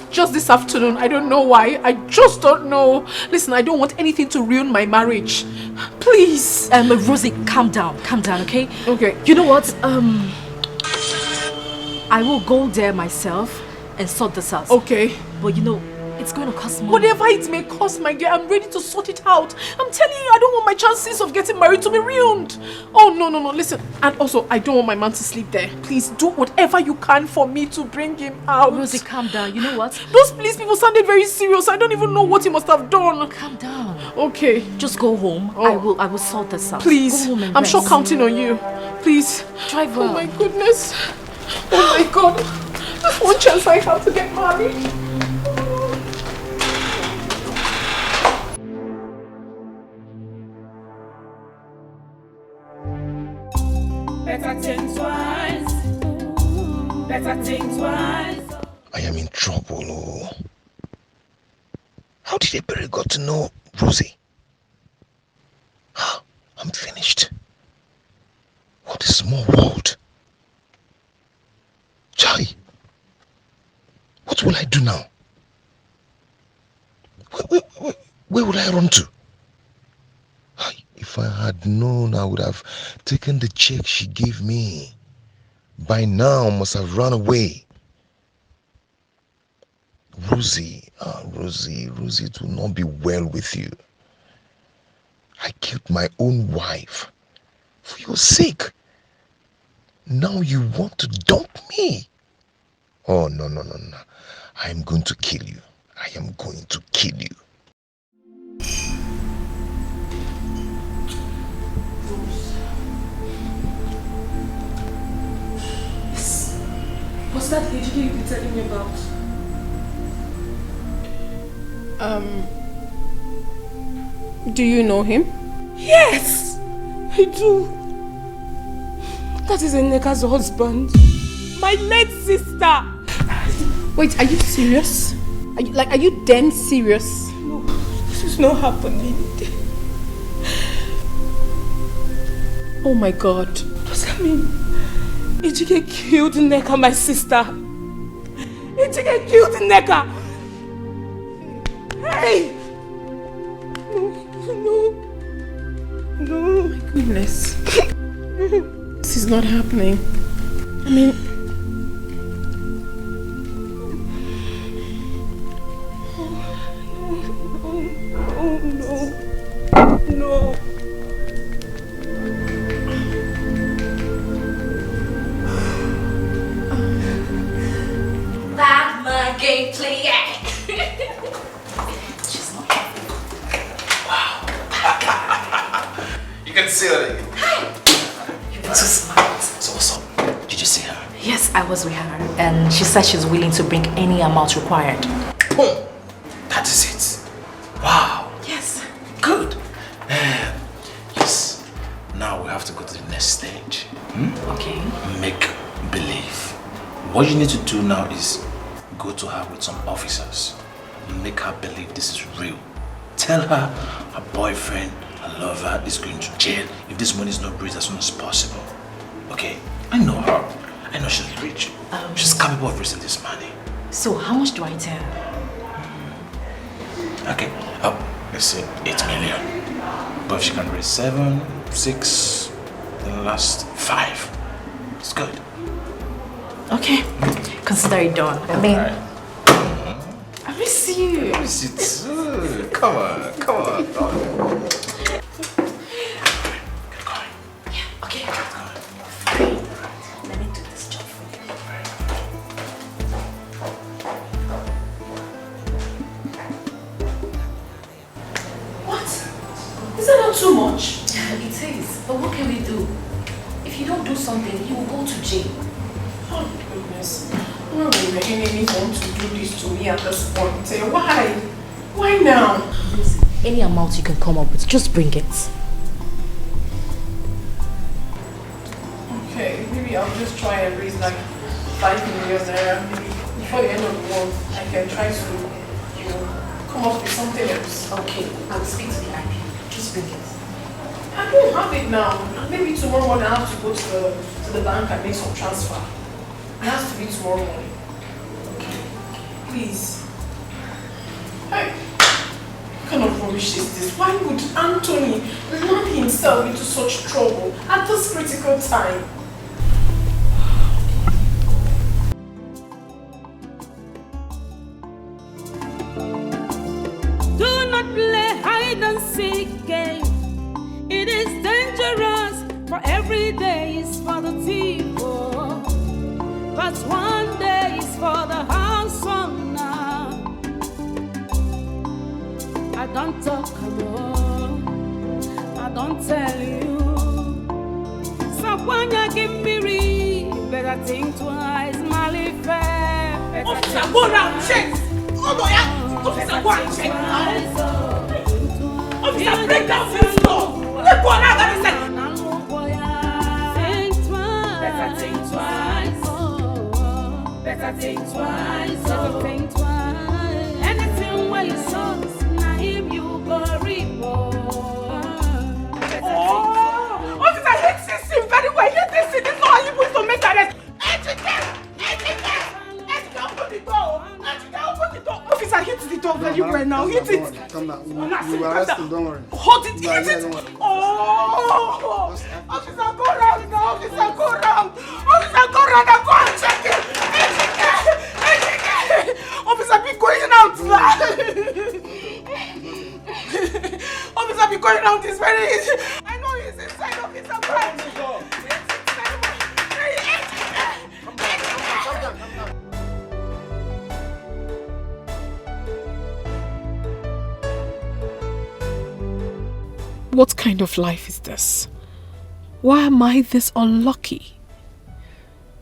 Just this afternoon. I don't know why. I just don't know. Listen, I don't want anything to ruin my marriage. Please. Rosie, calm down, okay? Okay. You know what? I will go there myself and sort this out. Okay. But you know, it's going to cost money. Whatever it may cost, my dear, I'm ready to sort it out. I'm telling you, I don't want my chances of getting married to be ruined. Oh, no. Listen, and also, I don't want my man to sleep there. Please do whatever you can for me to bring him out. Rosie, calm down. You know what? Those police people sounded very serious. I don't even know what he must have done. Calm down. Okay. Just go home. Oh. I will sort this out. Please. Go home and I'm rest. sure counting on you. Please. Drive well. Oh my goodness. Oh my God. That's one chance I have to get married. Better think twice. Better think twice. I am in trouble. Oh. How did Ebere got to know Rosie? I'm finished. What a small world. Chai, what will I do now? Where will I run to? If I had known, I would have taken the check she gave me. By now, I must have run away. Rosie, Rosie, it will not be well with you. I killed my own wife for your sake. Now you want to dump me? Oh, no. I am going to kill you. I am going to kill you. What's that lady you've been telling me about? Do you know him? Yes, I do. That is Eneka's husband. My late sister. Wait, are you serious? Are you damn serious? No, this is not happening. Oh my God. Does that mean Ejike killed Nneka, my sister? Ejike killed Nneka! Hey! No. My goodness. This is not happening. I mean... No. That my game play. You can see her. You're too smart. So what's up? Did you see her? Yes, I was with her, and she said she's willing to bring any amount required. Boom! That is it. Wow. Yes. Good. Yes. Now we have to go to the next stage. Okay. Make believe. What you need to do now is go to her with some officers. Make her believe this is real. Tell her her boyfriend, her lover is going to jail if this money is not raised as soon as possible. Okay? I know her. I know she's rich. She's capable of raising this money. So how much do I tell her? Okay. Let's say 8 million. But if she can raise 7, 6, the last 5. It's good. Okay. Consider it done. I mean, I miss you. I miss you too. Come on. Okay. Let me do this job for you. too much? It is. But what can we do? If you don't do something, you will go to jail. Oh, goodness. Why would the enemy want to do this to me at this point? Why? Why now? Any amount you can come up with, just bring it. Okay, maybe I'll just try and raise like 5 million naira. Maybe before the end of the month, I can try to, come up with something else. Okay, I'll speak to the IP. Just bring it. I don't have it now. Maybe tomorrow morning I have to go to the bank and make some transfer. It has to be tomorrow morning. Okay. Please. Hey. What kind of rubbish is this? Why would Anthony land himself into such trouble at this critical time? Do not play hide and seek game. It is dangerous, for every day is for the thief. But one day is for the house owner. I don't talk alone, I don't tell you. So when you give me read, better think twice, Mali fair. Officer, go round, check! Oh boy, officer, go and check now! Officer, break down this door! Let's go around and listen! Think twice, better think twice. Better think twice, better think twice. Anything where you saw, now him you go report. Oh, officer, hit this scene very well. Hit this scene. This is not how you supposed to make arrest. Open the door. Open the door. Officer, hit the door very well now. Hit it. Calm down. We will arrest him, don't worry. Hold it. Hit it. Oh, officer, go round now. Officer, go round. Officer, go round and go and check it. Officer, be going out now. Officer, be going out this very easy. I know he's inside. Officer, go and check it. What kind of life is this? Why am I this unlucky?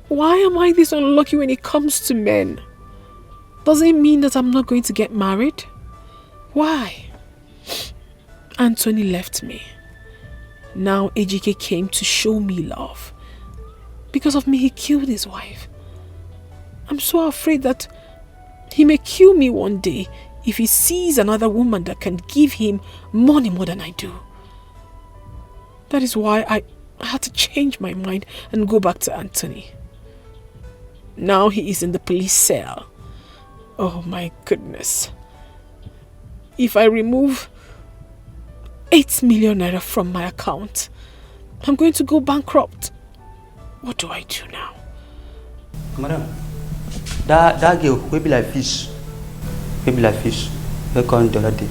Why am I this unlucky when it comes to men? Does it mean that I'm not going to get married? Why? Anthony left me. Now Ejike came to show me love. Because of me, he killed his wife. I'm so afraid that he may kill me one day if he sees another woman that can give him money more than I do. That is why I had to change my mind and go back to Anthony. Now he is in the police cell. Oh my goodness. If I remove 8 million naira from my account, I'm going to go bankrupt. What do I do now? Madam, that girl will be like fish. Will be like fish. They come the other day.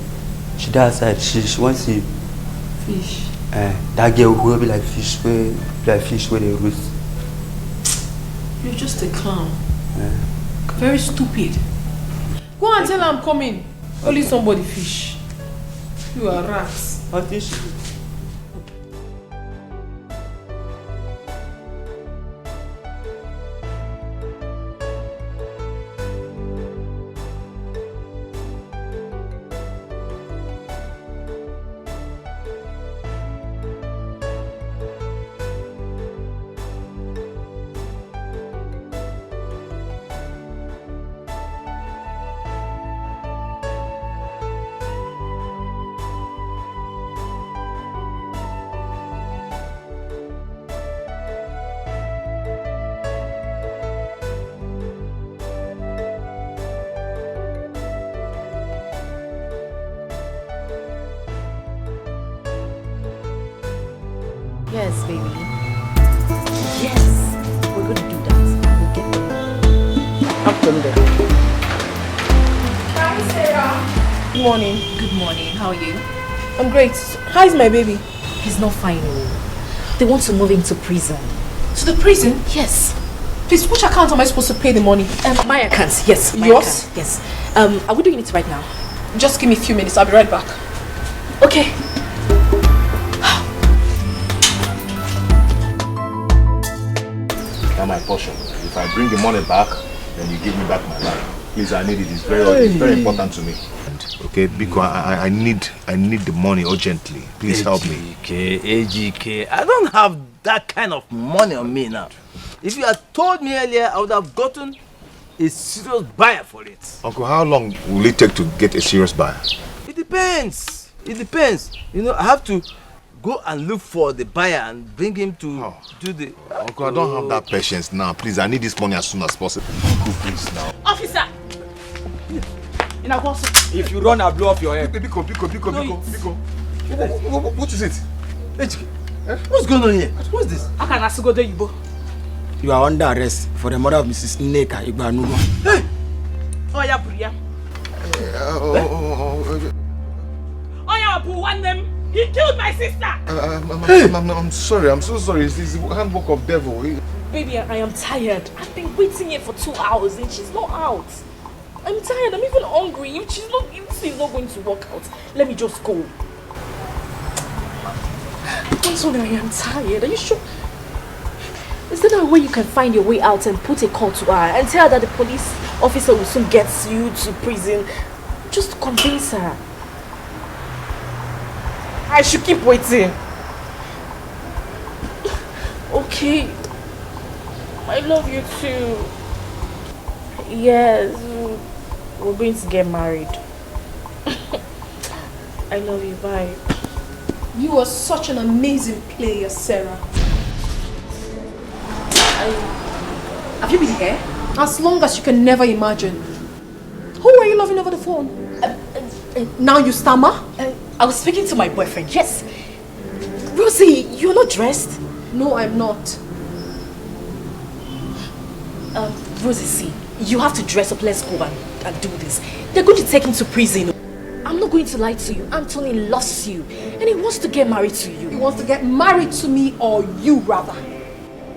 She died outside. She wants to fish. That girl will be like fish. Where they roost. You're just a clown. Very stupid. Go and tell her I'm coming. Only somebody fish. You are rats. What fish? Yes, baby. Yes, we're going to do that. We'll get there. I'm from there. Hi, Sarah. Good morning. Good morning. How are you? I'm great. How is my baby? He's not fine. They want to move him to prison. To the prison? Yes. Please, which account am I supposed to pay the money? My account, yes. My Yours? account, yes. Are we doing it right now? Just give me a few minutes. I'll be right back. Okay. Not my portion. If I bring the money back, then you give me back my life. Please, I need it. It's very important to me. Okay, Biko, I need the money urgently. Please help me. AGK, I don't have that kind of money on me now. If you had told me earlier, I would have gotten a serious buyer for it. Uncle, how long will it take to get a serious buyer? It depends. It depends. You know, I have to go and look for the buyer and bring him to do the... Uncle, I don't have that patience now. Please, I need this money as soon as possible. Uncle, please now. Officer! If you run, I'll blow off your head. Biko. What is it? What's going on here? What's this? I can ask go to you. You are under arrest for the murder of Mrs. Nneka Igbanugo. Hey! Oh, yeah, Priya. Oh, yeah, Abu, one them. He killed my sister. I'm sorry. I'm so sorry. It's the handbook of devil. Baby, I am tired. I've been waiting here for 2 hours and she's not out. I'm tired. I'm even hungry. If she's not going to work out, let me just go. I'm sorry, I am tired. Are you sure? Is there a way you can find your way out and put a call to her and tell her that the police officer will soon get you to prison? Just convince her. I should keep waiting. Okay. I love you too. Yes. We're going to get married. I love you. Bye. You are such an amazing player, Sarah. Have you been here? As long as you can never imagine. Who are you loving over the phone? Now you stammer? I was speaking to my boyfriend, yes. Rosie, you're not dressed? No, I'm not. Rosie, see, you have to dress up. Let's go and do this. They're going to take him to prison. I'm not going to lie to you. Anthony loves you and he wants to get married to you. He wants to get married to me, or you rather.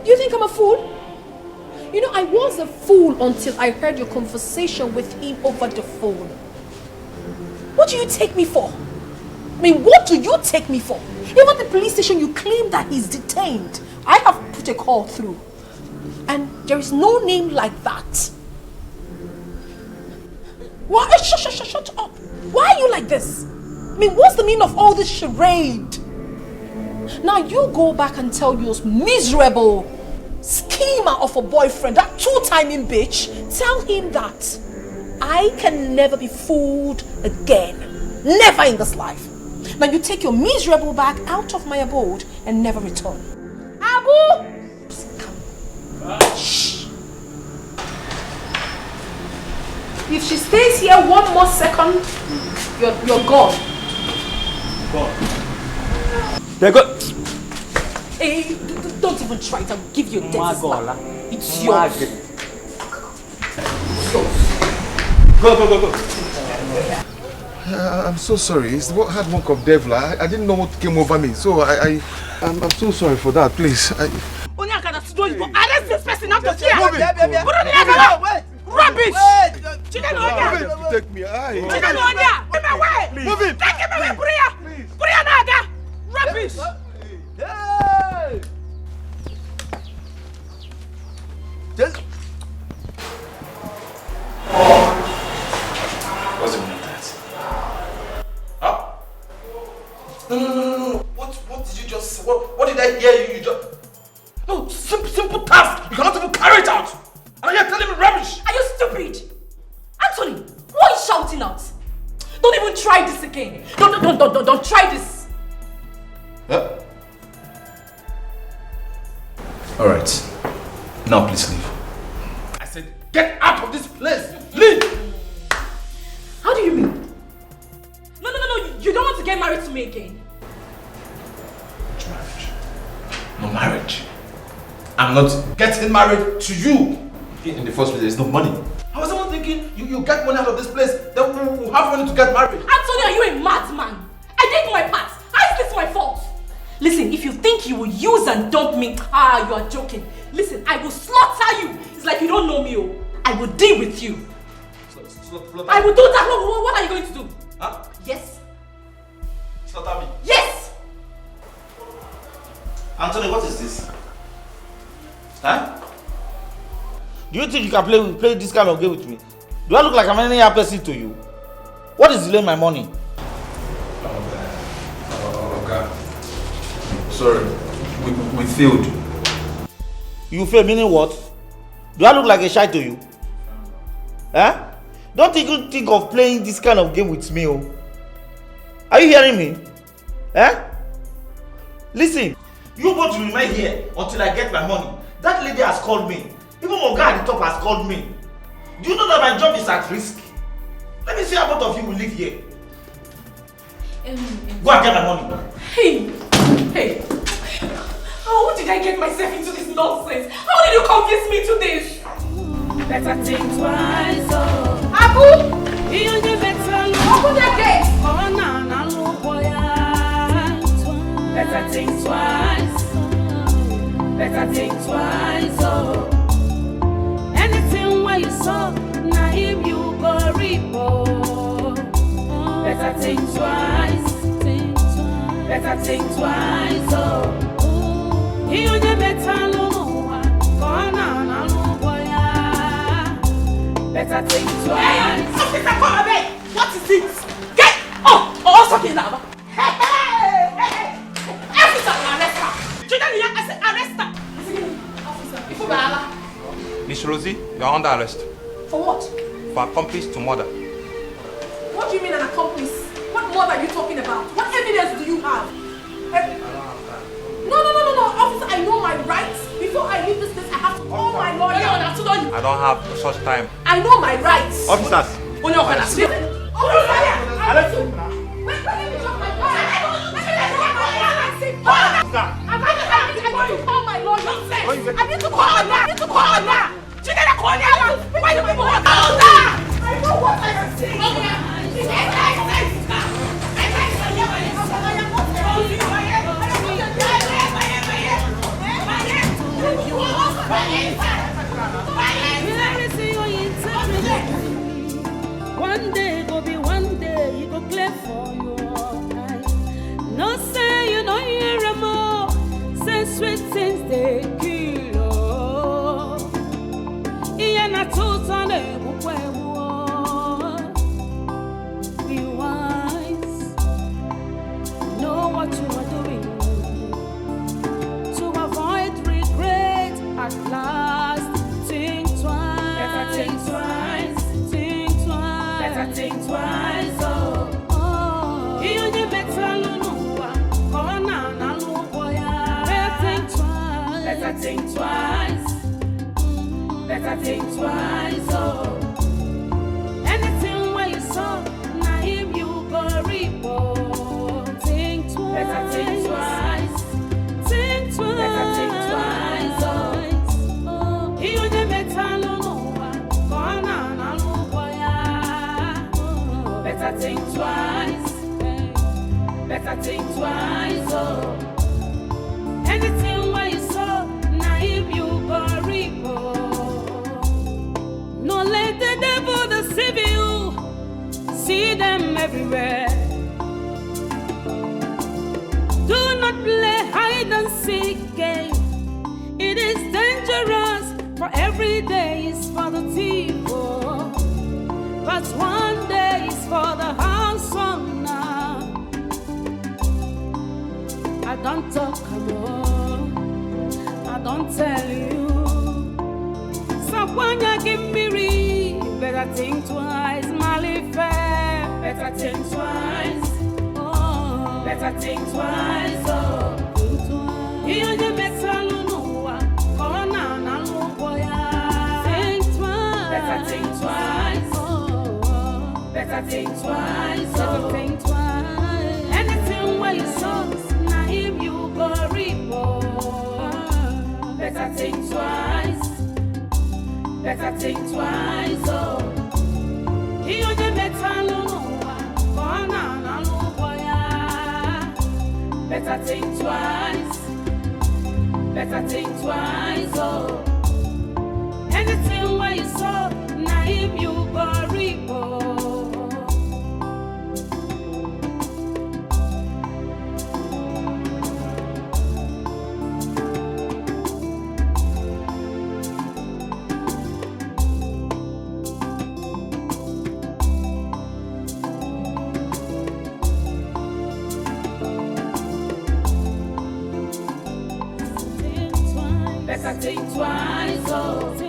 You think I'm a fool? You know, I was a fool until I heard your conversation with him over the phone. What do you take me for? I mean, what do you take me for? Even at the police station, you claim that he's detained. I have put a call through. And there is no name like that. Why? Shut up. Why are you like this? I mean, what's the meaning of all this charade? Now you go back and tell your miserable schemer of a boyfriend, that two-timing bitch, tell him that I can never be fooled again. Never in this life. Now you take your miserable bag out of my abode and never return. Abu! Shh. If she stays here one more second, you're gone. They go. Hey, don't even try it. I'll give you a death slap. It's yours. Go. I'm so sorry. It's the handbook of devil. I didn't know what came over me, so I'm so sorry for that. Please. Arrest this person out of here! Wait. Rubbish! Take me. Move it! Take him away, Priya! Priya Naga! Rubbish! Hey! What's the meaning of that? Huh? No. What did you just say? What did I hear you just... No, simple task. You cannot even carry it out. And you're telling me rubbish. Are you stupid? Anthony, what are you shouting out? Don't even try this again. Don't try this. Huh? All right. Now please leave. I said, get out of this place. Leave. How do you mean? No. You don't want to get married to me again. Which marriage? No marriage. I'm not getting married to you. In the first place, there's no money. I was even thinking, you get money out of this place, then we'll have money to get married. Anthony, are you a madman? I did my part. How is this my fault? Listen, if you think you will use and dump me, you are joking. Listen, I will slaughter you. It's like you don't know me. I will deal with you. I will do that. What are you going to do? Huh? Yes. Slaughter me? Yes! Anthony, what is this? Huh? Do you think you can play this kind of game with me? Do I look like I'm any other person to you? What is delaying my money? Okay. Sorry, we failed. You failed, meaning what? Do I look like a shy to you? Eh? Don't even think of playing this kind of game with me, oh. Are you hearing me? Eh? Listen, you both will remain here until I get my money. That lady has called me. Even Oga at the top has called me. Do you know that my job is at risk? Let me see how both of you will live here. Go and get my money. Hey! How did I get myself into this nonsense? How did you convince me to this? Better think twice, oh. Abu! You better open the gate! Oh, no, boy. Better think twice. Better think twice, oh. Anything where you saw, now him you go report. Better think twice. Better think twice, oh. You better know. Better think twice. Officer, come away! What is it? Get up! Also, get out! Hey! Officer, arrest her! I said arrest her! Officer, if you are Miss Rosie, you are under arrest. for what? For accomplice to murder. What do you mean an accomplice? What more are you talking about? What evidence do you have? No, officer, I know my rights. Before I leave this place, I have to call my lawyer. I don't have such time. I know my rights. Officers! Wait, let me talk my lawyer. I need to call my lawyer. Why do people want to I know what I am saying. One day go be one day, you go clear for your eyes. No say you know you're more, say sweet things they kill. Iye na tuta ne bukwewo. Be wise, know what you are doing to avoid regret at last. Think twice. Better think twice. Better think twice, oh. You better know. Better think twice. Better think twice, oh. Anything where you saw, now him you go report. Think twice. Better think twice. Think twice. Better think twice, oh. You better know. Better think twice. Better think twice, oh. Anything where you saw, now him you go report. No let the devil deceive you. See them everywhere. Do not play hide and seek game. It is dangerous, for every day is for the thief. But one day is for the house owner. I don't talk alone, I don't tell you. So when you give me read, better think twice, Malife. Better think twice. Oh, better think twice, oh. You better know. Think twice. Better think twice. Better think twice, oh. Better think twice. Anything where you saw, now him you go report. Better think twice. Better think twice, oh. You better know. Better think twice. Better think twice, oh. Anything where you saw, now him you go report. I think twice, oh.